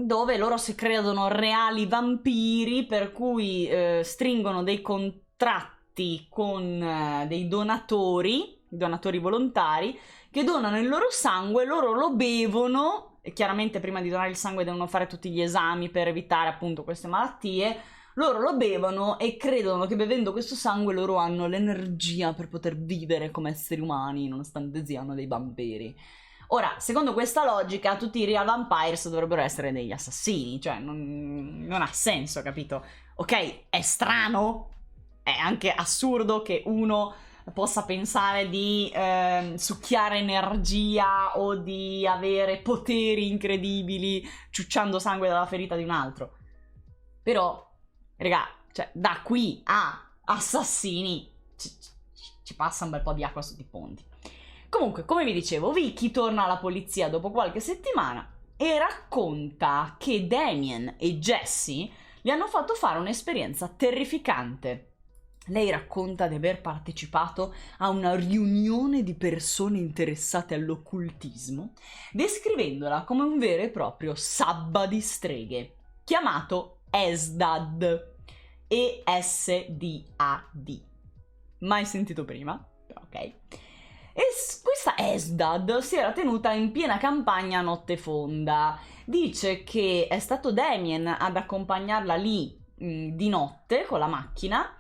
dove loro si credono reali vampiri, per cui stringono dei contratti con dei donatori volontari, che donano il loro sangue, loro lo bevono, e chiaramente prima di donare il sangue devono fare tutti gli esami per evitare appunto queste malattie. Loro lo bevono e credono che bevendo questo sangue loro hanno l'energia per poter vivere come esseri umani, nonostante siano dei vampiri. Ora, secondo questa logica, tutti i real vampires dovrebbero essere degli assassini, cioè non ha senso, capito? Ok, è strano, è anche assurdo che uno possa pensare di succhiare energia o di avere poteri incredibili ciucciando sangue dalla ferita di un altro. Però, raga, cioè, da qui a assassini ci passa un bel po' di acqua sotto i ponti. Comunque, come vi dicevo, Vicky torna alla polizia dopo qualche settimana e racconta che Damien e Jesse gli hanno fatto fare un'esperienza terrificante. Lei racconta di aver partecipato a una riunione di persone interessate all'occultismo, descrivendola come un vero e proprio sabba di streghe, chiamato ESDAD. E-S-D-A-D. Mai sentito prima? Ok. E questa ESDAD si era tenuta in piena campagna a notte fonda. Dice che è stato Damien ad accompagnarla lì di notte con la macchina.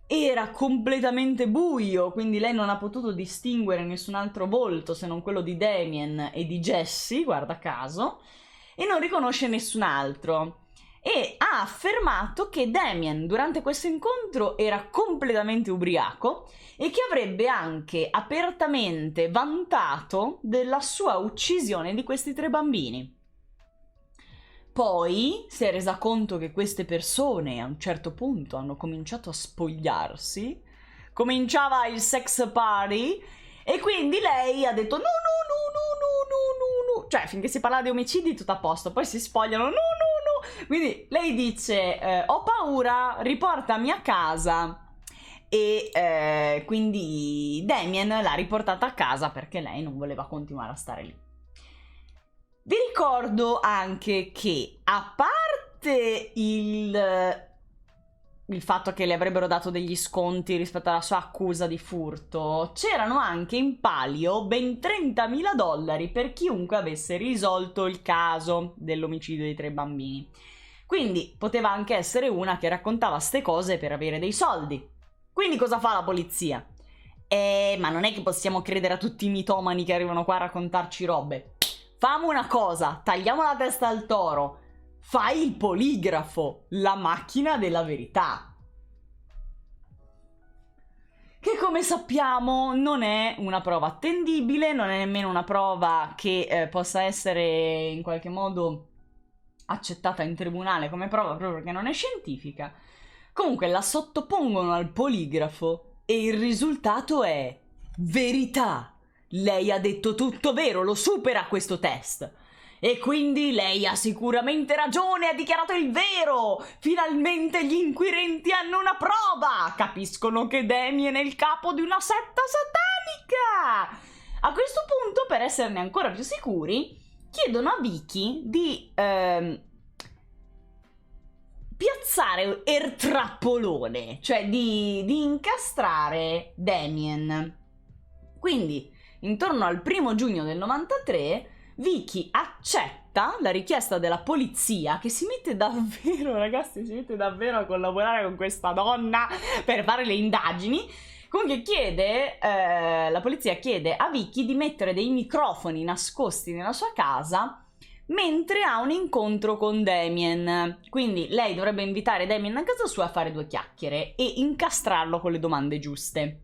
Era completamente buio, quindi lei non ha potuto distinguere nessun altro volto se non quello di Damien e di Jesse, guarda caso, e non riconosce nessun altro. E ha affermato che Damien durante questo incontro era completamente ubriaco e che avrebbe anche apertamente vantato della sua uccisione di questi 3 bambini. Poi si è resa conto che queste persone a un certo punto hanno cominciato a spogliarsi, cominciava il sex party e quindi lei ha detto no, cioè finché si parla di omicidi tutto a posto, poi si spogliano, no. Quindi lei dice ho paura, riportami a casa. E quindi Damien l'ha riportata a casa perché lei non voleva continuare a stare lì. Vi ricordo anche che, a parte il il fatto che le avrebbero dato degli sconti rispetto alla sua accusa di furto, c'erano anche in palio ben $30.000 per chiunque avesse risolto il caso dell'omicidio dei 3 bambini. Quindi poteva anche essere una che raccontava ste cose per avere dei soldi. Quindi cosa fa la polizia? Ma non è che possiamo credere a tutti i mitomani che arrivano qua a raccontarci robe. Fammi una cosa, tagliamo la testa al toro. Fai il poligrafo, la macchina della verità. Che come sappiamo non è una prova attendibile, non è nemmeno una prova che possa essere in qualche modo accettata in tribunale come prova proprio perché non è scientifica. Comunque la sottopongono al poligrafo e il risultato è verità. Lei ha detto tutto vero, lo supera questo test. E quindi lei ha sicuramente ragione, ha dichiarato il vero! Finalmente gli inquirenti hanno una prova! Capiscono che Damien è il capo di una setta satanica! A questo punto, per esserne ancora più sicuri, chiedono a Vicky di piazzare il trappolone, cioè di incastrare Damien. Quindi, intorno al 1 giugno del 93, Vicky accetta la richiesta della polizia, che si mette davvero, ragazzi, si mette davvero a collaborare con questa donna per fare le indagini. Comunque la polizia chiede a Vicky di mettere dei microfoni nascosti nella sua casa mentre ha un incontro con Damien. Quindi lei dovrebbe invitare Damien a casa sua a fare 2 chiacchiere e incastrarlo con le domande giuste.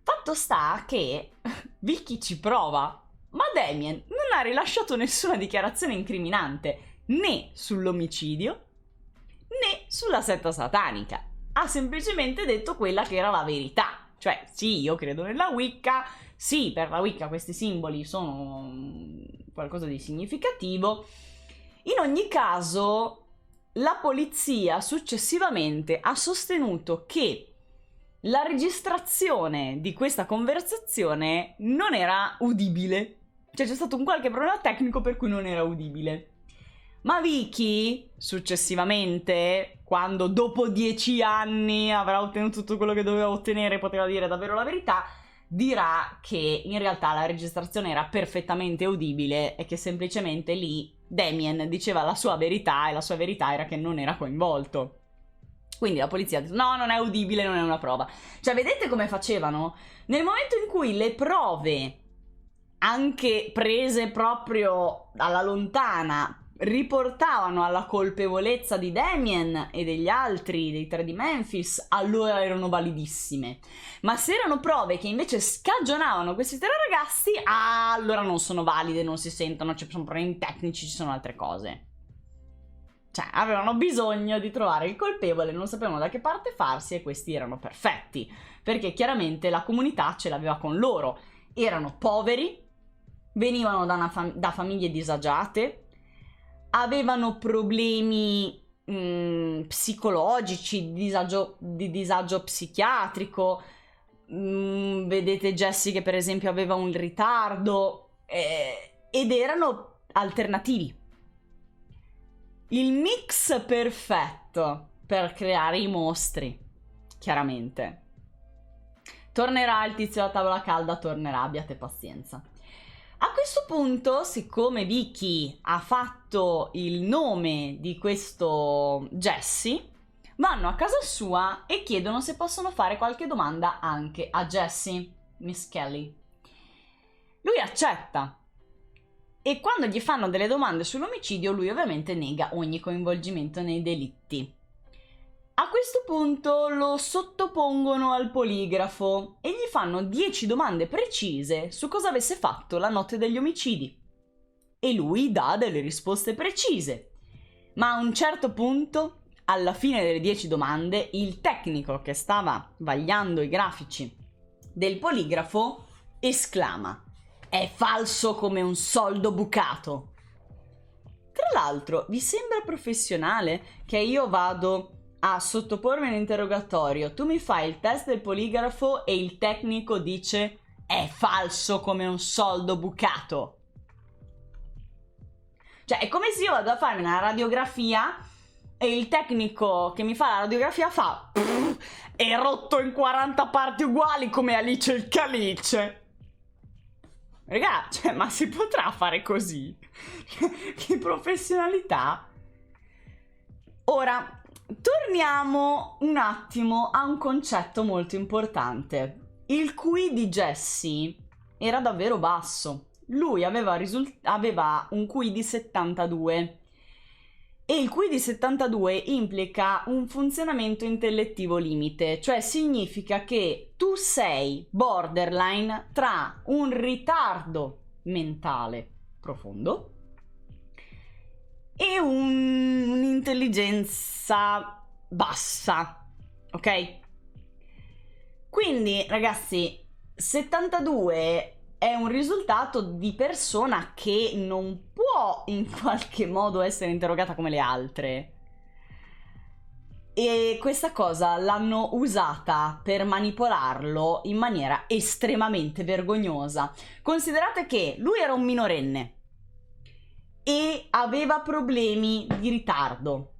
Fatto sta che Vicky ci prova, ma Damien non ha rilasciato nessuna dichiarazione incriminante né sull'omicidio né sulla setta satanica. Ha semplicemente detto quella che era la verità. Cioè, sì, io credo nella Wicca, sì, per la Wicca questi simboli sono qualcosa di significativo. In ogni caso, la polizia successivamente ha sostenuto che la registrazione di questa conversazione non era udibile. Cioè c'è stato un qualche problema tecnico per cui non era udibile. Ma Vicky, successivamente, quando dopo 10 anni avrà ottenuto tutto quello che doveva ottenere e poteva dire davvero la verità, dirà che in realtà la registrazione era perfettamente udibile e che semplicemente lì Damien diceva la sua verità e la sua verità era che non era coinvolto. Quindi la polizia ha detto no, non è udibile, non è una prova. Cioè vedete come facevano? Nel momento in cui le prove, anche prese proprio alla lontana, riportavano alla colpevolezza di Damien e degli altri, dei 3 di Memphis, allora erano validissime. Ma se erano prove che invece scagionavano questi 3 ragazzi, allora non sono valide, non si sentono, ci sono problemi tecnici, ci sono altre cose. Cioè, avevano bisogno di trovare il colpevole, non sapevano da che parte farsi e questi erano perfetti, perché chiaramente la comunità ce l'aveva con loro. Erano poveri, venivano da famiglie disagiate, avevano problemi psicologici, di disagio psichiatrico. Vedete Jessie che per esempio aveva un ritardo ed erano alternativi. Il mix perfetto per creare i mostri, chiaramente. Tornerà il tizio alla tavola calda, tornerà, abbiate pazienza. A questo punto, siccome Vicky ha fatto il nome di questo Jesse, vanno a casa sua e chiedono se possono fare qualche domanda anche a Jesse, Miss Kelly. Lui accetta. E quando gli fanno delle domande sull'omicidio, lui ovviamente nega ogni coinvolgimento nei delitti. A questo punto lo sottopongono al poligrafo e gli fanno 10 domande precise su cosa avesse fatto la notte degli omicidi. E lui dà delle risposte precise. Ma a un certo punto, alla fine delle 10 domande, il tecnico che stava vagliando i grafici del poligrafo esclama: "È falso come un soldo bucato". Tra l'altro, vi sembra professionale che io vado a sottopormi un interrogatorio, tu mi fai il test del poligrafo e il tecnico dice "è falso come un soldo bucato"? Cioè, è come se io vado a farmi una radiografia E il tecnico che mi fa la radiografia fa: è rotto in 40 parti uguali come Alice il Calice. Raga, cioè, ma si potrà fare così? Che professionalità. Ora, torniamo un attimo a un concetto molto importante. Il QI di Jesse era davvero basso. Lui aveva un QI di 72. E il QI di 72 implica un funzionamento intellettivo limite, cioè significa che tu sei borderline tra un ritardo mentale profondo e un'intelligenza bassa, ok? Quindi, ragazzi, 72 è un risultato di persona che non può in qualche modo essere interrogata come le altre. E questa cosa l'hanno usata per manipolarlo in maniera estremamente vergognosa. Considerate che lui era un minorenne e aveva problemi di ritardo.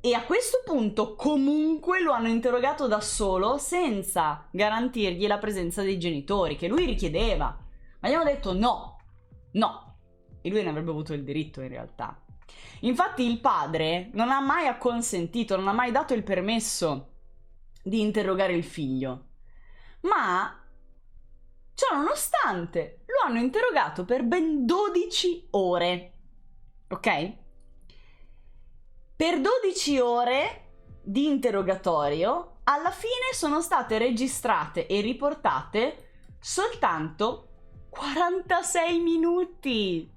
E a questo punto comunque lo hanno interrogato da solo senza garantirgli la presenza dei genitori che lui richiedeva. Ma gli hanno detto no. E lui ne avrebbe avuto il diritto in realtà. Infatti il padre non ha mai acconsentito, non ha mai dato il permesso di interrogare il figlio. Ma, ciò nonostante, lo hanno interrogato per ben 12 ore. Ok? Per 12 ore di interrogatorio, alla fine sono state registrate e riportate soltanto 46 minuti.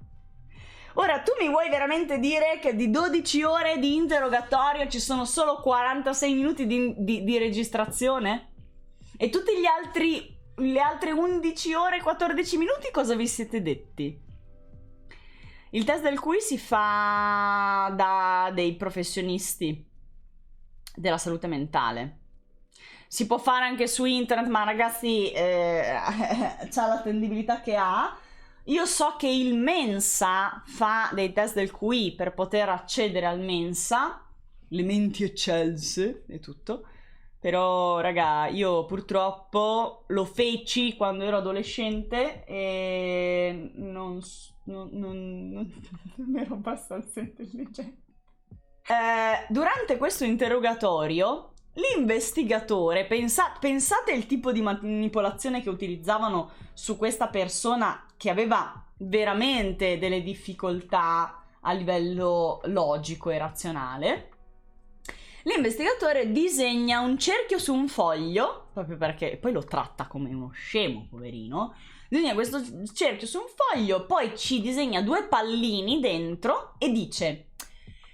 Ora, tu mi vuoi veramente dire che di 12 ore di interrogatorio ci sono solo 46 minuti di registrazione? E tutti le altre 11 ore e 14 minuti cosa vi siete detti? Il test del QI si fa da dei professionisti della salute mentale. Si può fare anche su internet, ma ragazzi, c'ha l'attendibilità che ha. Io so che il Mensa fa dei test del QI per poter accedere al Mensa, le menti eccelse e tutto. Però, raga, io purtroppo lo feci quando ero adolescente e non ero abbastanza intelligente. Durante questo interrogatorio, l'investigatore, pensate il tipo di manipolazione che utilizzavano su questa persona che aveva veramente delle difficoltà a livello logico e razionale. L'investigatore disegna un cerchio su un foglio, proprio perché poi lo tratta come uno scemo, poverino. Disegna questo cerchio su un foglio, poi ci disegna 2 pallini dentro e dice: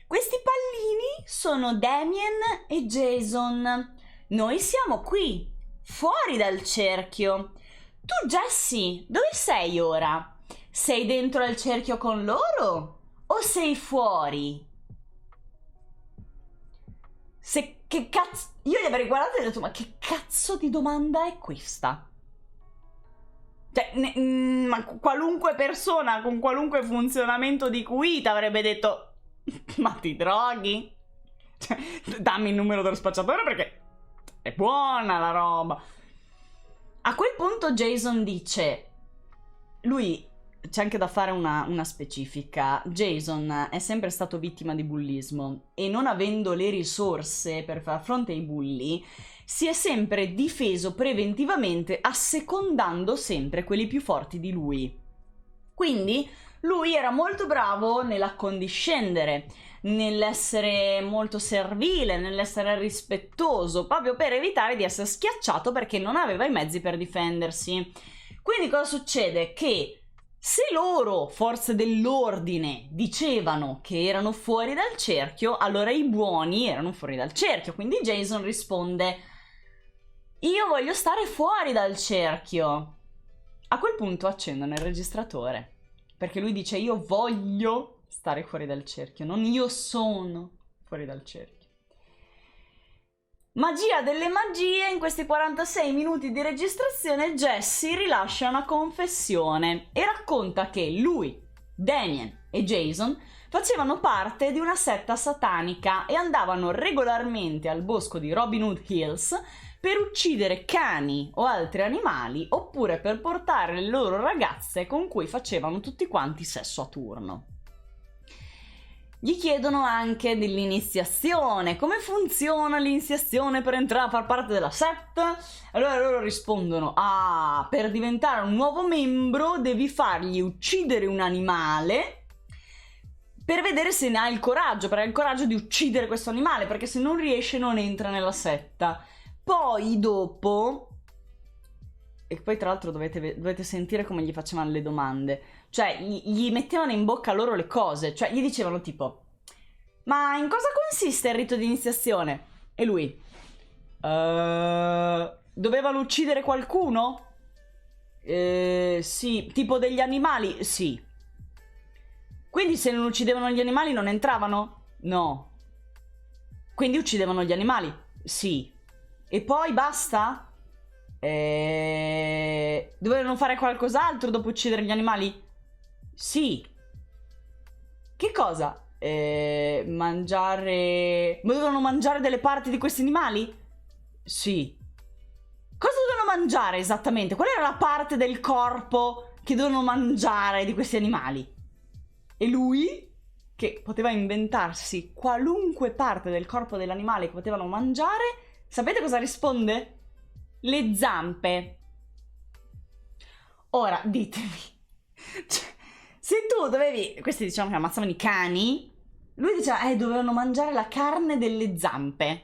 questi pallini sono Damien e Jason. Noi siamo qui, fuori dal cerchio. Tu, Jessie, dove sei ora? Sei dentro al cerchio con loro o sei fuori? Che cazzo... Io li avrei guardato e ho detto: ma che cazzo di domanda è questa? Cioè, ma qualunque persona con qualunque funzionamento di QI ti avrebbe detto: ma ti droghi? Cioè, dammi il numero dello spacciatore perché è buona la roba. A quel punto Jason dice... Lui... C'è anche da fare una specifica. Jason è sempre stato vittima di bullismo e non avendo le risorse per far fronte ai bulli si è sempre difeso preventivamente assecondando sempre quelli più forti di lui. Quindi lui era molto bravo nell'accondiscendere, nell'essere molto servile, nell'essere rispettoso, proprio per evitare di essere schiacciato perché non aveva i mezzi per difendersi. Quindi cosa succede? Che se loro, forze dell'ordine, dicevano che erano fuori dal cerchio, allora i buoni erano fuori dal cerchio. Quindi Jason risponde: io voglio stare fuori dal cerchio. A quel punto accendono il registratore, perché lui dice: io voglio stare fuori dal cerchio, non io sono fuori dal cerchio. Magia delle magie, in questi 46 minuti di registrazione Jesse rilascia una confessione e racconta che lui, Damien e Jason facevano parte di una setta satanica e andavano regolarmente al bosco di Robin Hood Hills per uccidere cani o altri animali oppure per portare le loro ragazze con cui facevano tutti quanti sesso a turno. Gli chiedono anche dell'iniziazione, come funziona l'iniziazione per entrare a far parte della setta? Allora loro rispondono: per diventare un nuovo membro devi fargli uccidere un animale per vedere se ne ha il coraggio, perché ha il coraggio di uccidere questo animale, perché se non riesce non entra nella setta. Poi dopo... E poi tra l'altro dovete sentire come gli facevano le domande. Cioè, gli mettevano in bocca loro le cose. Cioè, gli dicevano tipo: ma in cosa consiste il rito di iniziazione? E lui: dovevano uccidere qualcuno? Sì. Tipo degli animali? Sì. Quindi se non uccidevano gli animali non entravano? No. Quindi uccidevano gli animali? Sì. E poi basta? Dovevano fare qualcos'altro dopo uccidere gli animali? Sì. Che cosa? Mangiare... Ma dovevano mangiare delle parti di questi animali? Sì. Cosa dovevano mangiare esattamente? Qual era la parte del corpo che dovevano mangiare di questi animali? E lui, che poteva inventarsi qualunque parte del corpo dell'animale che potevano mangiare, sapete cosa risponde? Le zampe. Ora, ditemi, cioè, se tu dovevi... Questi diciamo che ammazzavano i cani, lui diceva, dovevano mangiare la carne delle zampe.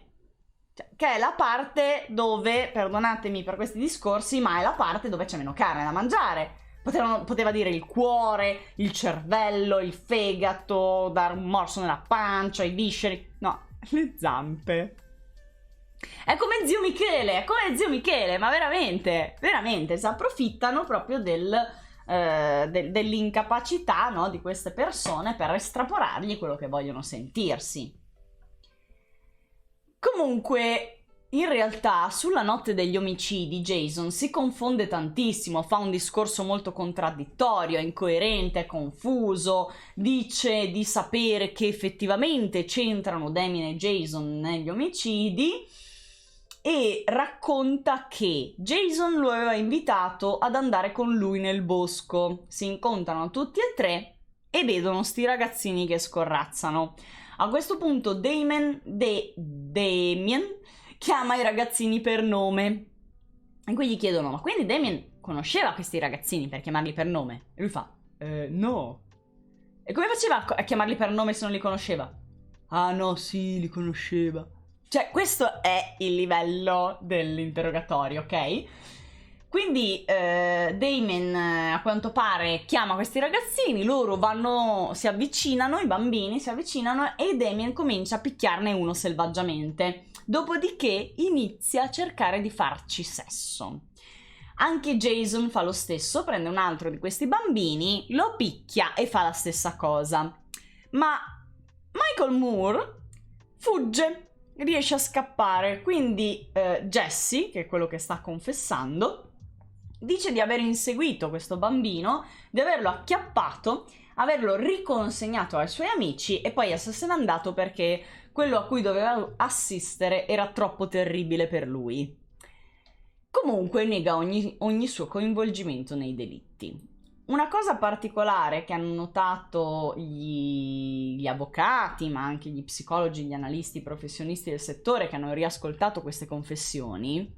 Cioè, che è la parte dove, perdonatemi per questi discorsi, ma è la parte dove c'è meno carne da mangiare. Poteva dire il cuore, il cervello, il fegato, dare un morso nella pancia, i visceri. No, le zampe. È come zio Michele, ma veramente, si approfittano proprio dell'incapacità, no, di queste persone per estrapolargli quello che vogliono sentirsi. Comunque, in realtà, sulla notte degli omicidi, Jason si confonde tantissimo, fa un discorso molto contraddittorio, incoerente, confuso, dice di sapere che effettivamente c'entrano Damien e Jason negli omicidi e racconta che Jason lo aveva invitato ad andare con lui nel bosco. Si incontrano tutti e tre e vedono sti ragazzini che scorrazzano. A questo punto Damien chiama i ragazzini per nome e qui gli chiedono: ma quindi Damien conosceva questi ragazzini per chiamarli per nome? E lui fa: no. E come faceva a chiamarli per nome se non li conosceva? Ah no, sì, li conosceva. Cioè, questo è il livello dell'interrogatorio, ok? Quindi Damien a quanto pare chiama questi ragazzini, loro si avvicinano, i bambini si avvicinano e Damien comincia a picchiarne uno selvaggiamente. Dopodiché inizia a cercare di farci sesso. Anche Jason fa lo stesso, prende un altro di questi bambini, lo picchia e fa la stessa cosa. Ma Michael Moore fugge. Riesce a scappare, quindi Jesse, che è quello che sta confessando, dice di aver inseguito questo bambino, di averlo acchiappato, averlo riconsegnato ai suoi amici e poi essersene andato perché quello a cui doveva assistere era troppo terribile per lui. Comunque nega ogni suo coinvolgimento nei delitti. Una cosa particolare che hanno notato gli avvocati, ma anche gli psicologi, gli analisti, i professionisti del settore che hanno riascoltato queste confessioni,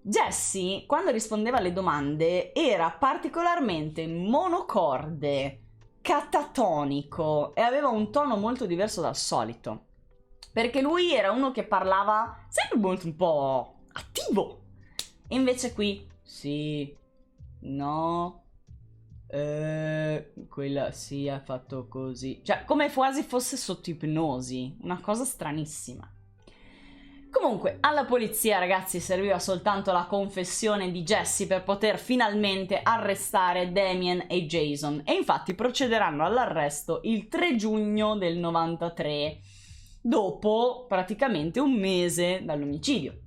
Jesse, quando rispondeva alle domande, era particolarmente monocorde, catatonico e aveva un tono molto diverso dal solito. Perché lui era uno che parlava sempre molto un po' attivo. E invece qui, sì, no... quella sì, ha fatto così. Cioè, come quasi fosse sotto ipnosi. Una cosa stranissima. Comunque, alla polizia, ragazzi, serviva soltanto la confessione di Jesse per poter finalmente arrestare Damien e Jason. E infatti procederanno all'arresto il 3 giugno del 93, dopo praticamente un mese dall'omicidio.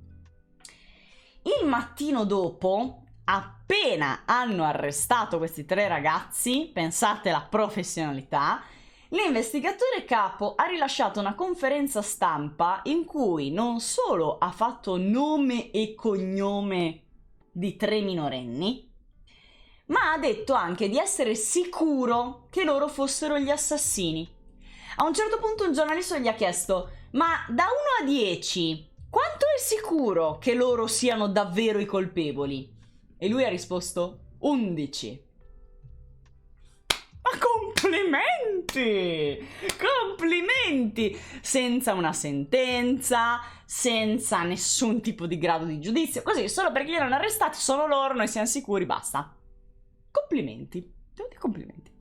Il mattino dopo, appena hanno arrestato questi tre ragazzi, pensate alla professionalità, L'investigatore capo ha rilasciato una conferenza stampa in cui non solo ha fatto nome e cognome di 3 minorenni, ma ha detto anche di essere sicuro che loro fossero gli assassini. A un certo punto un giornalista gli ha chiesto: ma da 1 a 10, quanto è sicuro che loro siano davvero i colpevoli? E lui ha risposto 11. Ma complimenti! Complimenti! Senza una sentenza, senza nessun tipo di grado di giudizio, così, solo perché li hanno arrestati, sono loro, noi siamo sicuri, basta. Complimenti, devo dire complimenti.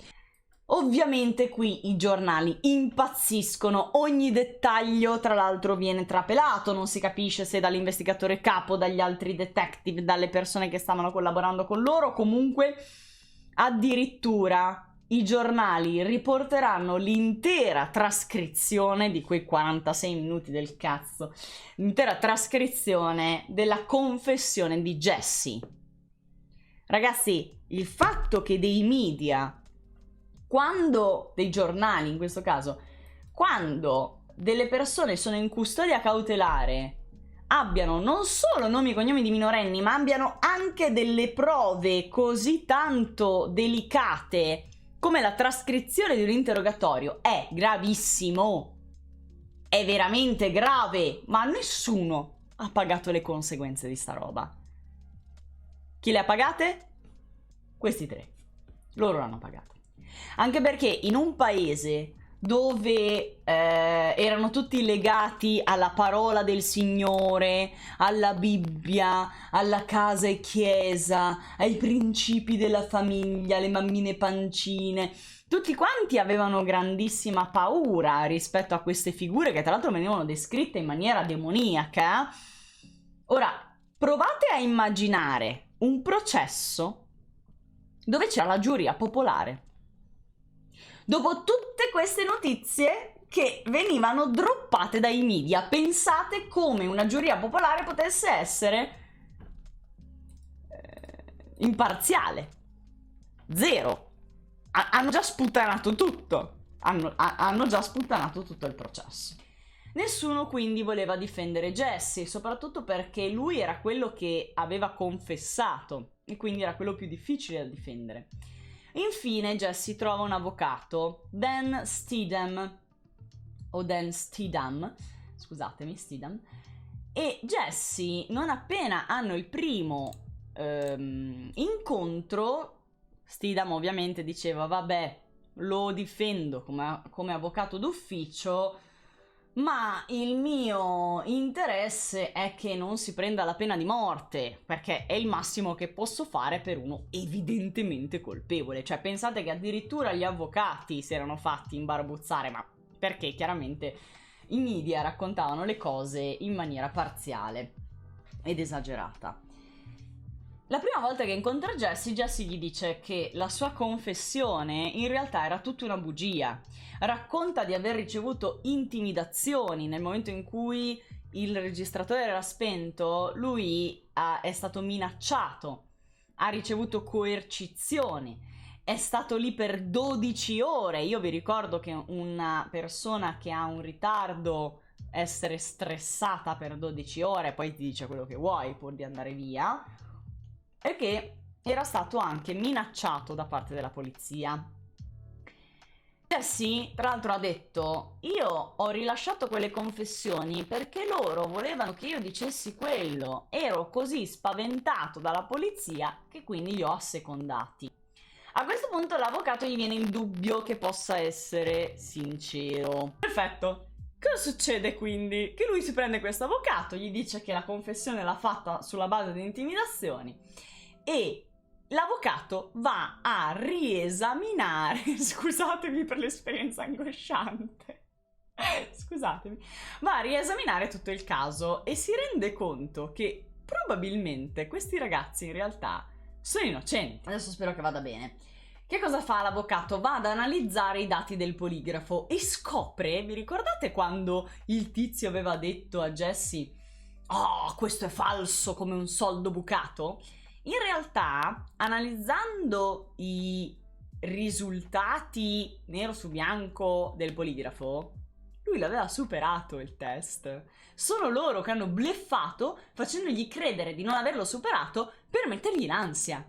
Ovviamente qui i giornali impazziscono, ogni dettaglio tra l'altro viene trapelato, non si capisce se dall'investigatore capo, dagli altri detective, dalle persone che stavano collaborando con loro, comunque addirittura i giornali riporteranno l'intera trascrizione di quei 46 minuti del cazzo, l'intera trascrizione della confessione di Jesse. Ragazzi, il fatto che dei media, dei giornali in questo caso, quando delle persone sono in custodia cautelare, abbiano non solo nomi e cognomi di minorenni, ma abbiano anche delle prove così tanto delicate come la trascrizione di un interrogatorio, è gravissimo. È veramente grave, ma nessuno ha pagato le conseguenze di sta roba. Chi le ha pagate? Questi 3. Loro l'hanno pagata. Anche perché in un paese dove erano tutti legati alla parola del Signore, alla Bibbia, alla casa e chiesa, ai principi della famiglia, le mammine pancine, tutti quanti avevano grandissima paura rispetto a queste figure che tra l'altro venivano descritte in maniera demoniaca. Ora, provate a immaginare un processo dove c'era la giuria popolare. Dopo tutte queste notizie che venivano droppate dai media, pensate come una giuria popolare potesse essere imparziale. Zero. Hanno già sputtanato tutto. Hanno già sputtanato tutto il processo. Nessuno quindi voleva difendere Jesse, soprattutto perché lui era quello che aveva confessato e quindi era quello più difficile da difendere. Infine Jesse trova un avvocato, Dan Steedham, scusatemi, Steedham, e Jesse, non appena hanno il primo incontro, Steedham ovviamente diceva: vabbè, lo difendo come avvocato d'ufficio, ma il mio interesse è che non si prenda la pena di morte, perché è il massimo che posso fare per uno evidentemente colpevole. Cioè, pensate che addirittura gli avvocati si erano fatti imbarbuzzare, ma perché chiaramente i media raccontavano le cose in maniera parziale ed esagerata. La prima volta che incontra Jesse gli dice che la sua confessione in realtà era tutta una bugia. Racconta di aver ricevuto intimidazioni nel momento in cui il registratore era spento. Lui è stato minacciato, ha ricevuto coercizioni, è stato lì per 12 ore. Io vi ricordo che una persona che ha un ritardo, essere stressata per 12 ore, poi ti dice quello che vuoi pur di andare via, e che era stato anche minacciato da parte della polizia. Jesse, tra l'altro, ha detto: io ho rilasciato quelle confessioni perché loro volevano che io dicessi quello. Ero così spaventato dalla polizia che quindi li ho assecondati. A questo punto l'avvocato gli viene il dubbio che possa essere sincero. Perfetto. Cosa succede quindi? Che lui si prende questo avvocato, gli dice che la confessione l'ha fatta sulla base di intimidazioni e l'avvocato va a riesaminare, scusatemi per l'esperienza angosciante, scusatemi, va a riesaminare tutto il caso e si rende conto che probabilmente questi ragazzi in realtà sono innocenti. Adesso spero che vada bene. Che cosa fa l'avvocato? Va ad analizzare i dati del poligrafo e scopre, vi ricordate quando il tizio aveva detto a Jesse: oh, questo è falso come un soldo bucato? In realtà, analizzando i risultati nero su bianco del poligrafo, lui l'aveva superato il test. Sono loro che hanno bleffato facendogli credere di non averlo superato per mettergli in ansia.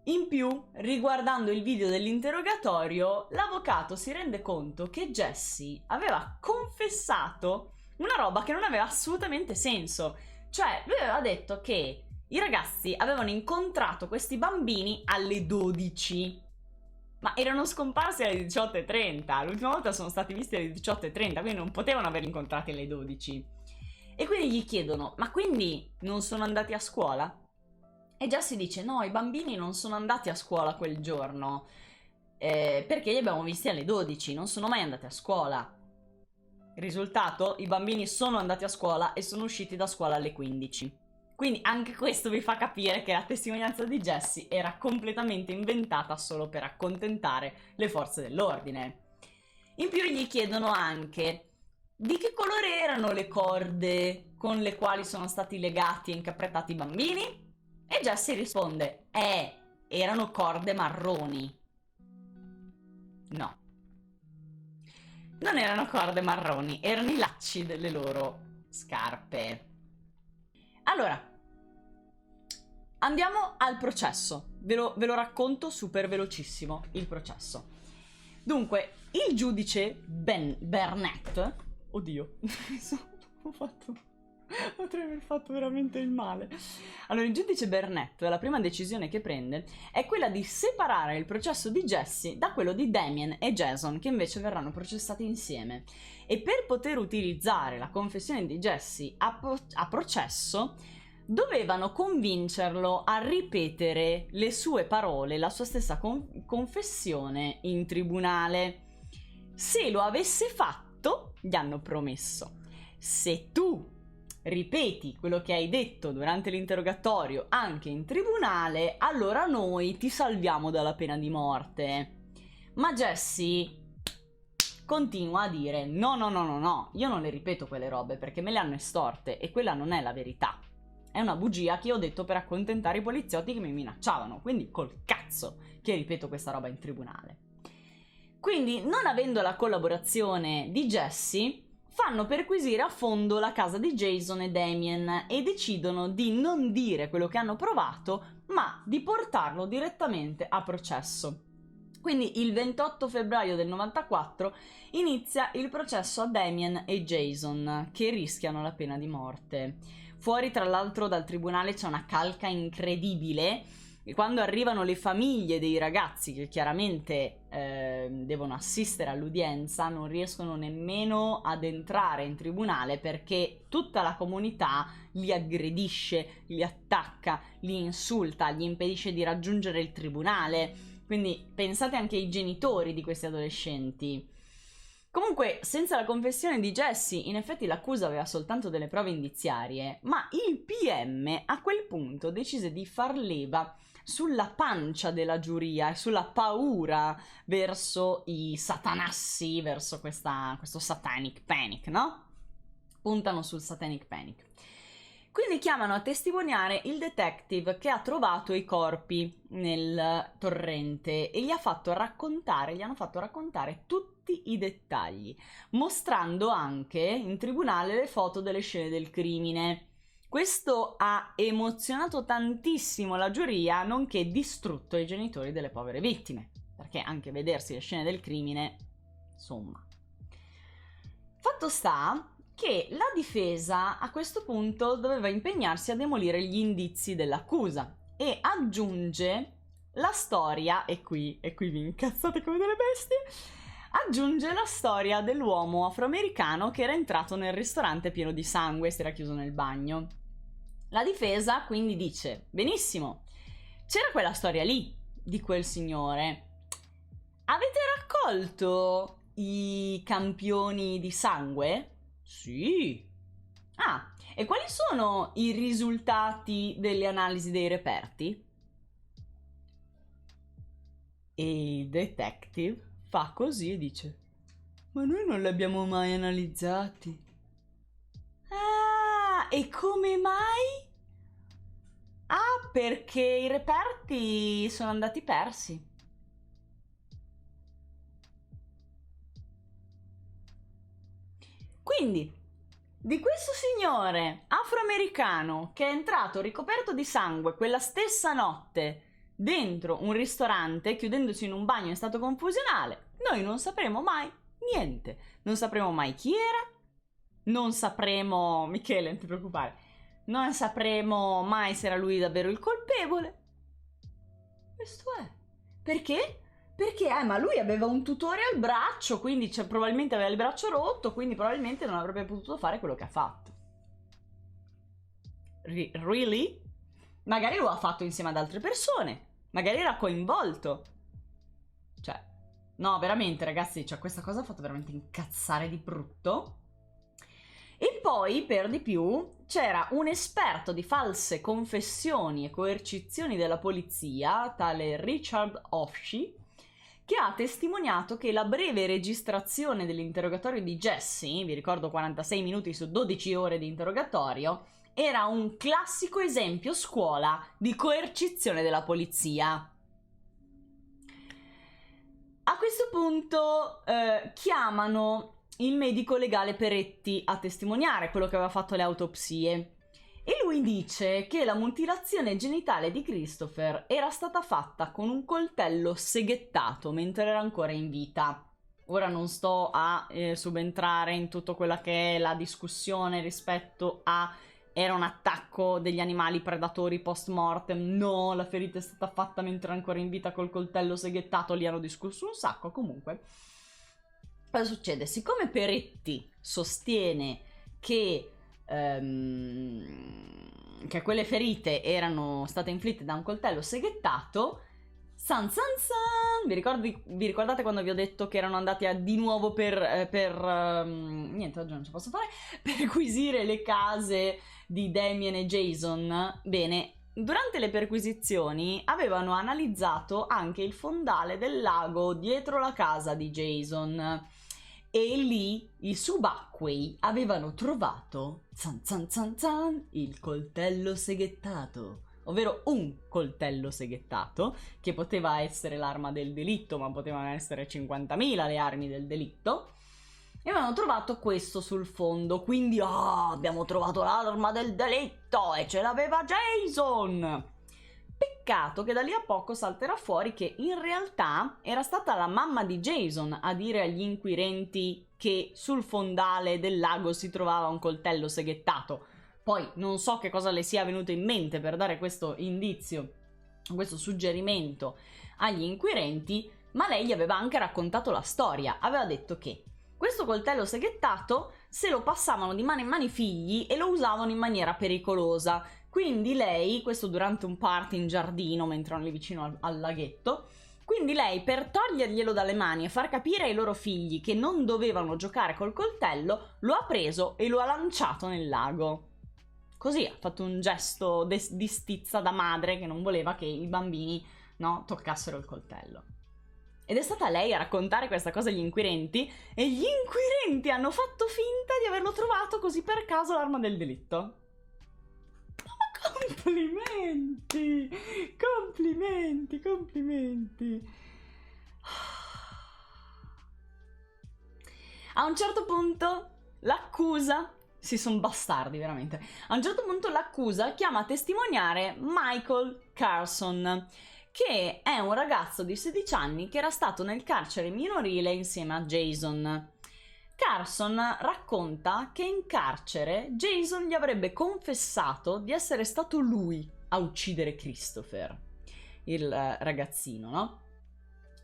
In più, riguardando il video dell'interrogatorio, l'avvocato si rende conto che Jesse aveva confessato una roba che non aveva assolutamente senso. Cioè, lui aveva detto che i ragazzi avevano incontrato questi bambini alle 12, ma erano scomparsi alle 18:30. L'ultima volta sono stati visti alle 18:30, quindi non potevano averli incontrati alle 12. E quindi gli chiedono: ma quindi non sono andati a scuola? E Jesse dice: no, i bambini non sono andati a scuola quel giorno, perché li abbiamo visti alle 12, non sono mai andati a scuola. Risultato: i bambini sono andati a scuola e sono usciti da scuola alle 15. Quindi anche questo vi fa capire che la testimonianza di Jesse era completamente inventata solo per accontentare le forze dell'ordine. In più gli chiedono anche di che colore erano le corde con le quali sono stati legati e incaprettati i bambini, e Jesse risponde: erano corde marroni. No, non erano corde marroni, erano i lacci delle loro scarpe. Allora, andiamo al processo. Ve lo racconto super velocissimo, il processo. Dunque, il giudice Burnett... Oddio, potrei aver fatto veramente il male. Allora, il giudice Burnett, la prima decisione che prende è quella di separare il processo di Jesse da quello di Damien e Jason, che invece verranno processati insieme. E per poter utilizzare la confessione di Jesse a processo, dovevano convincerlo a ripetere le sue parole, la sua stessa confessione in tribunale. Se lo avesse fatto, gli hanno promesso: se tu ripeti quello che hai detto durante l'interrogatorio anche in tribunale, allora noi ti salviamo dalla pena di morte. Ma Jesse continua a dire: no, io non le ripeto quelle robe perché me le hanno estorte e quella non è la verità. È una bugia che ho detto per accontentare i poliziotti che mi minacciavano, quindi col cazzo che ripeto questa roba in tribunale. Quindi, non avendo la collaborazione di Jesse, fanno perquisire a fondo la casa di Jason e Damien e decidono di non dire quello che hanno provato, ma di portarlo direttamente a processo. Quindi il 28 febbraio del 94 inizia il processo a Damien e Jason, che rischiano la pena di morte. Fuori, tra l'altro, dal tribunale c'è una calca incredibile, e quando arrivano le famiglie dei ragazzi che chiaramente devono assistere all'udienza, non riescono nemmeno ad entrare in tribunale perché tutta la comunità li aggredisce, li attacca, li insulta, gli impedisce di raggiungere il tribunale. Quindi pensate anche ai genitori di questi adolescenti. Comunque, senza la confessione di Jesse, in effetti l'accusa aveva soltanto delle prove indiziarie, ma il PM a quel punto decise di far leva sulla pancia della giuria e sulla paura verso i satanassi, verso questo satanic panic, no? Puntano sul satanic panic. Quindi chiamano a testimoniare il detective che ha trovato i corpi nel torrente e gli hanno fatto raccontare tutti i dettagli, mostrando anche in tribunale le foto delle scene del crimine. Questo ha emozionato tantissimo la giuria, nonché distrutto i genitori delle povere vittime, perché anche vedersi le scene del crimine, insomma. Fatto sta che la difesa a questo punto doveva impegnarsi a demolire gli indizi dell'accusa e aggiunge la storia, e qui vi incazzate come delle bestie, aggiunge la storia dell'uomo afroamericano che era entrato nel ristorante pieno di sangue e si era chiuso nel bagno. La difesa quindi dice: benissimo, c'era quella storia lì di quel signore, avete raccolto i campioni di sangue? Sì. Ah, e quali sono i risultati delle analisi dei reperti? E il detective fa così e dice: ma noi non li abbiamo mai analizzati. Ah, e come mai? Ah, Perché i reperti sono andati persi. Quindi, di questo signore afroamericano che è entrato ricoperto di sangue quella stessa notte dentro un ristorante, chiudendosi in un bagno in stato confusionale, noi non sapremo mai niente. Non sapremo mai chi era, non sapremo... Michele, non ti preoccupare. Non sapremo mai se era lui davvero il colpevole. Questo è. Perché? Perché, ma lui aveva un tutore al braccio, quindi probabilmente aveva il braccio rotto, quindi probabilmente non avrebbe potuto fare quello che ha fatto. Really? Magari lo ha fatto insieme ad altre persone. Magari era coinvolto. Cioè, no, veramente, ragazzi, cioè, questa cosa ha fatto veramente incazzare di brutto. E poi, per di più, c'era un esperto di false confessioni e coercizioni della polizia, tale Richard Offshee, che ha testimoniato che la breve registrazione dell'interrogatorio di Jesse, vi ricordo 46 minuti su 12 ore di interrogatorio, era un classico esempio scuola di coercizione della polizia. A questo punto chiamano il medico legale Peretti a testimoniare quello che aveva fatto le autopsie. E lui dice che la mutilazione genitale di Christopher era stata fatta con un coltello seghettato mentre era ancora in vita. Ora non sto a subentrare in tutto quella che è la discussione rispetto a era un attacco degli animali predatori post mortem, no, la ferita è stata fatta mentre era ancora in vita col coltello seghettato, lì hanno discusso un sacco. Comunque, cosa succede? Siccome Peretti sostiene che quelle ferite erano state inflitte da un coltello seghettato, vi ricordate quando vi ho detto che erano andati di nuovo niente, oggi non ce posso fare, perquisire le case di Damien e Jason? Bene, durante le perquisizioni avevano analizzato anche il fondale del lago dietro la casa di Jason. E lì i subacquei avevano trovato il coltello seghettato, ovvero un coltello seghettato, che poteva essere l'arma del delitto, ma potevano essere 50.000 le armi del delitto, e avevano trovato questo sul fondo, quindi abbiamo trovato l'arma del delitto e ce l'aveva Jason! Peccato che da lì a poco salterà fuori che in realtà era stata la mamma di Jason a dire agli inquirenti che sul fondale del lago si trovava un coltello seghettato. Poi non so che cosa le sia venuto in mente per dare questo indizio, questo suggerimento agli inquirenti, ma lei gli aveva anche raccontato la storia. Aveva detto che questo coltello seghettato se lo passavano di mano in mano i figli e lo usavano in maniera pericolosa. Quindi lei, questo durante un party in giardino mentre erano lì vicino al laghetto, quindi lei per toglierglielo dalle mani e far capire ai loro figli che non dovevano giocare col coltello, lo ha preso e lo ha lanciato nel lago. Così ha fatto un gesto di stizza da madre che non voleva che i bambini, no, toccassero il coltello. Ed è stata lei a raccontare questa cosa agli inquirenti e gli inquirenti hanno fatto finta di averlo trovato così per caso l'arma del delitto. Complimenti, complimenti, complimenti. A un certo punto l'accusa, sono bastardi veramente, a un certo punto l'accusa chiama a testimoniare Michael Carson, che è un ragazzo di 16 anni che era stato nel carcere minorile insieme a Jason. Carson racconta che in carcere Jason gli avrebbe confessato di essere stato lui a uccidere Christopher, il ragazzino, no?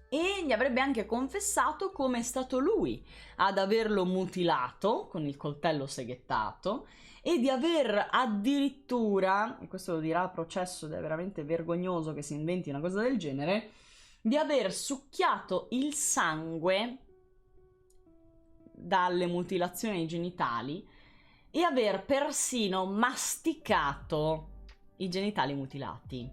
E gli avrebbe anche confessato come è stato lui ad averlo mutilato con il coltello seghettato e di aver addirittura, e questo lo dirà a processo ed è veramente vergognoso che si inventi una cosa del genere, di aver succhiato il sangue dalle mutilazioni genitali e aver persino masticato i genitali mutilati.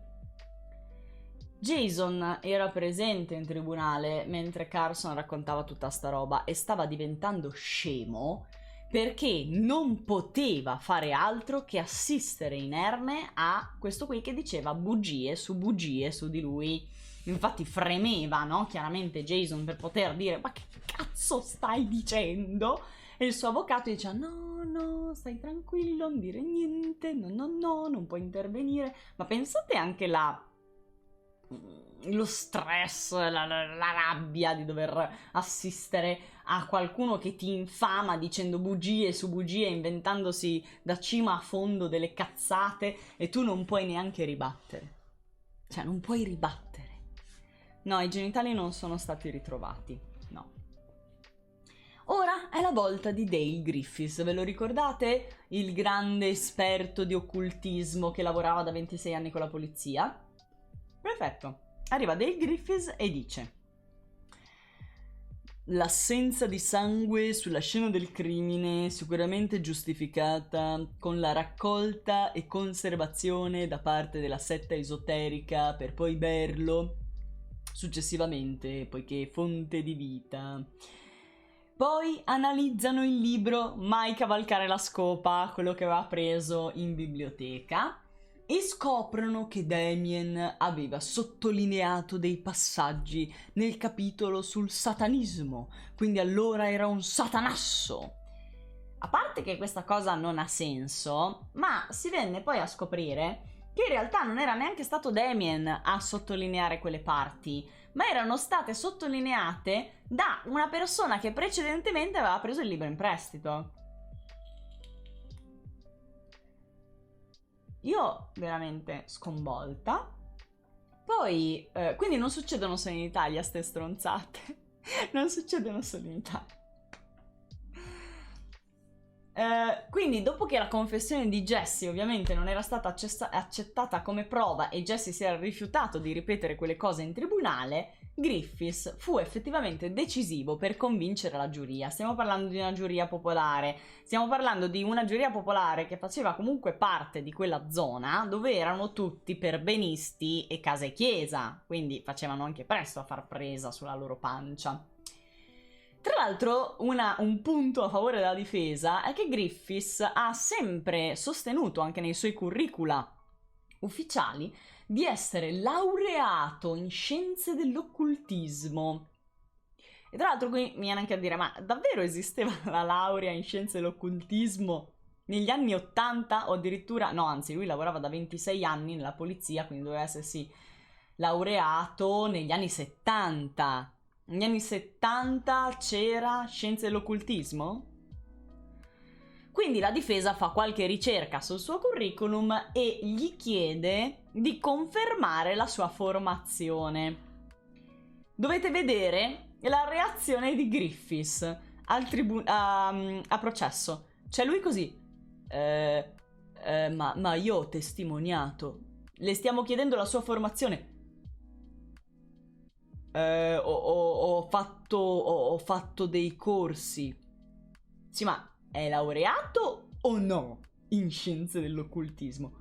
Jason era presente in tribunale mentre Carson raccontava tutta sta roba e stava diventando scemo perché non poteva fare altro che assistere inerme a questo qui che diceva bugie su di lui. Infatti fremeva, no? Chiaramente Jason per poter dire ma che cazzo stai dicendo? E il suo avvocato diceva no, stai tranquillo, non dire niente, no, non puoi intervenire. Ma pensate anche lo stress, la rabbia di dover assistere a qualcuno che ti infama dicendo bugie su bugie, inventandosi da cima a fondo delle cazzate e tu non puoi neanche ribattere. Cioè, non puoi ribattere. No, i genitali non sono stati ritrovati, no. Ora è la volta di Dale Griffiths, ve lo ricordate? Il grande esperto di occultismo che lavorava da 26 anni con la polizia? Perfetto. Arriva Dale Griffiths e dice: l'assenza di sangue sulla scena del crimine sicuramente giustificata con la raccolta e conservazione da parte della setta esoterica per poi berlo successivamente, poiché fonte di vita. Poi analizzano il libro Mai cavalcare la scopa, quello che aveva preso in biblioteca, e scoprono che Damien aveva sottolineato dei passaggi nel capitolo sul satanismo, quindi allora era un satanasso. A parte che questa cosa non ha senso, ma si venne poi a scoprire che in realtà non era neanche stato Damien a sottolineare quelle parti, ma erano state sottolineate da una persona che precedentemente aveva preso il libro in prestito. Io veramente sconvolta. Poi, quindi non succedono solo in Italia ste stronzate. Non succedono solo in Italia. Quindi dopo che la confessione di Jesse ovviamente non era stata accettata come prova e Jesse si era rifiutato di ripetere quelle cose in tribunale, Griffiths fu effettivamente decisivo per convincere la giuria. Stiamo parlando di una giuria popolare, stiamo parlando di una giuria popolare che faceva comunque parte di quella zona dove erano tutti perbenisti e casa e chiesa, quindi facevano anche presto a far presa sulla loro pancia. Tra l'altro, un punto a favore della difesa è che Griffiths ha sempre sostenuto, anche nei suoi curricula ufficiali, di essere laureato in scienze dell'occultismo. E tra l'altro qui mi viene anche a dire, ma davvero esisteva la laurea in scienze dell'occultismo negli anni 80 o addirittura... No, anzi, lui lavorava da 26 anni nella polizia, quindi doveva essersi laureato negli anni 70. Negli anni 70 c'era scienze dell'occultismo? Quindi la difesa fa qualche ricerca sul suo curriculum e gli chiede di confermare la sua formazione. Dovete vedere la reazione di Griffiths a processo. Cioè lui così, ma io ho testimoniato, le stiamo chiedendo la sua formazione. Ho fatto dei corsi. Sì, ma è laureato o no in scienze dell'occultismo?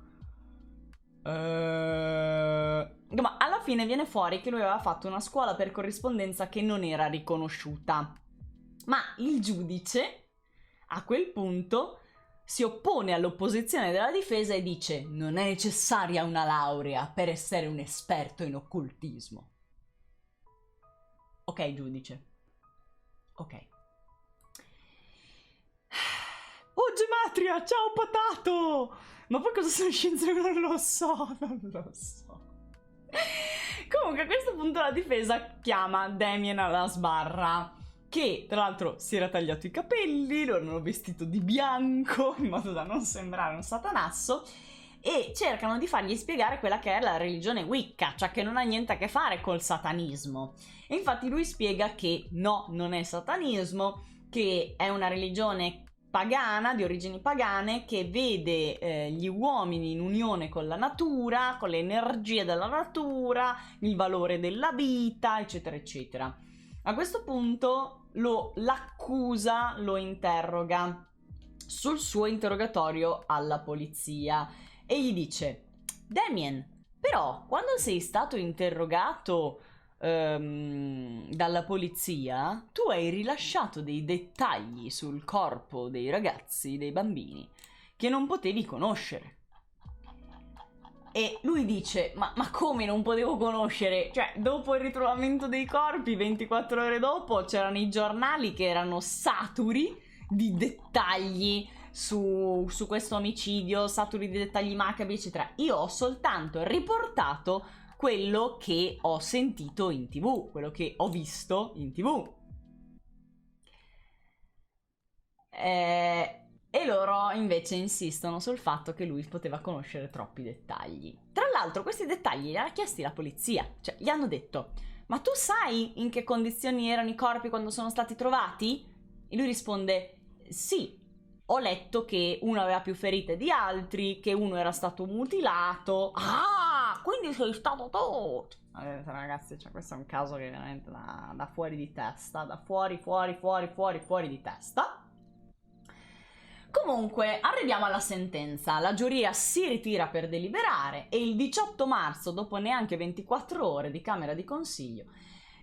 Ma alla fine viene fuori che lui aveva fatto una scuola per corrispondenza che non era riconosciuta. Ma il giudice, a quel punto, si oppone all'opposizione della difesa e dice: non è necessaria una laurea per essere un esperto in occultismo. Ok, giudice. Ok. Oh, gematria! Ciao, patato! Ma poi cosa sono scienze? Non lo so. Comunque, a questo punto la difesa chiama Damien alla sbarra, che tra l'altro si era tagliato i capelli, lo hanno vestito di bianco, in modo da non sembrare un satanasso, e cercano di fargli spiegare quella che è la religione Wicca, cioè che non ha niente a che fare col satanismo. E infatti lui spiega che no, non è satanismo, che è una religione pagana, di origini pagane, che vede gli uomini in unione con la natura, con le energie della natura, il valore della vita, eccetera, eccetera. A questo punto l'accusa lo interroga sul suo interrogatorio alla polizia e gli dice: Damien, però quando sei stato interrogato dalla polizia, tu hai rilasciato dei dettagli sul corpo dei ragazzi, dei bambini, che non potevi conoscere. E lui dice, ma come non potevo conoscere? Cioè, dopo il ritrovamento dei corpi, 24 ore dopo, c'erano i giornali che erano saturi di dettagli su questo omicidio, saturi di dettagli macabri, eccetera. Io ho soltanto riportato quello che ho sentito in TV, quello che ho visto in TV. E loro invece insistono sul fatto che lui poteva conoscere troppi dettagli. Tra l'altro questi dettagli li ha chiesti la polizia, cioè gli hanno detto: ma tu sai in che condizioni erano i corpi quando sono stati trovati? E lui risponde: sì, ho letto che uno aveva più ferite di altri, che uno era stato mutilato. Ah, quindi sei stato tu! Ragazzi, cioè, questo è un caso che è veramente da fuori di testa, da fuori di testa. Comunque, arriviamo alla sentenza. La giuria si ritira per deliberare e il 18 marzo, dopo neanche 24 ore di Camera di Consiglio,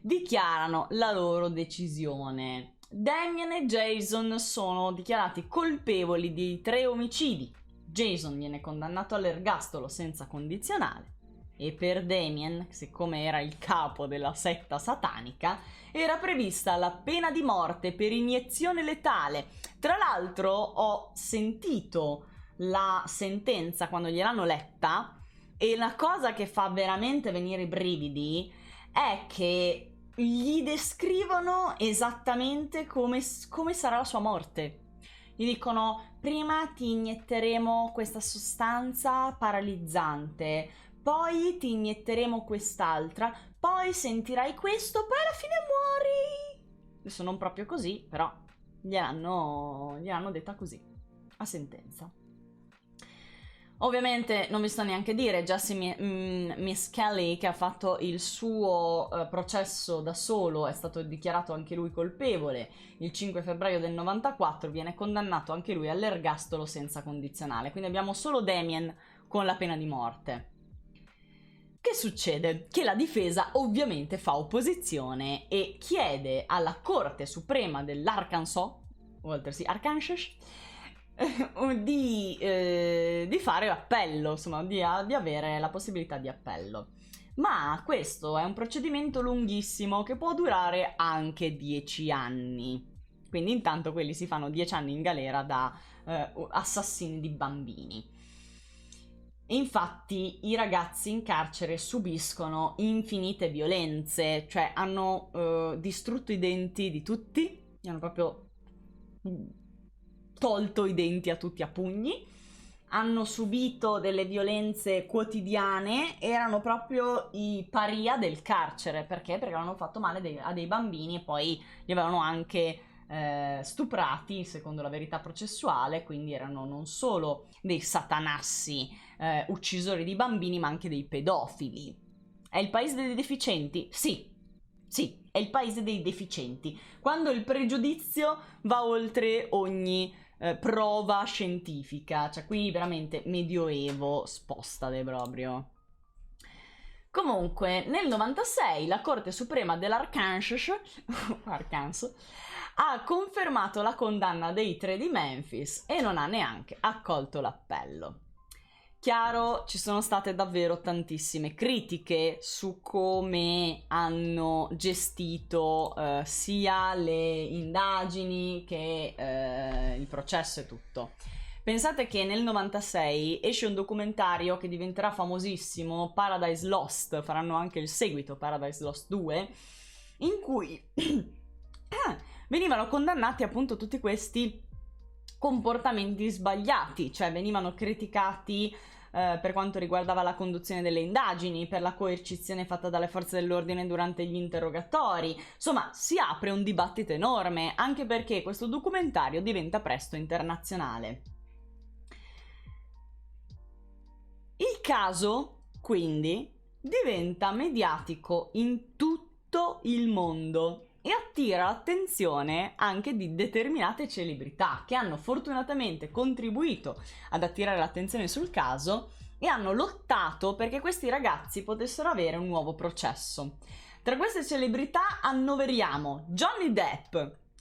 dichiarano la loro decisione. Damien e Jason sono dichiarati colpevoli di 3 omicidi. Jason viene condannato all'ergastolo senza condizionale e per Damien, siccome era il capo della setta satanica, era prevista la pena di morte per iniezione letale. Tra l'altro ho sentito la sentenza quando gliel'hanno letta e la cosa che fa veramente venire i brividi è che gli descrivono esattamente come sarà la sua morte. Gli dicono: prima ti inietteremo questa sostanza paralizzante, poi ti inietteremo quest'altra, poi sentirai questo, poi alla fine muori. Adesso non proprio così, però gliel'hanno detta così, a sentenza. Ovviamente non vi sto neanche a dire, Jesse Misskelley, che ha fatto il suo processo da solo, è stato dichiarato anche lui colpevole il 5 febbraio del 94, viene condannato anche lui all'ergastolo senza condizionale. Quindi abbiamo solo Damien con la pena di morte. Che succede? Che la difesa ovviamente fa opposizione e chiede alla Corte Suprema dell'Arkansas, Arkansas, di fare appello, insomma, di avere la possibilità di appello. Ma questo è un procedimento lunghissimo che può durare anche 10 anni. Quindi intanto quelli si fanno 10 anni in galera da assassini di bambini. Infatti i ragazzi in carcere subiscono infinite violenze, cioè hanno distrutto i denti di tutti, hanno proprio tolto i denti a tutti a pugni, hanno subito delle violenze quotidiane, erano proprio i paria del carcere. Perché? Perché avevano fatto male a dei bambini e poi li avevano anche stuprati secondo la verità processuale, quindi erano non solo dei satanassi uccisori di bambini, ma anche dei pedofili. È il paese dei deficienti? Sì, è il paese dei deficienti, quando il pregiudizio va oltre ogni prova scientifica, cioè qui veramente medioevo spostate proprio. Comunque nel 96 la Corte Suprema dell'Arkansas ha confermato la condanna dei 3 di Memphis e non ha neanche accolto l'appello. Chiaro, ci sono state davvero tantissime critiche su come hanno gestito sia le indagini che il processo e tutto. Pensate che nel 96 esce un documentario che diventerà famosissimo, Paradise Lost, faranno anche il seguito, Paradise Lost 2, in cui venivano condannati appunto tutti questi comportamenti sbagliati, cioè venivano criticati per quanto riguardava la conduzione delle indagini, per la coercizione fatta dalle forze dell'ordine durante gli interrogatori. Insomma, si apre un dibattito enorme, anche perché questo documentario diventa presto internazionale. Il caso, quindi, diventa mediatico in tutto il mondo e attira l'attenzione anche di determinate celebrità che hanno fortunatamente contribuito ad attirare l'attenzione sul caso e hanno lottato perché questi ragazzi potessero avere un nuovo processo. Tra queste celebrità annoveriamo Johnny Depp,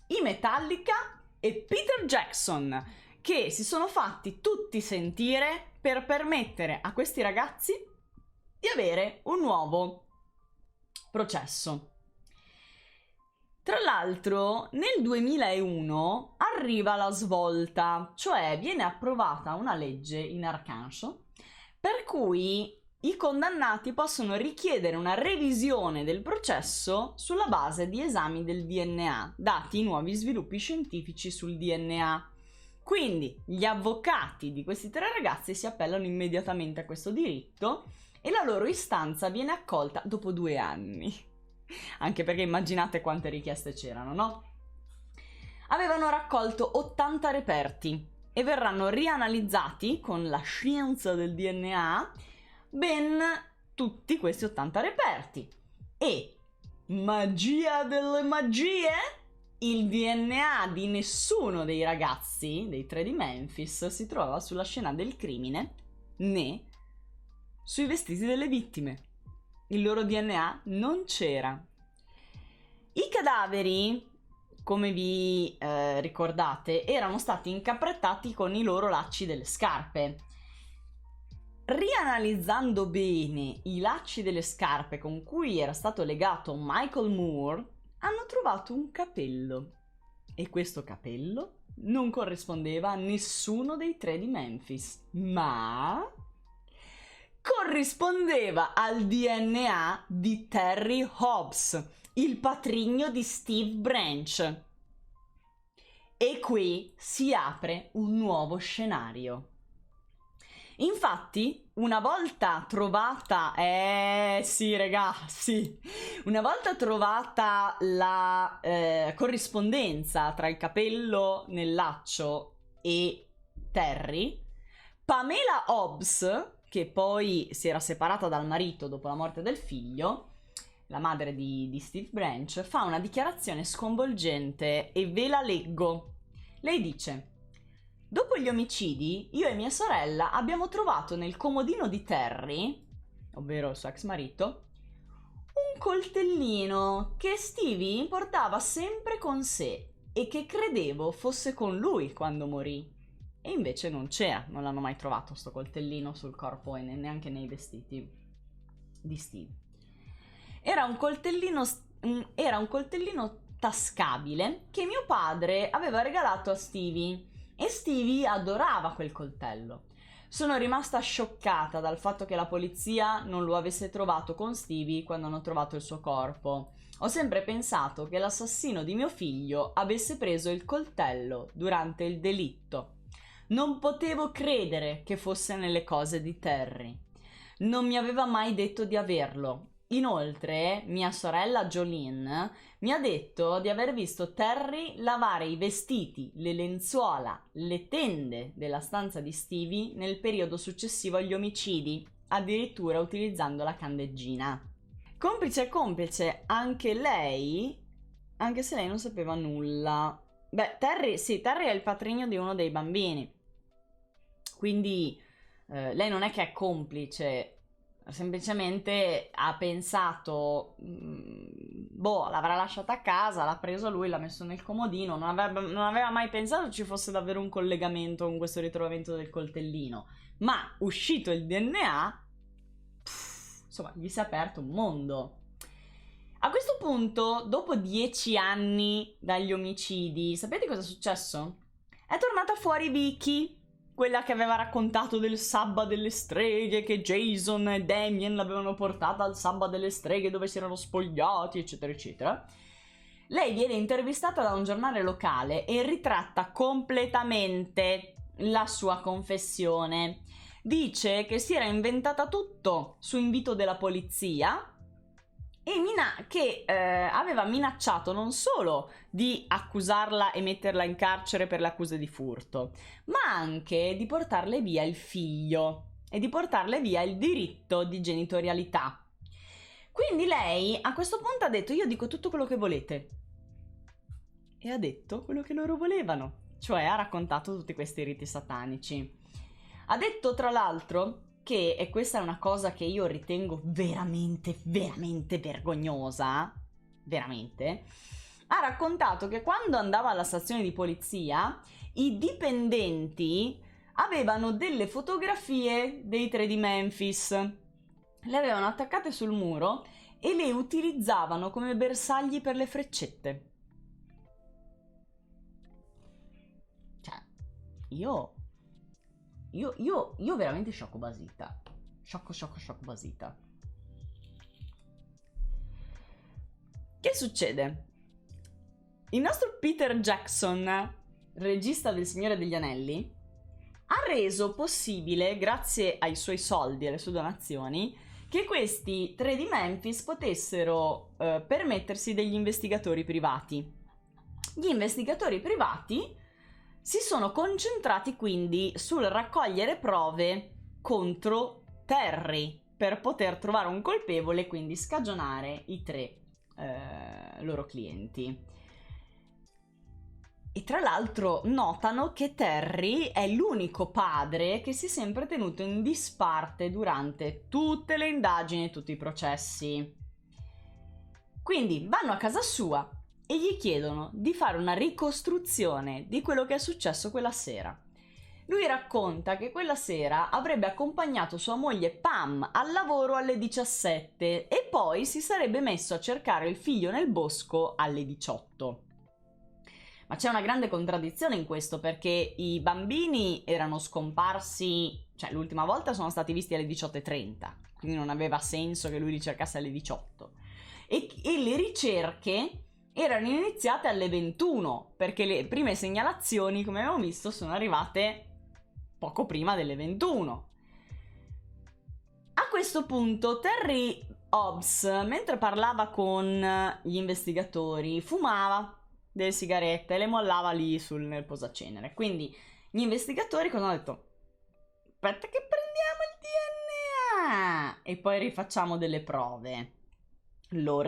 i Metallica e Peter Jackson, che si sono fatti tutti sentire per permettere a questi ragazzi di avere un nuovo processo. Tra l'altro, nel 2001 arriva la svolta, cioè viene approvata una legge in Arkansas per cui i condannati possono richiedere una revisione del processo sulla base di esami del DNA, dati i nuovi sviluppi scientifici sul DNA. Quindi gli avvocati di questi 3 ragazzi si appellano immediatamente a questo diritto e la loro istanza viene accolta dopo 2 anni. Anche perché immaginate quante richieste c'erano, no? Avevano raccolto 80 reperti e verranno rianalizzati con la scienza del DNA ben tutti questi 80 reperti. E, magia delle magie, il DNA di nessuno dei ragazzi, dei 3 di Memphis, si trovava sulla scena del crimine né sui vestiti delle vittime. Il loro DNA non c'era. I cadaveri, come vi ricordate, erano stati incaprettati con i loro lacci delle scarpe. Rianalizzando bene i lacci delle scarpe con cui era stato legato Michael Moore, hanno trovato un capello. E questo capello non corrispondeva a nessuno dei 3 di Memphis, ma corrispondeva al DNA di Terry Hobbs, il patrigno di Steve Branch. E qui si apre un nuovo scenario. Infatti, una volta trovata, una volta trovata la corrispondenza tra il capello nel laccio e Terry, Pamela Hobbs, che poi si era separata dal marito dopo la morte del figlio, la madre di Steve Branch, fa una dichiarazione sconvolgente e ve la leggo. Lei dice: dopo gli omicidi, io e mia sorella abbiamo trovato nel comodino di Terry, ovvero il suo ex marito, un coltellino che Stevie portava sempre con sé e che credevo fosse con lui quando morì. E invece non c'era, non l'hanno mai trovato sto coltellino sul corpo e neanche nei vestiti di Steve. Era un coltellino tascabile che mio padre aveva regalato a Stevie e Stevie adorava quel coltello. Sono rimasta scioccata dal fatto che la polizia non lo avesse trovato con Stevie quando hanno trovato il suo corpo. Ho sempre pensato che l'assassino di mio figlio avesse preso il coltello durante il delitto. Non potevo credere che fosse nelle cose di Terry. Non mi aveva mai detto di averlo. Inoltre, mia sorella Jolene mi ha detto di aver visto Terry lavare i vestiti, le lenzuola, le tende della stanza di Stevie nel periodo successivo agli omicidi, addirittura utilizzando la candeggina. Complice anche lei, anche se lei non sapeva nulla. Terry è il patrigno di uno dei bambini, quindi lei non è che è complice. Semplicemente ha pensato, l'avrà lasciata a casa, l'ha preso lui, l'ha messo nel comodino, non aveva mai pensato ci fosse davvero un collegamento con questo ritrovamento del coltellino, ma uscito il DNA, insomma, gli si è aperto un mondo. A questo punto, dopo 10 anni dagli omicidi, sapete cosa è successo? È tornata fuori Vicky, quella che aveva raccontato del Sabba delle streghe, che Jason e Damien l'avevano portata al Sabba delle streghe dove si erano spogliati, eccetera, eccetera. Lei viene intervistata da un giornale locale e ritratta completamente la sua confessione. Dice che si era inventata tutto su invito della polizia e che aveva minacciato non solo di accusarla e metterla in carcere per le accuse di furto, ma anche di portarle via il figlio e di portarle via il diritto di genitorialità. Quindi lei a questo punto ha detto: io dico tutto quello che volete. E ha detto quello che loro volevano, cioè ha raccontato tutti questi riti satanici. Ha detto tra l'altro che, e questa è una cosa che io ritengo veramente, veramente vergognosa, veramente, ha raccontato che quando andava alla stazione di polizia, i dipendenti avevano delle fotografie dei 3 di Memphis, le avevano attaccate sul muro e le utilizzavano come bersagli per le freccette. Cioè, io veramente sciocco basita. Sciocco basita. Che succede? Il nostro Peter Jackson, regista del Signore degli Anelli, ha reso possibile, grazie ai suoi soldi e alle sue donazioni, che questi 3 di Memphis potessero permettersi degli investigatori privati. Gli investigatori privati si sono concentrati quindi sul raccogliere prove contro Terry per poter trovare un colpevole e quindi scagionare i 3 loro clienti. E tra l'altro notano che Terry è l'unico padre che si è sempre tenuto in disparte durante tutte le indagini e tutti i processi. Quindi vanno a casa sua e gli chiedono di fare una ricostruzione di quello che è successo quella sera. Lui racconta che quella sera avrebbe accompagnato sua moglie Pam al lavoro alle 17 e poi si sarebbe messo a cercare il figlio nel bosco alle 18. Ma c'è una grande contraddizione in questo, perché i bambini erano scomparsi, cioè l'ultima volta sono stati visti alle 18:30, quindi non aveva senso che lui li cercasse alle 18. E le ricerche erano iniziate alle 21, perché le prime segnalazioni, come abbiamo visto, sono arrivate poco prima delle 21. A questo punto Terry Hobbs, mentre parlava con gli investigatori, fumava delle sigarette e le mollava lì nel posacenere. Quindi gli investigatori cosa hanno detto? Aspetta che prendiamo il DNA e poi rifacciamo delle prove. Lo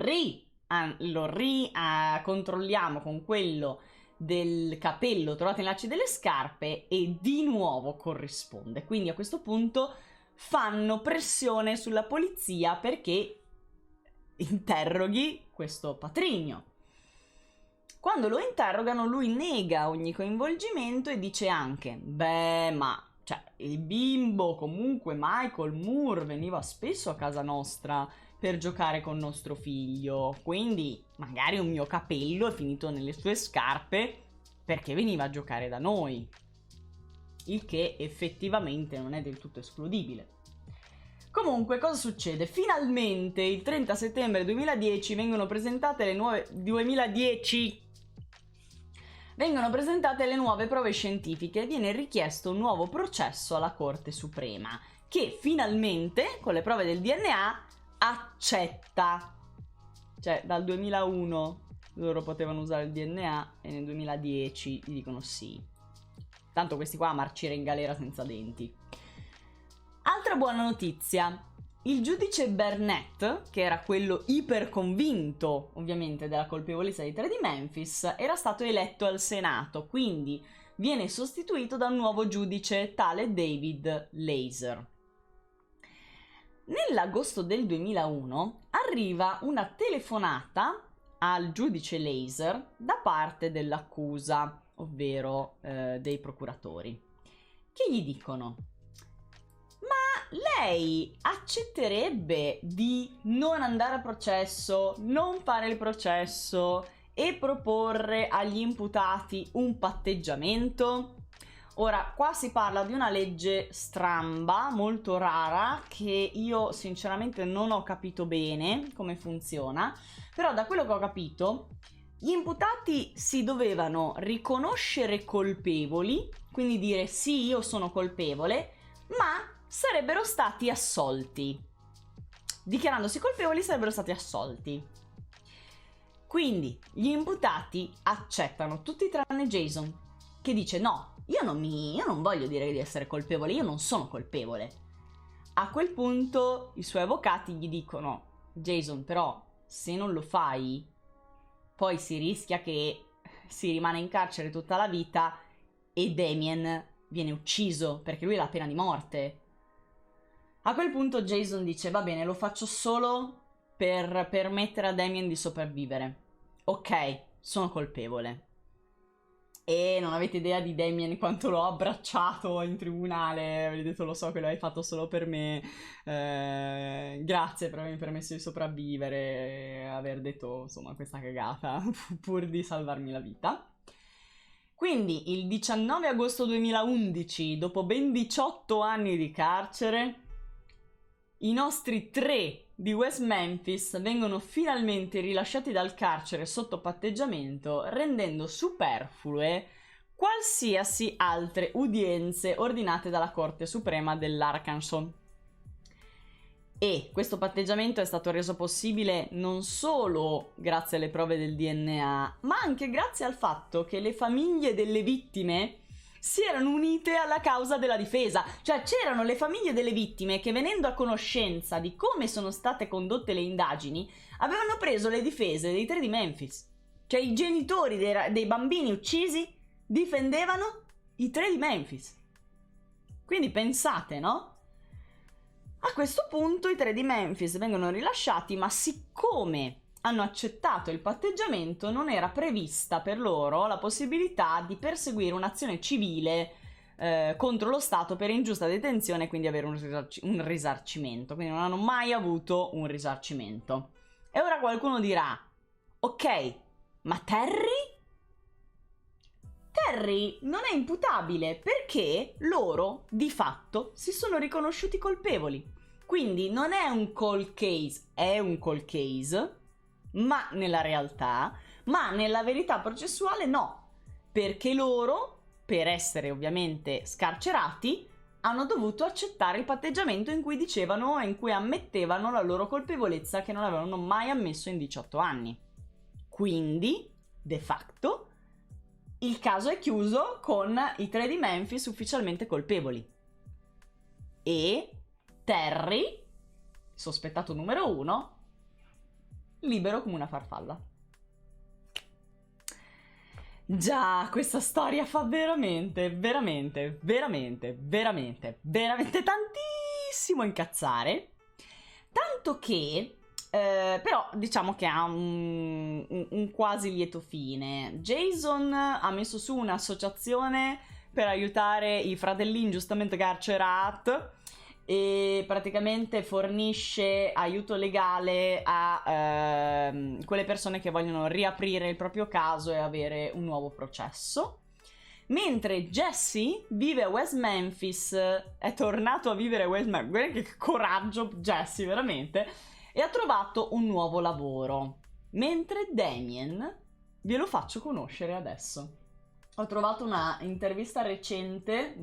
controlliamo con quello del capello trovato in lacci delle scarpe e di nuovo corrisponde. Quindi a questo punto fanno pressione sulla polizia perché interroghi questo patrigno. Quando lo interrogano lui nega ogni coinvolgimento e dice anche cioè, il bimbo comunque Michael Moore veniva spesso a casa nostra per giocare con nostro figlio, quindi magari un mio capello è finito nelle sue scarpe perché veniva a giocare da noi, il che effettivamente non è del tutto escludibile. Comunque, cosa succede? Finalmente il 30 settembre 2010 vengono presentate le nuove prove scientifiche e viene richiesto un nuovo processo alla Corte Suprema, che finalmente, con le prove del DNA, accetta. Cioè, dal 2001 loro potevano usare il DNA e nel 2010 gli dicono sì. Tanto questi qua a marcire in galera senza denti. Altra buona notizia. Il giudice Burnett, che era quello iperconvinto ovviamente della colpevolezza dei 3 di Memphis, era stato eletto al Senato, quindi viene sostituito da un nuovo giudice, tale David Laser. Nell'agosto del 2001 arriva una telefonata al giudice Laser da parte dell'accusa, ovvero dei procuratori, che gli dicono: ma lei accetterebbe di non andare a processo, non fare il processo e proporre agli imputati un patteggiamento? Ora, qua si parla di una legge stramba, molto rara, che io sinceramente non ho capito bene come funziona, però da quello che ho capito, gli imputati si dovevano riconoscere colpevoli, quindi dire sì, io sono colpevole, ma sarebbero stati assolti. Dichiarandosi colpevoli sarebbero stati assolti. Quindi gli imputati accettano, tutti tranne Jason, che dice no, io non voglio dire di essere colpevole, io non sono colpevole. A quel punto i suoi avvocati gli dicono: Jason, però se non lo fai poi si rischia che si rimane in carcere tutta la vita e Damien viene ucciso perché lui ha la pena di morte. A quel punto Jason dice: va bene, lo faccio solo per permettere a Damien di sopravvivere. Ok, sono colpevole. E non avete idea di Damien quanto l'ho abbracciato in tribunale. Avete detto: lo so che lo hai fatto solo per me. Grazie per avermi permesso di sopravvivere e aver detto, insomma, questa cagata pur di salvarmi la vita. Quindi il 19 agosto 2011, dopo ben 18 anni di carcere, i nostri 3 di West Memphis vengono finalmente rilasciati dal carcere sotto patteggiamento, rendendo superflue qualsiasi altre udienze ordinate dalla Corte Suprema dell'Arkansas. E questo patteggiamento è stato reso possibile non solo grazie alle prove del DNA, ma anche grazie al fatto che le famiglie delle vittime si erano unite alla causa della difesa. Cioè c'erano le famiglie delle vittime che, venendo a conoscenza di come sono state condotte le indagini, avevano preso le difese dei 3 di Memphis. Cioè i genitori dei bambini uccisi difendevano i 3 di Memphis. Quindi pensate, no? A questo punto i 3 di Memphis vengono rilasciati, ma siccome hanno accettato il patteggiamento non era prevista per loro la possibilità di perseguire un'azione civile contro lo Stato per ingiusta detenzione e quindi avere un risarcimento. Quindi non hanno mai avuto un risarcimento. E ora qualcuno dirà: ok, ma Terry? Terry non è imputabile perché loro di fatto si sono riconosciuti colpevoli. Quindi non è un cold case, è un cold case, ma nella realtà, ma nella verità processuale no, perché loro, per essere ovviamente scarcerati, hanno dovuto accettare il patteggiamento in cui dicevano e in cui ammettevano la loro colpevolezza che non avevano mai ammesso in 18 anni. Quindi, de facto, il caso è chiuso con i 3 di Memphis ufficialmente colpevoli. E Terry, sospettato numero 1, libero come una farfalla. Già, questa storia fa veramente tantissimo incazzare. Tanto che però diciamo che ha un quasi lieto fine. Jason ha messo su un'associazione per aiutare i fratelli ingiustamente carcerati e praticamente fornisce aiuto legale a quelle persone che vogliono riaprire il proprio caso e avere un nuovo processo. Mentre Jesse vive a West Memphis, è tornato a vivere a West Memphis, guarda che coraggio Jesse veramente, e ha trovato un nuovo lavoro. Mentre Damien ve lo faccio conoscere adesso. Ho trovato una intervista recente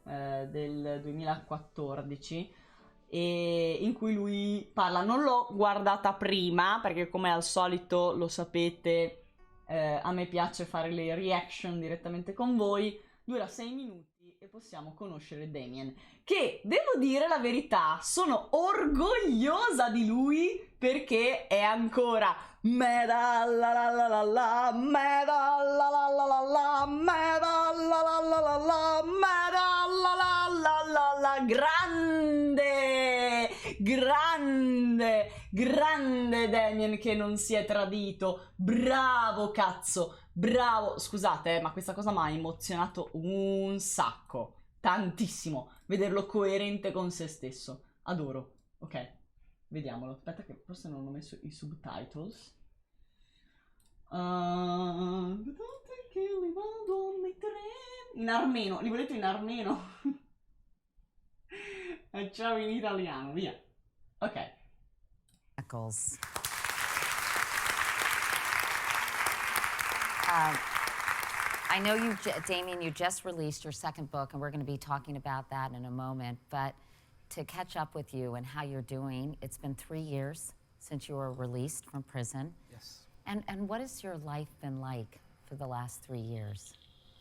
del 2014 e in cui lui parla. Non l'ho guardata prima perché, come al solito, lo sapete, a me piace fare le reaction direttamente con voi. Dura 6 minuti e possiamo conoscere Damien, che, devo dire la verità, sono orgogliosa di lui perché è ancora grande Damien che non si è tradito. Bravo cazzo, bravo. Scusate, ma questa cosa mi ha emozionato un sacco, tantissimo, vederlo coerente con se stesso. Adoro. Ok, vediamolo. Aspetta che forse non ho messo i subtitles. In armeno. Li volete in armeno? Ciao in italiano, via. Ok. Eccles. I know you, Damien, you just released your second book, and we're going to be talking about that in a moment. But to catch up with you and how you're doing, it's been 3 years since you were released from prison. Yes. And what has your life been like for the last 3 years?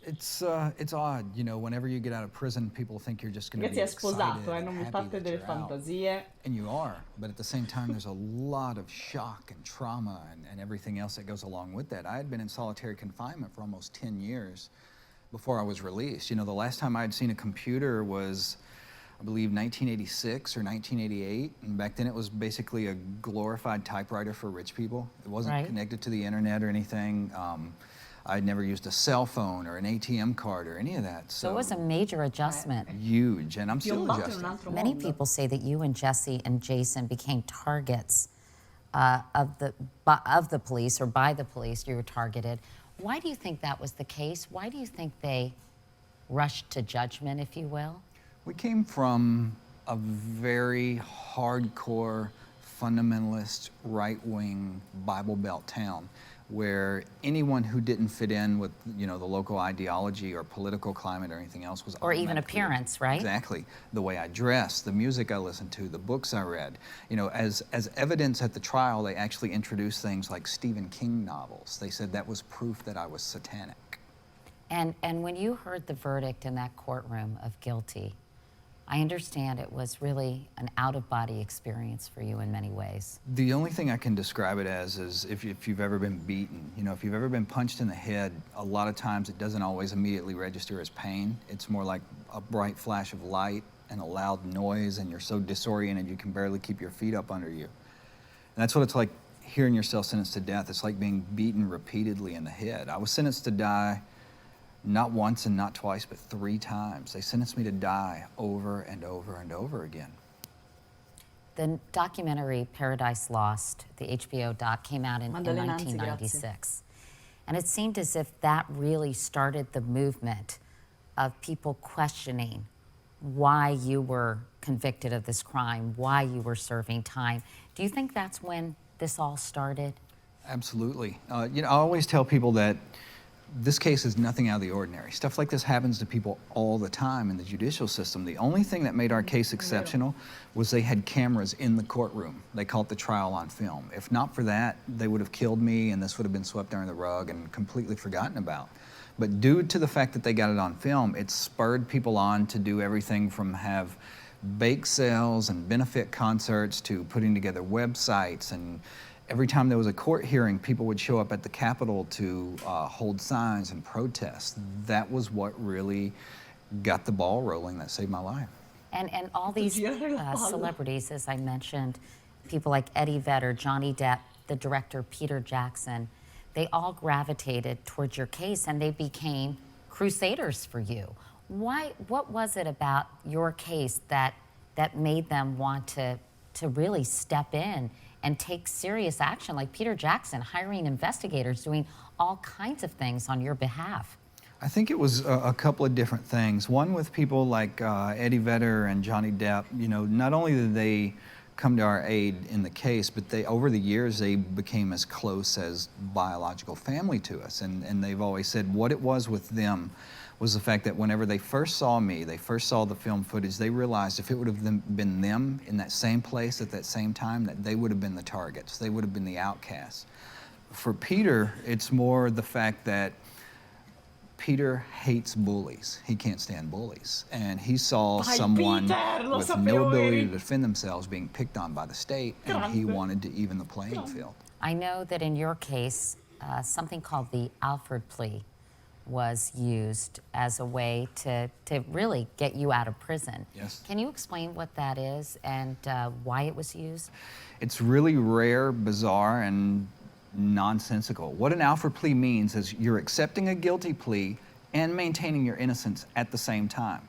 It's odd, you know, whenever you get out of prison, people think you're just going to be Ragazzi, è sposato, excited non and mi happy fate that delle you're out. fantasie. And you are, but at the same time, there's a lot of shock and trauma and everything else that goes along with that. I had been in solitary confinement for almost 10 years before I was released. You know, the last time I had seen a computer was I believe 1986 or 1988, and back then it was basically a glorified typewriter for rich people. It wasn't Right. connected to the internet or anything. I'd never used a cell phone or an ATM card or any of that. So it was a major adjustment. Huge, and I'm still Piombato in un adjusting. altro Many mondo. people say that you and Jesse and Jason became targets of the police, or by the police. You were targeted. Why do you think that was the case? Why do you think they rushed to judgment, if you will? We came from a very hardcore, fundamentalist, right-wing Bible Belt town where anyone who didn't fit in with, you know, the local ideology or political climate or anything else was Or even automatically- appearance, right? Exactly. The way I dressed, the music I listened to, the books I read. You know, as evidence at the trial, they actually introduced things like Stephen King novels. They said that was proof that I was satanic. And when you heard the verdict in that courtroom of guilty, I understand it was really an out-of-body experience for you in many ways. The only thing I can describe it as is if you've ever been beaten. You know, if you've ever been punched in the head, a lot of times it doesn't always immediately register as pain. It's more like a bright flash of light and a loud noise, and you're so disoriented you can barely keep your feet up under you. And that's what it's like hearing yourself sentenced to death. It's like being beaten repeatedly in the head. I was sentenced to die not once and not twice, but 3 times. They sentenced me to die over and over and over again. The documentary Paradise Lost, the HBO doc, came out in Maddalena, anzi, 1996. And it seemed as if that really started the movement of people questioning why you were convicted of this crime, why you were serving time. Do you think that's when this all started? Absolutely. You know, I always tell people that this case is nothing out of the ordinary. Stuff like this happens to people all the time in the judicial system. The only thing that made our case exceptional was they had cameras in the courtroom. They called the trial on film. If not for that, they would have killed me and this would have been swept under the rug and completely forgotten about. But due to the fact that they got it on film, it spurred people on to do everything from have bake sales and benefit concerts to putting together websites. And every time there was a court hearing, people would show up at the Capitol to hold signs and protest. That was what really got the ball rolling, that saved my life. And all these girare la palla. celebrities, as I mentioned, people like Eddie Vedder, Johnny Depp, the director Peter Jackson, they all gravitated towards your case and they became crusaders for you. Why? What was it about your case that made them want to really step in and take serious action, like Peter Jackson hiring investigators, doing all kinds of things on your behalf? I think it was a couple of different things. One with people like Eddie Vedder and Johnny Depp. You know, not only did they come to our aid in the case, but over the years they became as close as biological family to us. And they've always said what it was with them was the fact that whenever they first saw me, they first saw the film footage, they realized if it would have been them in that same place at that same time, that they would have been the targets. They would have been the outcasts. For Peter, it's more the fact that Peter hates bullies. He can't stand bullies. And he saw Vai, someone Peter, lo with sapevo no ability eri. to defend themselves being picked on by the state, and he Grande. wanted to even the playing field. I know that in your case, something called the Alford plea was used as a way to really get you out of prison. Yes. Can you explain what that is and why it was used? It's really rare, bizarre, and nonsensical. What an Alford plea means is you're accepting a guilty plea and maintaining your innocence at the same time.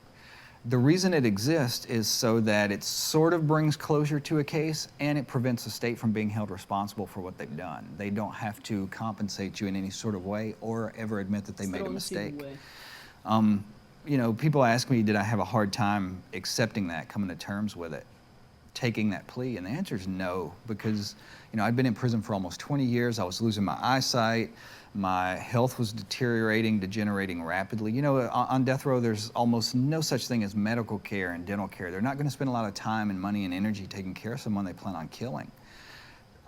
The reason it exists is so that it sort of brings closure to a case and it prevents the state from being held responsible for what they've done. They don't have to compensate you in any sort of way or ever admit that they made a mistake. You know, people ask me, did I have a hard time accepting that, coming to terms with it, taking that plea? And the answer is no, because, you know, I'd been in prison for almost 20 years. I was losing my eyesight. My health was degenerating rapidly. You know, on death row, there's almost no such thing as medical care and dental care. They're not going to spend a lot of time and money and energy taking care of someone they plan on killing.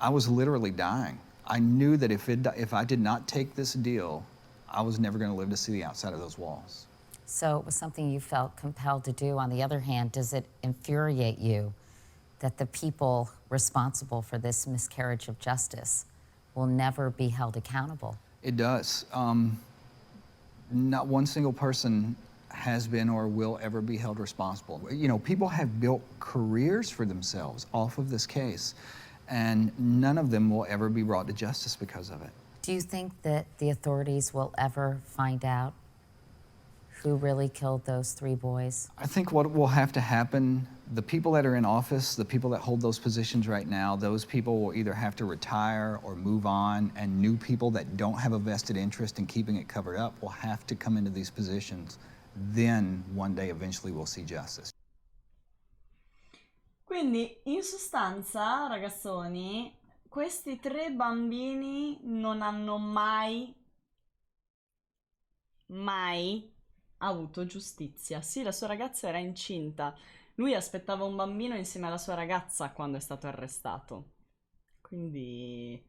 I was literally dying. I knew that if I did not take this deal, I was never going to live to see the outside of those walls. So it was something you felt compelled to do. On the other hand, does it infuriate you that the people responsible for this miscarriage of justice will never be held accountable? It does. Not one single person has been or will ever be held responsible. You know, people have built careers for themselves off of this case, and none of them will ever be brought to justice because of it. Do you think that the authorities will ever find out who really killed those 3 boys? I think what will have to happen, the people that are in office, the people that hold those positions right now, those people will either have to retire or move on, and new people that don't have a vested interest in keeping it covered up will have to come into these positions. Then one day eventually we'll see justice. Quindi, in sostanza, ragazzoni, questi 3 bambini non hanno mai avuto giustizia. Sì, la sua ragazza era incinta. Lui aspettava un bambino insieme alla sua ragazza quando è stato arrestato. Quindi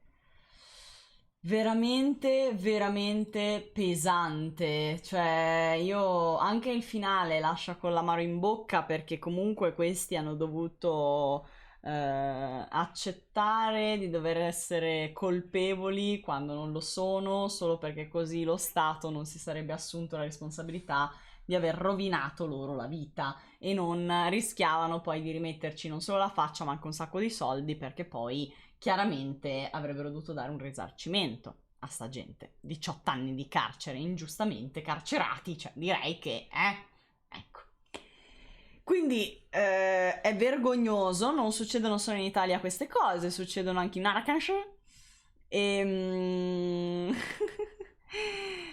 veramente, veramente pesante. Cioè, io anche il finale lascia con l'amaro in bocca, perché comunque questi hanno dovuto accettare di dover essere colpevoli quando non lo sono, solo perché così lo Stato non si sarebbe assunto la responsabilità di aver rovinato loro la vita, e non rischiavano poi di rimetterci non solo la faccia ma anche un sacco di soldi, perché poi chiaramente avrebbero dovuto dare un risarcimento a sta gente. 18 anni di carcere ingiustamente carcerati, cioè direi che ecco. Quindi è vergognoso, non succedono solo in Italia queste cose, succedono anche in Arkansas.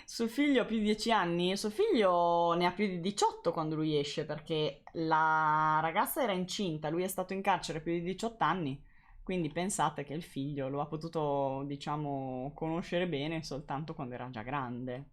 Suo figlio ha più di 10 anni, suo figlio ne ha più di 18 quando lui esce, perché la ragazza era incinta, lui è stato in carcere più di 18 anni, quindi pensate che il figlio lo ha potuto, diciamo, conoscere bene soltanto quando era già grande.